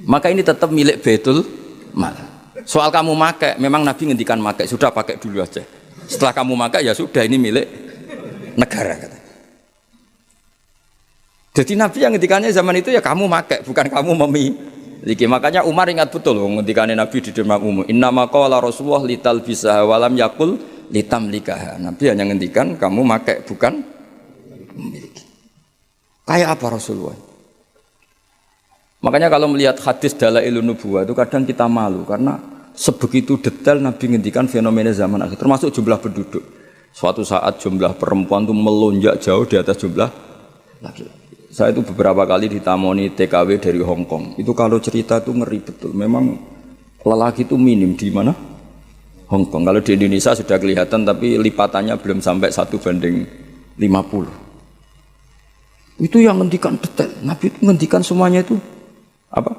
Maka ini tetap milik Baitul Mal. Soal kamu pakai, memang Nabi ngendikan pakai, sudah pakai dulu aja. Setelah kamu pakai ya sudah, ini milik negara kata. Jadi Nabi yang ngendikannya zaman itu ya kamu pakai, bukan kamu memiliki. Makanya Umar ingat betul ngendikannya Nabi di depan umum. Innama qala Rasulullah lital bisaha walam yakul litamlikaha. Nabi hanya ngendikan kamu pakai, bukan memiliki. Kayak apa Rasulullah? Makanya kalau melihat hadis Dalailun Nubuwah itu kadang kita malu karena sebegitu detail Nabi ngendikan fenomena zaman akhir, termasuk jumlah penduduk. Suatu saat jumlah perempuan itu melonjak jauh di atas jumlah laki-laki. Saya itu beberapa kali ditamoni TKW dari Hong Kong. Itu kalau cerita itu ngeri betul. Memang lelaki itu minim di mana? Hong Kong. Kalau di Indonesia sudah kelihatan, tapi lipatannya belum sampai 1:50. Itu yang ngendikan detail. Nabi itu ngendikan semuanya itu apa?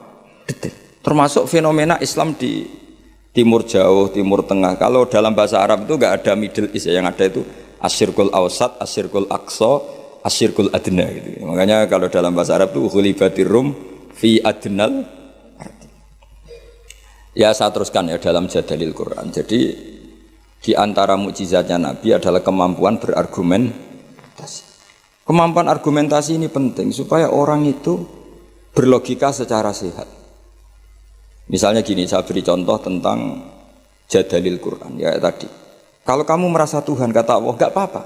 Detail. Termasuk fenomena Islam di Timur Jauh, Timur Tengah. Kalau dalam bahasa Arab itu enggak ada Middle East ya, yang ada itu Asyirkul Awsat, Asyirkul Aqsa, Asyirkul Adna gitu. Makanya kalau dalam bahasa Arab itu ghulibatir rum fi adnal ardi. Ya saya teruskan ya dalam Jadalil Quran. Jadi di antara mukjizatnya Nabi adalah kemampuan berargumentasi. Kemampuan argumentasi ini penting supaya orang itu berlogika secara sehat. Misalnya gini, saya beri contoh tentang Jadalil Quran ya tadi. Kalau kamu merasa Tuhan, kata Allah, enggak apa-apa.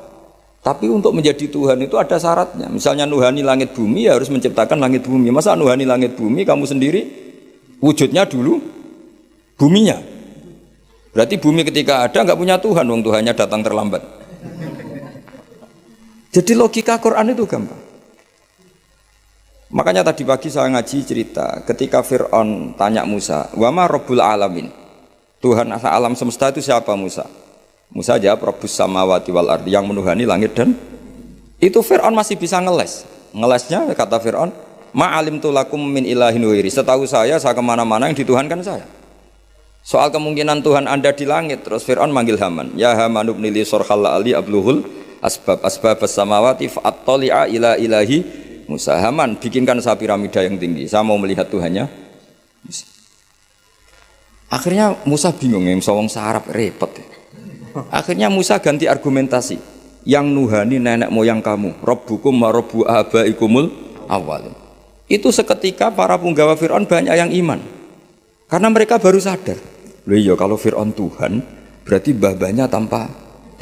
Tapi untuk menjadi Tuhan itu ada syaratnya. Misalnya nuhani langit bumi ya harus menciptakan langit bumi. Masa nuhani langit bumi kamu sendiri wujudnya dulu buminya. Berarti bumi ketika ada enggak punya Tuhan, wong Tuhannya datang terlambat. Jadi logika Quran itu gampang. Makanya tadi pagi saya ngaji cerita ketika Fir'aun tanya Musa, "Wa ma Rabbul alamin?" Tuhan alam semesta itu siapa Musa? Musa jawab Rabbus samawati wal ardi, yang menuhani langit dan itu Fir'aun masih bisa ngeles. Ngelesnya kata Fir'aun, "Ma'alimtu lakum min ilahin ghairi." Setahu saya kemana-mana yang dituhankan saya. Soal kemungkinan Tuhan Anda di langit, terus Fir'aun manggil Haman, "Ya Haman ibni li surhal ali abluhul asbab samawati fa'attali'a ila ilahi Musa." Haman, bikinkan saya piramida yang tinggi, saya mau melihat Tuhannya Musa. Akhirnya Musa bingung, yang sawang Arab repot ya. Akhirnya Musa ganti argumentasi, yang nuhani nenek moyang kamu, Rabbukum wa Rabbu abaikumul awal. Itu seketika para punggawa Fir'aun banyak yang iman, karena mereka baru sadar, loh iya kalau Fir'aun Tuhan berarti mbah-mbahnya tanpa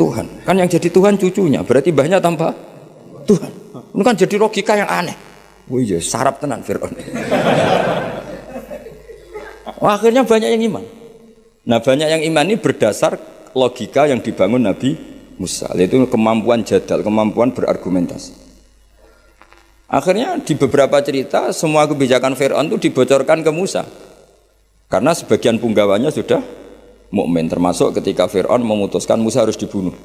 Tuhan, kan yang jadi Tuhan cucunya, berarti mbahnya tanpa Tuhan. Ini kan jadi logika yang aneh. Oh iya, sarap tenan Fir'aun. Akhirnya banyak yang iman. Nah banyak yang iman ini berdasar logika yang dibangun Nabi Musa, yaitu kemampuan jadal, kemampuan berargumentasi. Akhirnya di beberapa cerita semua kebijakan Fir'aun itu dibocorkan ke Musa, karena sebagian punggawanya sudah mukmin, termasuk ketika Fir'aun memutuskan Musa harus dibunuh.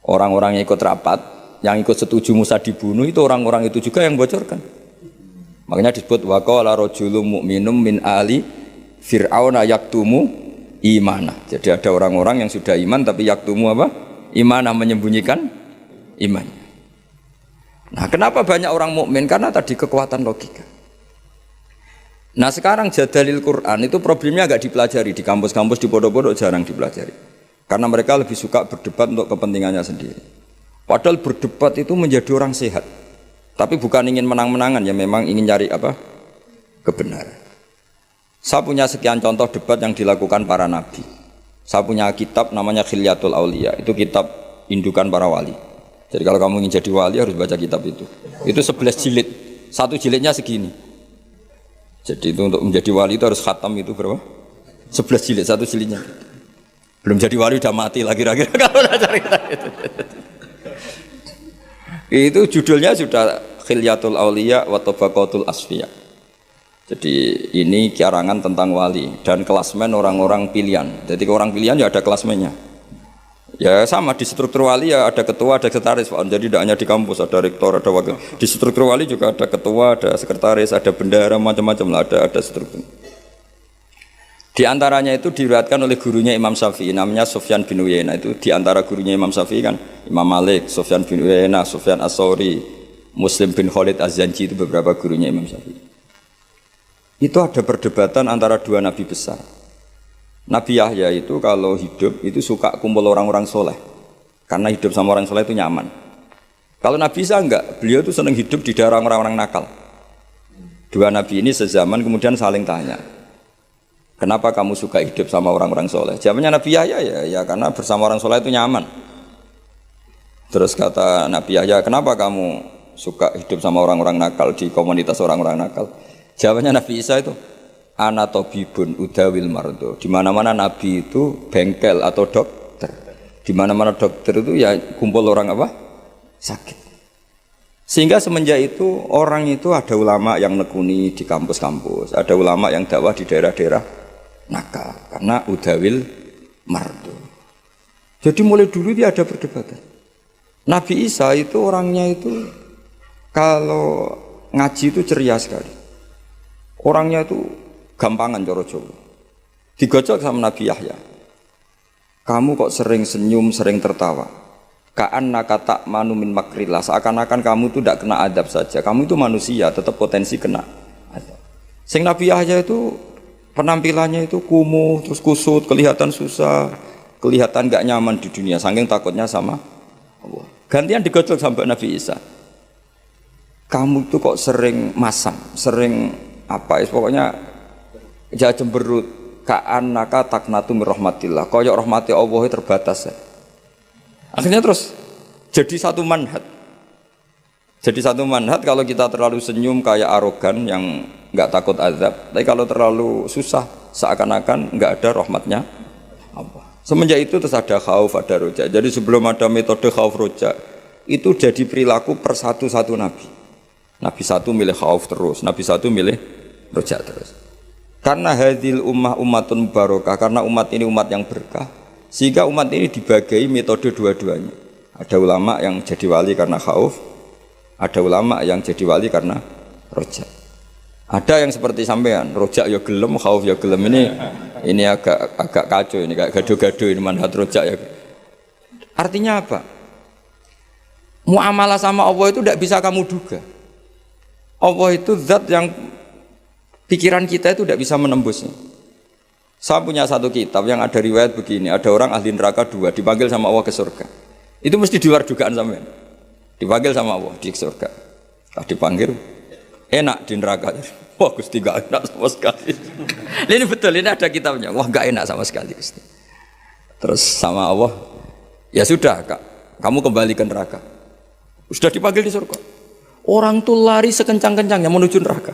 Orang-orang yang ikut rapat, yang ikut setuju Musa dibunuh, itu orang-orang itu juga yang bocorkan. Makanya disebut waqala rajulun mu'minum min ali fir'auna yaktumu imanah. Jadi ada orang-orang yang sudah iman tapi yaktumu apa? Imanah, menyembunyikan iman. Nah, kenapa banyak orang mukmin? Karena tadi kekuatan logika. Nah, sekarang Jadalil Quran itu problemnya agak dipelajari di kampus-kampus, di pondok-pondok jarang dipelajari. Karena mereka lebih suka berdebat untuk kepentingannya sendiri. Padahal berdebat itu menjadi orang sehat. Tapi bukan ingin menang-menangan, ya memang ingin cari apa? Kebenaran. Saya punya sekian contoh debat yang dilakukan para nabi. Saya punya kitab namanya Khilyatul Auliya, itu kitab indukan para wali. Jadi kalau kamu ingin jadi wali harus baca kitab itu. Itu 11 jilid, satu jilidnya segini. Jadi itu untuk menjadi wali itu harus khatam itu berapa? 11 jilid, satu jilidnya. Belum jadi wali udah mati lagi kira-kira kalau udah cari itu. Itu judulnya sudah Khilyatul Auliya wa Tabaqatul Asfiya. Jadi ini karangan tentang wali dan klasmen orang-orang pilihan. Jadi orang pilihan ya ada klasmennya. Ya sama di struktur wali ya ada ketua, ada sekretaris. Jadi tidak hanya di kampus ada rektor, ada wakil. Di struktur wali juga ada ketua, ada sekretaris, ada bendahara, macam-macam lah, ada struktur. Di antaranya itu diriwayatkan oleh gurunya Imam Syafi'i, namanya Sufyan bin Uyainah. Itu di antara gurunya Imam Syafi'i kan Imam Malik, Sufyan bin Uyainah, Sufyan As-Sauri, Muslim bin Khalid Az-Zanji, itu beberapa gurunya Imam Syafi'i. Itu ada perdebatan antara dua nabi besar. Nabi Yahya itu kalau hidup itu suka kumpul orang-orang soleh, karena hidup sama orang soleh itu nyaman. Kalau Nabi Isa enggak, beliau itu senang hidup di daerah orang-orang nakal. Dua nabi ini sezaman kemudian saling tanya, kenapa kamu suka hidup sama orang-orang soleh? Jawabannya Nabi Yahya ya karena bersama orang soleh itu nyaman. Terus kata Nabi Yahya, kenapa kamu suka hidup sama orang-orang nakal di komunitas orang-orang nakal? Jawabannya Nabi Isa itu ana tabibun udawil mardo. Di mana-mana nabi itu bengkel atau dokter. Di mana-mana dokter itu ya kumpul orang apa? Sakit. Sehingga semenjak itu orang itu ada ulama yang nekuni di kampus-kampus, ada ulama yang dakwah di daerah-daerah nakal karena udawil mardu. Jadi mulai dulu dia ada perdebatan. Nabi Isa itu orangnya itu kalau ngaji itu ceria sekali. Orangnya itu gampangan coro Jawa. Digojok sama Nabi Yahya. Kamu kok sering senyum, sering tertawa. Ka'annaka ta'manu min makrillah. Seakan-akan kamu itu tidak kena adab saja. Kamu itu manusia, tetap potensi kena adab. Sing Nabi Yahya itu penampilannya itu kumuh, terus kusut, kelihatan susah, kelihatan gak nyaman di dunia, saking takutnya sama Allah. Gantian digojok sampai Nabi Isa. Kamu itu kok sering masam, sering apa? Pokoknya jangan cemberut. Ka'annaka taknatu min rahmatillah. Koyok rahmati Allah terbatas ya. Akhirnya terus jadi satu manhaj. Jadi satu manhaj kalau kita terlalu senyum kayak arogan yang nggak takut azab. Tapi kalau terlalu susah seakan-akan nggak ada rahmatnya Allah. Semenjak itu terus ada khauf, ada roja. Jadi sebelum ada metode khauf roja itu jadi perilaku per satu nabi. Nabi satu milih khauf terus, nabi satu milih roja terus. Karena hadil ummah ummatun barokah, karena umat ini umat yang berkah. Sehingga umat ini dibagi metode dua-duanya. Ada ulama yang jadi wali karena khauf, ada ulama yang jadi wali karena roja. Ada yang seperti sampean, roja ya gelem, khauf ya gelem. Ini agak kacau, ini kayak gaduh-gaduh ini manhaj roja ya. Artinya apa? Muamalah sama Allah itu tidak bisa kamu duga. Allah itu zat yang pikiran kita itu tidak bisa menembusnya. Saya punya satu kitab yang ada riwayat begini, ada orang ahli neraka 2 dipanggil sama Allah ke surga. Itu mesti di luar dugaan sampean. Dipanggil sama Allah di surga. Dipanggil enak di neraka. Wah Gusti gak enak sama sekali. Ini betul, ini ada kitabnya. Wah gak enak sama sekali Gusti. Terus sama Allah, ya sudah Kak, kamu kembali ke neraka. Sudah dipanggil di surga. Orang tuh lari sekencang-kencangnya menuju neraka.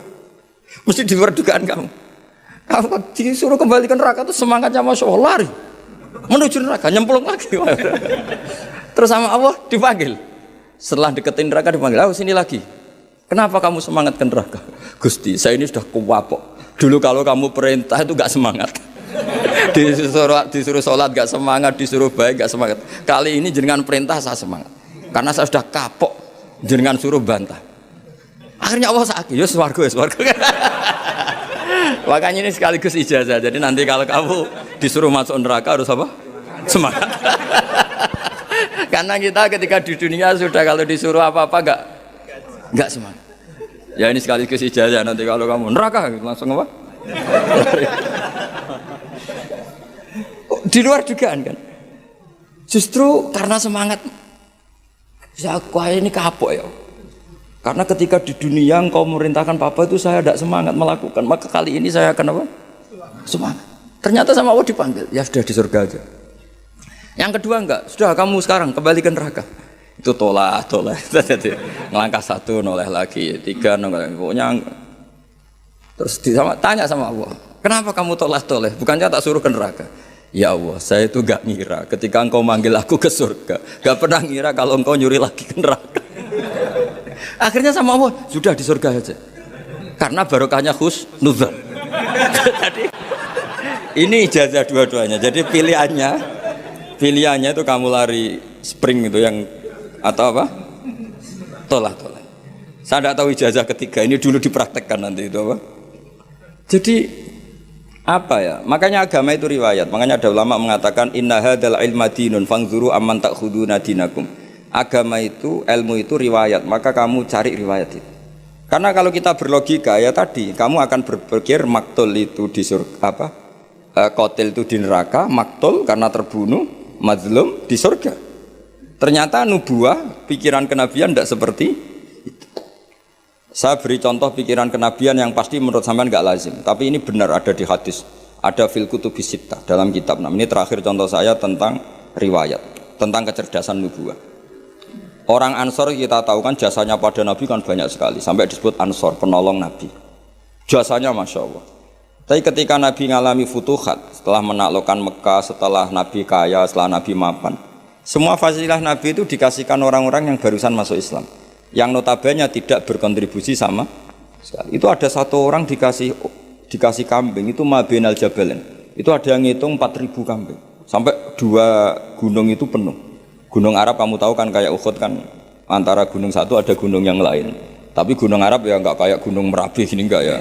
Mesti di luar dugaan kamu. Kamu disuruh kembali ke neraka tuh semangatnya Masya Allah, lari menuju neraka, nyemplung lagi. Terus sama Allah dipanggil. Setelah deketin neraka dipanggil, oh sini lagi. Kenapa kamu semangat ke neraka? Gusti, saya ini sudah kuwapok. Dulu kalau kamu perintah itu gak semangat. Disuruh sholat gak semangat, disuruh baik gak semangat. Kali ini jenengan perintah saya semangat. Karena saya sudah kapok, jenengan suruh bantah. Akhirnya Allah sakit, ya swarga. Makanya ini sekaligus ijazah. Jadi nanti kalau kamu disuruh masuk neraka harus apa? Semangat. Karena kita ketika di dunia sudah kalau disuruh apa-apa enggak semangat. Ya ini sekaligus ijazah, nanti kalau kamu neraka langsung apa? Di luar dugaan kan. Justru karena semangat. Ya aku ini kapok ya. Karena ketika di dunia engkau memerintahkan papa itu saya tidak semangat melakukan, maka kali ini saya akan apa? Semangat. Ternyata sama Allah dipanggil, ya sudah di surga aja. Yang kedua enggak, sudah kamu sekarang kembali ke neraka. Itu tolak. Ngelangkah 1 noleh lagi, 3 noleh. Pokoknya terus tanya sama Allah, kenapa kamu tolak? Bukannya tak suruh ke neraka? Ya Allah, saya itu gak ngira ketika engkau manggil aku ke surga, gak pernah ngira kalau engkau nyuri lagi ke neraka. Akhirnya sama Allah, sudah di surga aja. Karena barokahnya husnuzan. Jadi ini ijazah dua-duanya. Jadi pilihannya itu kamu lari spring itu yang atau apa? Tolak. Saya tidak tahu ijazah ketiga ini dulu dipraktekkan nanti itu apa? Jadi apa ya? Makanya agama itu riwayat. Makanya ada ulama mengatakan inna hadzal ilma dinun fanzuru amman ta'khuduna dinakum. Agama itu, ilmu itu riwayat, maka kamu cari riwayat itu. Karena kalau kita berlogika ya tadi, kamu akan berpikir maktul itu di surga, qatil itu di neraka, maktul karena terbunuh, mazlum di surga. Ternyata nubuah, pikiran kenabian tidak seperti itu. Saya beri contoh pikiran kenabian yang pasti menurut sampean nggak lazim, tapi ini benar ada di hadis, ada fil kutubis sittah dalam kitab. Nah, ini terakhir contoh saya tentang riwayat, tentang kecerdasan nubuah. Orang Ansor kita tahu kan jasanya pada Nabi kan banyak sekali, sampai disebut Ansor, penolong Nabi. Jasanya Masya Allah. Tapi ketika Nabi ngalami futuhat, setelah menaklukkan Mekah, setelah Nabi kaya, setelah Nabi mapan, semua fasilitas Nabi itu dikasihkan orang-orang yang barusan masuk Islam. yang notabene tidak berkontribusi sama sekali. Itu ada satu orang dikasih kambing itu mabenal jabalen. Itu ada yang ngitung 4.000 kambing. Sampai 2 gunung itu penuh. Gunung Arab kamu tahu kan kayak Uhud kan, antara gunung satu ada gunung yang lain. Tapi gunung Arab ya enggak kayak gunung Merapi gini enggak ya.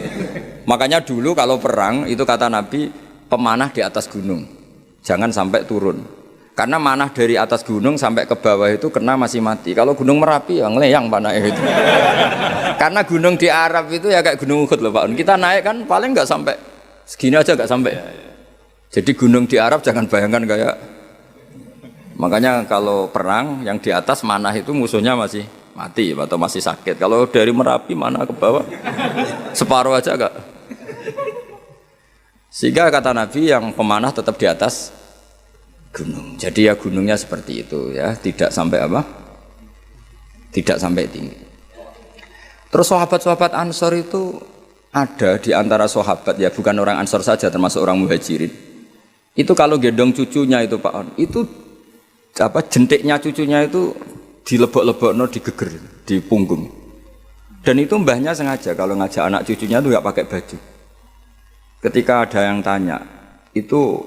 Makanya dulu kalau perang itu kata Nabi pemanah di atas gunung. Jangan sampai turun. Karena manah dari atas gunung sampai ke bawah itu kena masih mati. Kalau gunung Merapi ya ngeleyang panahnya itu. Karena gunung di Arab itu ya kayak gunung Uhud loh Pak. Kita naik kan paling nggak sampai segini aja nggak sampai. Jadi gunung di Arab jangan bayangkan kayak. Makanya kalau perang yang di atas manah itu musuhnya masih mati atau masih sakit. Kalau dari Merapi mana ke bawah separuh aja nggak. Sehingga kata Nabi yang pemanah tetap di atas gunung. Jadi ya gunungnya seperti itu ya, tidak sampai apa? Tidak sampai tinggi. Terus sahabat-sahabat Ansor itu ada di antara sahabat ya, bukan orang Ansor saja termasuk orang Muhajirin. Itu kalau gendong cucunya itu Pak On, itu apa jentiknya cucunya itu dilebok-lebokno digeger di punggung. Dan itu mbahnya sengaja kalau ngajak anak cucunya itu nggak pakai baju. Ketika ada yang tanya, itu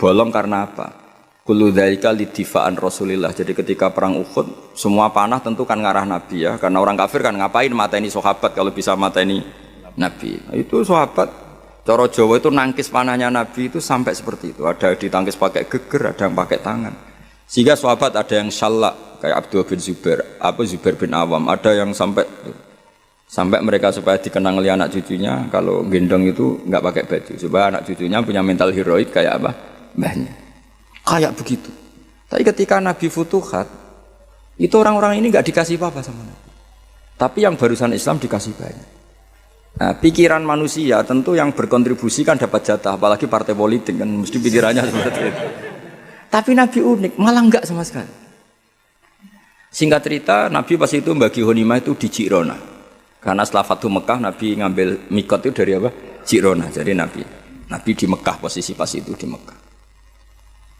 bolong karena apa? Kullu dzalika lidifa'an Rasulillah. Jadi ketika perang Uhud, semua panah tentu kan ngarah Nabi ya, karena orang kafir kan ngapain mateni sahabat kalau bisa mateni Nabi. Nah, itu sahabat cara Jawa itu nangkis panahnya Nabi itu sampai seperti itu. Ada ditangkis pakai geger, ada yang pakai tangan. Sehingga sahabat ada yang syallak kayak Abdul bin Zubair, Zubair bin Awam, ada yang sampai mereka supaya dikenang oleh anak cucunya kalau gendong itu nggak pakai baju supaya anak cucunya punya mental heroik kayak apa mbahnya. Kayak begitu. Tapi ketika Nabi futuhat, itu orang-orang ini nggak dikasih apa-apa sama Nabi. Tapi yang barusan Islam dikasih banyak. Nah, pikiran manusia tentu yang berkontribusi kan dapat jatah, apalagi partai politik kan mesti pikirannya seperti itu. Tapi Nabi unik, malah enggak sama sekali. Singkat cerita, Nabi pas itu bagi ghanimah itu di Jirona. Karena setelah Fathu Mekah, Nabi ngambil mikot itu dari apa? Jirona. Jadi Nabi di Mekah, posisi pas itu di Mekah.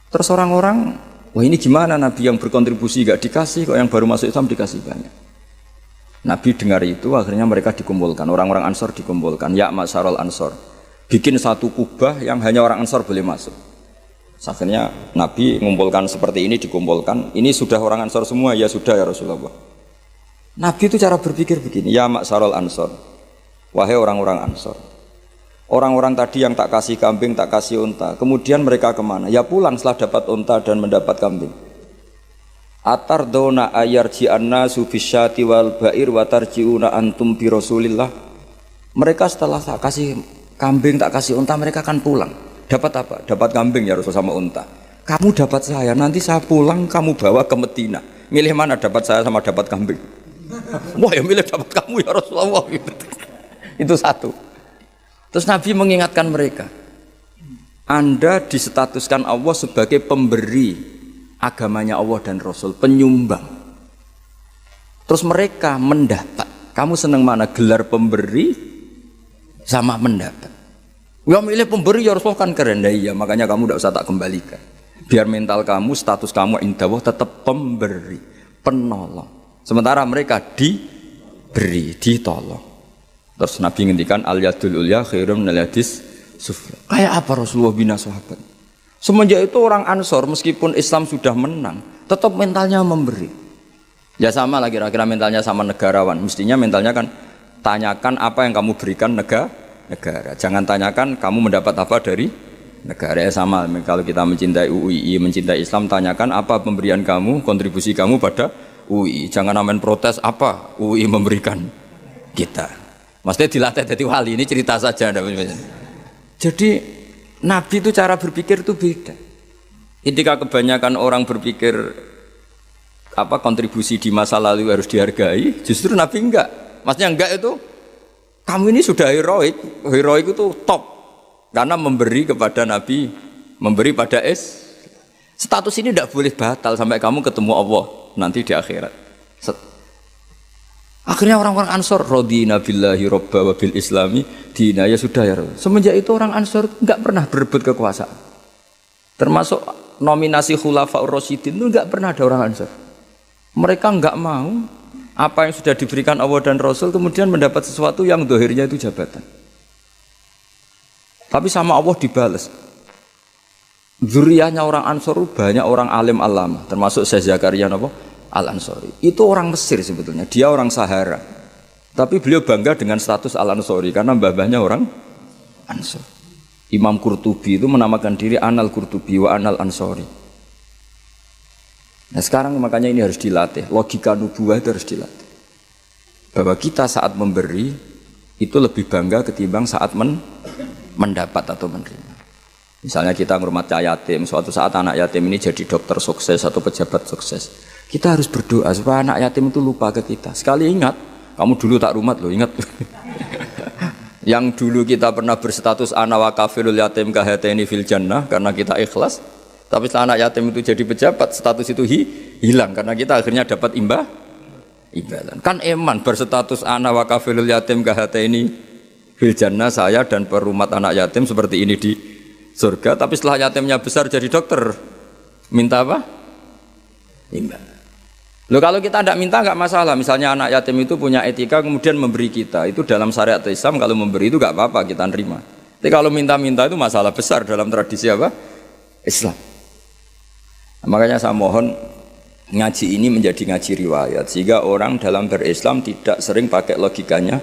Terus orang-orang, wah ini gimana Nabi yang berkontribusi gak dikasih, kok yang baru masuk Islam dikasih banyak. Nabi dengar itu, akhirnya mereka dikumpulkan, orang-orang Ansor dikumpulkan, ya Ma'syarul Ansor, bikin satu kubah yang hanya orang Ansor boleh masuk. Akhirnya Nabi mengumpulkan seperti ini, dikumpulkan, ini sudah orang Ansor semua, ya sudah ya Rasulullah. Nabi itu cara berpikir begini, ya Ma'syarul Ansor, wahai orang-orang Ansor, orang-orang tadi yang tak kasih kambing, tak kasih unta, kemudian mereka kemana? Ya pulang setelah dapat unta dan mendapat kambing. Atardona ayarji'anna sufisyati wal ba'ir wa tarji'una antum bi Rasulillah. Mereka setelah tak kasih kambing, tak kasih unta, mereka akan pulang. Dapat apa? Dapat kambing ya Rasul sama unta. Kamu dapat saya, nanti saya pulang kamu bawa ke Medina. Milih mana dapat saya sama dapat kambing? Wah ya milih dapat kamu ya Rasulullah. Itu satu. Terus Nabi mengingatkan mereka, Anda disetatuskan Allah sebagai pemberi agamanya Allah dan Rasul, penyumbang. Terus mereka mendapat. Kamu senang mana? Gelar pemberi sama mendapat. Ya milih pemberi ya Rasulullah kan keren. Ya makanya kamu tidak usah tak kembalikan. Biar mental kamu, status kamu indah Allah tetap pemberi, penolong. Sementara mereka diberi, ditolong. Terus Nabi ngendikan al-yadul ulya khairum minal yadis sufla. Kayak apa Rasulullah bina sahabat? Semenjak itu orang Ansor meskipun Islam sudah menang, tetap mentalnya memberi. Ya sama lah kira-kira mentalnya sama negarawan. Mestinya mentalnya kan tanyakan apa yang kamu berikan negara. Jangan tanyakan kamu mendapat apa dari negara. Ya sama kalau kita mencintai UII, mencintai Islam, tanyakan apa pemberian kamu, kontribusi kamu pada UII. Jangan amen protes apa UII memberikan kita. Maksudnya dilatih jadi wali, ini cerita saja. Jadi Nabi itu cara berpikir itu beda. Ketika kebanyakan orang berpikir apa kontribusi di masa lalu harus dihargai, justru Nabi enggak. Maksudnya enggak itu kamu ini sudah heroik itu top karena memberi kepada Nabi, memberi pada status ini tidak boleh batal sampai kamu ketemu Allah nanti di akhirat. Akhirnya orang-orang Ansor radina billahi robba wa bil islami dina, ya sudah ya. Semenjak itu orang Ansor enggak pernah berebut kekuasaan. Termasuk nominasi khulafaur rasyidin itu enggak pernah ada orang Ansor. Mereka enggak mau apa yang sudah diberikan Allah dan Rasul kemudian mendapat sesuatu yang dohirnya itu jabatan. Tapi sama Allah dibalas. Zuriyahnya orang Ansor banyak orang alim alama, termasuk Syekh Zakaria Al-Ansori. Itu orang Mesir sebetulnya, dia orang Sahara. Tapi beliau bangga dengan status Al-Ansori karena mbah-mbahnya orang Ansor. Imam Qurtubi itu menamakan diri Anal Qurtubi wa Anal Ansori. Nah sekarang makanya ini harus dilatih, logika nubuwah itu harus dilatih. Bahwa kita saat memberi itu lebih bangga ketimbang saat mendapat atau menerima. Misalnya kita ngurmat yatim, suatu saat anak yatim ini jadi dokter sukses atau pejabat sukses. Kita harus berdoa supaya anak yatim itu lupa ke kita. Sekali ingat, kamu dulu tak rumat loh, ingat. Yang dulu kita pernah berstatus ana wa kafilul yatim kahateni fil jannah karena kita ikhlas. Tapi setelah anak yatim itu jadi pejabat, status itu hilang karena kita akhirnya dapat imbalan. Kan eman berstatus ana wa kafilul yatim kahateni fil jannah, saya dan perumat anak yatim seperti ini di surga, tapi setelah yatimnya besar jadi dokter, minta apa? Imbalan. Loh kalau kita tidak minta nggak masalah, misalnya anak yatim itu punya etika kemudian memberi kita, itu dalam syariat Islam kalau memberi itu nggak apa-apa kita nerima. Tapi kalau minta-minta itu masalah besar dalam tradisi apa? Islam. Nah, makanya saya mohon ngaji ini menjadi ngaji riwayat, sehingga orang dalam berislam tidak sering pakai logikanya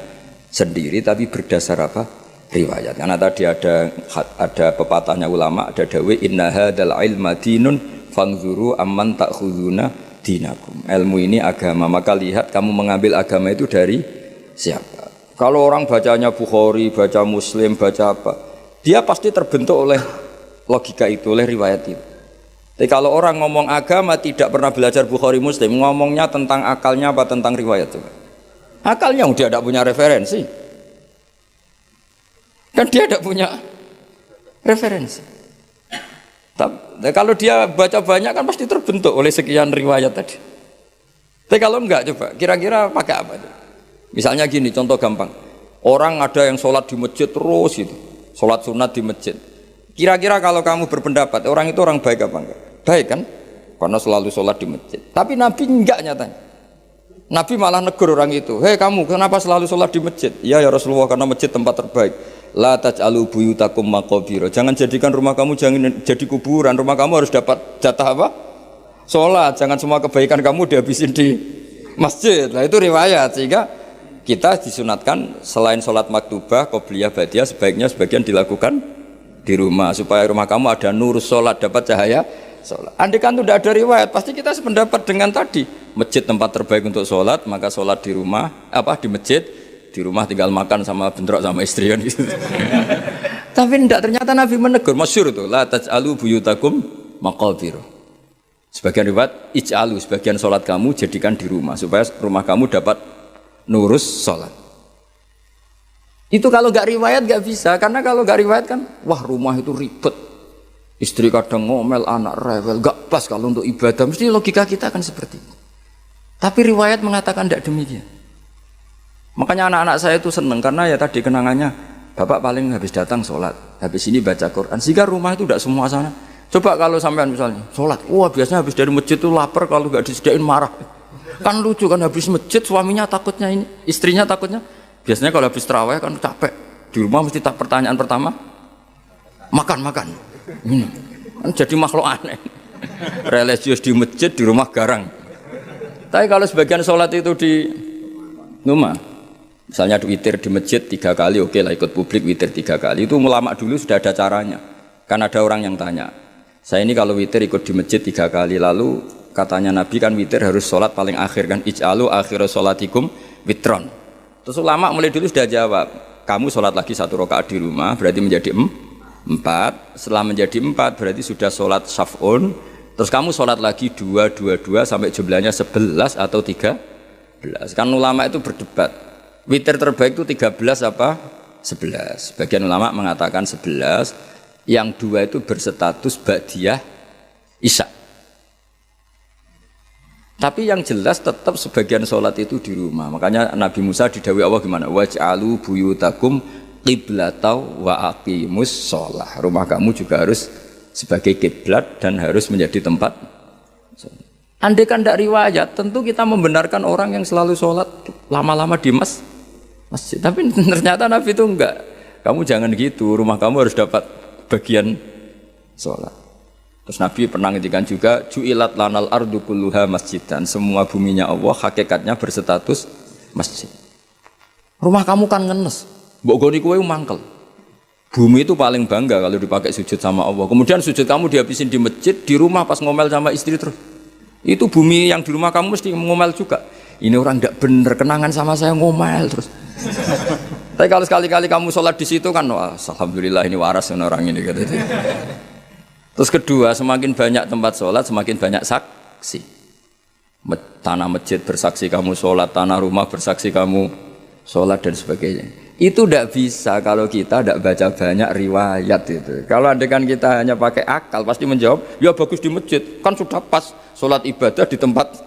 sendiri, tapi berdasar apa? Riwayat. Karena tadi ada pepatahnya ulama, ada dawe inna hadzal ilma dinun fanzuru amman ta'khuduna dinakum. Ilmu ini agama, maka lihat kamu mengambil agama itu dari siapa. Kalau orang bacanya Bukhari, baca Muslim, baca apa, dia pasti terbentuk oleh logika itu, oleh riwayat itu. Tapi kalau orang ngomong agama tidak pernah belajar Bukhari Muslim, ngomongnya tentang akalnya apa tentang riwayat itu? Akalnya dia tidak punya referensi. Kan dia tidak punya referensi. Tapi kalau dia baca banyak kan pasti terbentuk oleh sekian riwayat tadi. Tapi kalau enggak, coba kira-kira pakai apa itu? Misalnya gini, contoh gampang. Orang ada yang sholat di masjid terus itu, sholat sunat di masjid. Kira-kira kalau kamu berpendapat orang itu orang baik apa enggak? Baik kan? Karena selalu sholat di masjid. Tapi Nabi enggak nyatanya. Nabi malah negur orang itu. Hei kamu, kenapa selalu sholat di masjid? Ya Rasulullah, karena masjid tempat terbaik. La taj'alu buyutakum maqabira. Jangan jadikan rumah kamu jangan jadi kuburan. Rumah kamu harus dapat jatah apa? Sholat. Jangan semua kebaikan kamu dihabisin di masjid. Nah itu riwayat. Sehingga kita disunatkan selain sholat maktubah, qobliyah, badiah, sebaiknya sebagian dilakukan di rumah supaya rumah kamu ada nur sholat, dapat cahaya sholat. Andai kan tidak ada riwayat, pasti kita sependapat dengan tadi. Masjid tempat terbaik untuk sholat, maka sholat di rumah, di masjid. Di rumah tinggal makan sama bentrok sama istri kan gitu. Tapi tidak, ternyata Nabi menegur, masyhur itu, la taj'alu buyutakum maqabir. Sebagian riwayat ij'alu, sebagian sholat kamu jadikan di rumah supaya rumah kamu dapat nurus sholat. Itu kalau nggak riwayat nggak bisa, karena kalau nggak riwayat kan, wah rumah itu ribet, istri kadang ngomel, anak rewel, nggak pas kalau untuk ibadah. Mesti logika kita kan seperti itu. Tapi riwayat mengatakan tidak demikian. Makanya anak-anak saya itu seneng karena ya tadi kenangannya bapak paling habis datang sholat, habis ini baca Quran, sehingga rumah itu tidak semua sana. Coba kalau sampean misalnya sholat, wah biasanya habis dari masjid itu lapar, kalau nggak disediain marah. Kan lucu kan, habis masjid suaminya takutnya ini, istrinya takutnya. Biasanya kalau habis terawih kan capek, di rumah mesti pertanyaan pertama makan minum. Kan jadi makhluk aneh. Religius di masjid, di rumah garang. Tapi kalau sebagian sholat itu di rumah, misalnya witir di masjid 3 kali, oke lah ikut publik witir 3 kali. Itu ulama dulu sudah ada caranya. Kan ada orang yang tanya, saya ini kalau witir ikut di masjid 3 kali, lalu katanya Nabi kan witir harus sholat paling akhir kan, ij'alu akhiru sholatikum witron. Terus ulama mulai dulu sudah jawab, kamu sholat lagi 1 rakaat di rumah berarti menjadi 4. Setelah menjadi 4 berarti sudah sholat syaf'un. Terus kamu sholat lagi 2 sampai jumlahnya 11 atau 13. Kan ulama itu berdebat. Witir terbaik itu 13 apa 11. Sebagian ulama mengatakan 11, yang 2 itu berstatus ba'diyah isya. Tapi yang jelas tetap sebagian sholat itu di rumah. Makanya Nabi Musa didhawuhi Allah gimana? Waj'alu buyutakum qiblatau wa aqimus sholah. Rumah kamu juga harus sebagai kiblat dan harus menjadi tempat sholat. Andai kan tidak riwayat, tentu kita membenarkan orang yang selalu sholat lama-lama di masjid. Tapi ternyata Nabi itu enggak. Kamu jangan gitu, rumah kamu harus dapat bagian sholat. Terus Nabi pernah ngendikan juga, ju'ilat lanal ardu kulluha masjidan. Semua buminya Allah hakikatnya berstatus masjid. Rumah kamu kan ngenes, mbok goni kowe mangkel. Bumi itu paling bangga kalau dipakai sujud sama Allah. Kemudian sujud kamu dihabisin di masjid, di rumah pas ngomel sama istri terus. Itu bumi yang di rumah kamu mesti ngomel juga. Ini orang tidak benar, kenangan sama saya ngomel terus. Tapi kalau sekali-kali kamu sholat di situ kan, wah, alhamdulillah ini waras orang ini. Terus kedua, semakin banyak tempat sholat, semakin banyak saksi. Tanah masjid bersaksi kamu sholat, tanah rumah bersaksi kamu sholat dan sebagainya. Itu tidak bisa kalau kita tidak baca banyak riwayat itu. Kalau adegan kita hanya pakai akal pasti menjawab, ya bagus di masjid, kan sudah pas sholat ibadah di tempat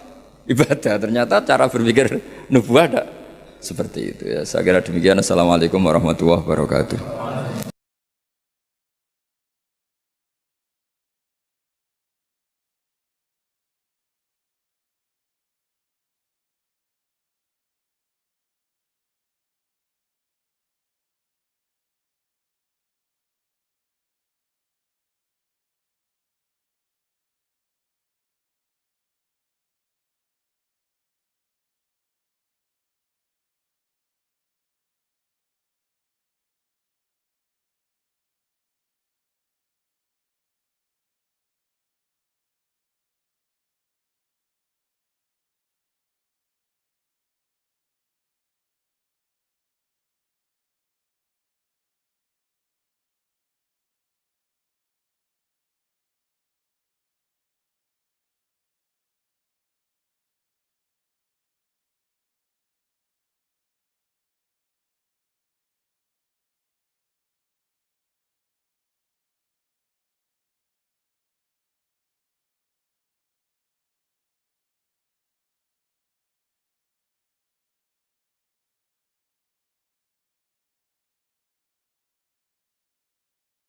ibadah. Ternyata cara berpikir nubuah tidak seperti itu ya. Saya kira demikian. Assalamualaikum warahmatullahi wabarakatuh.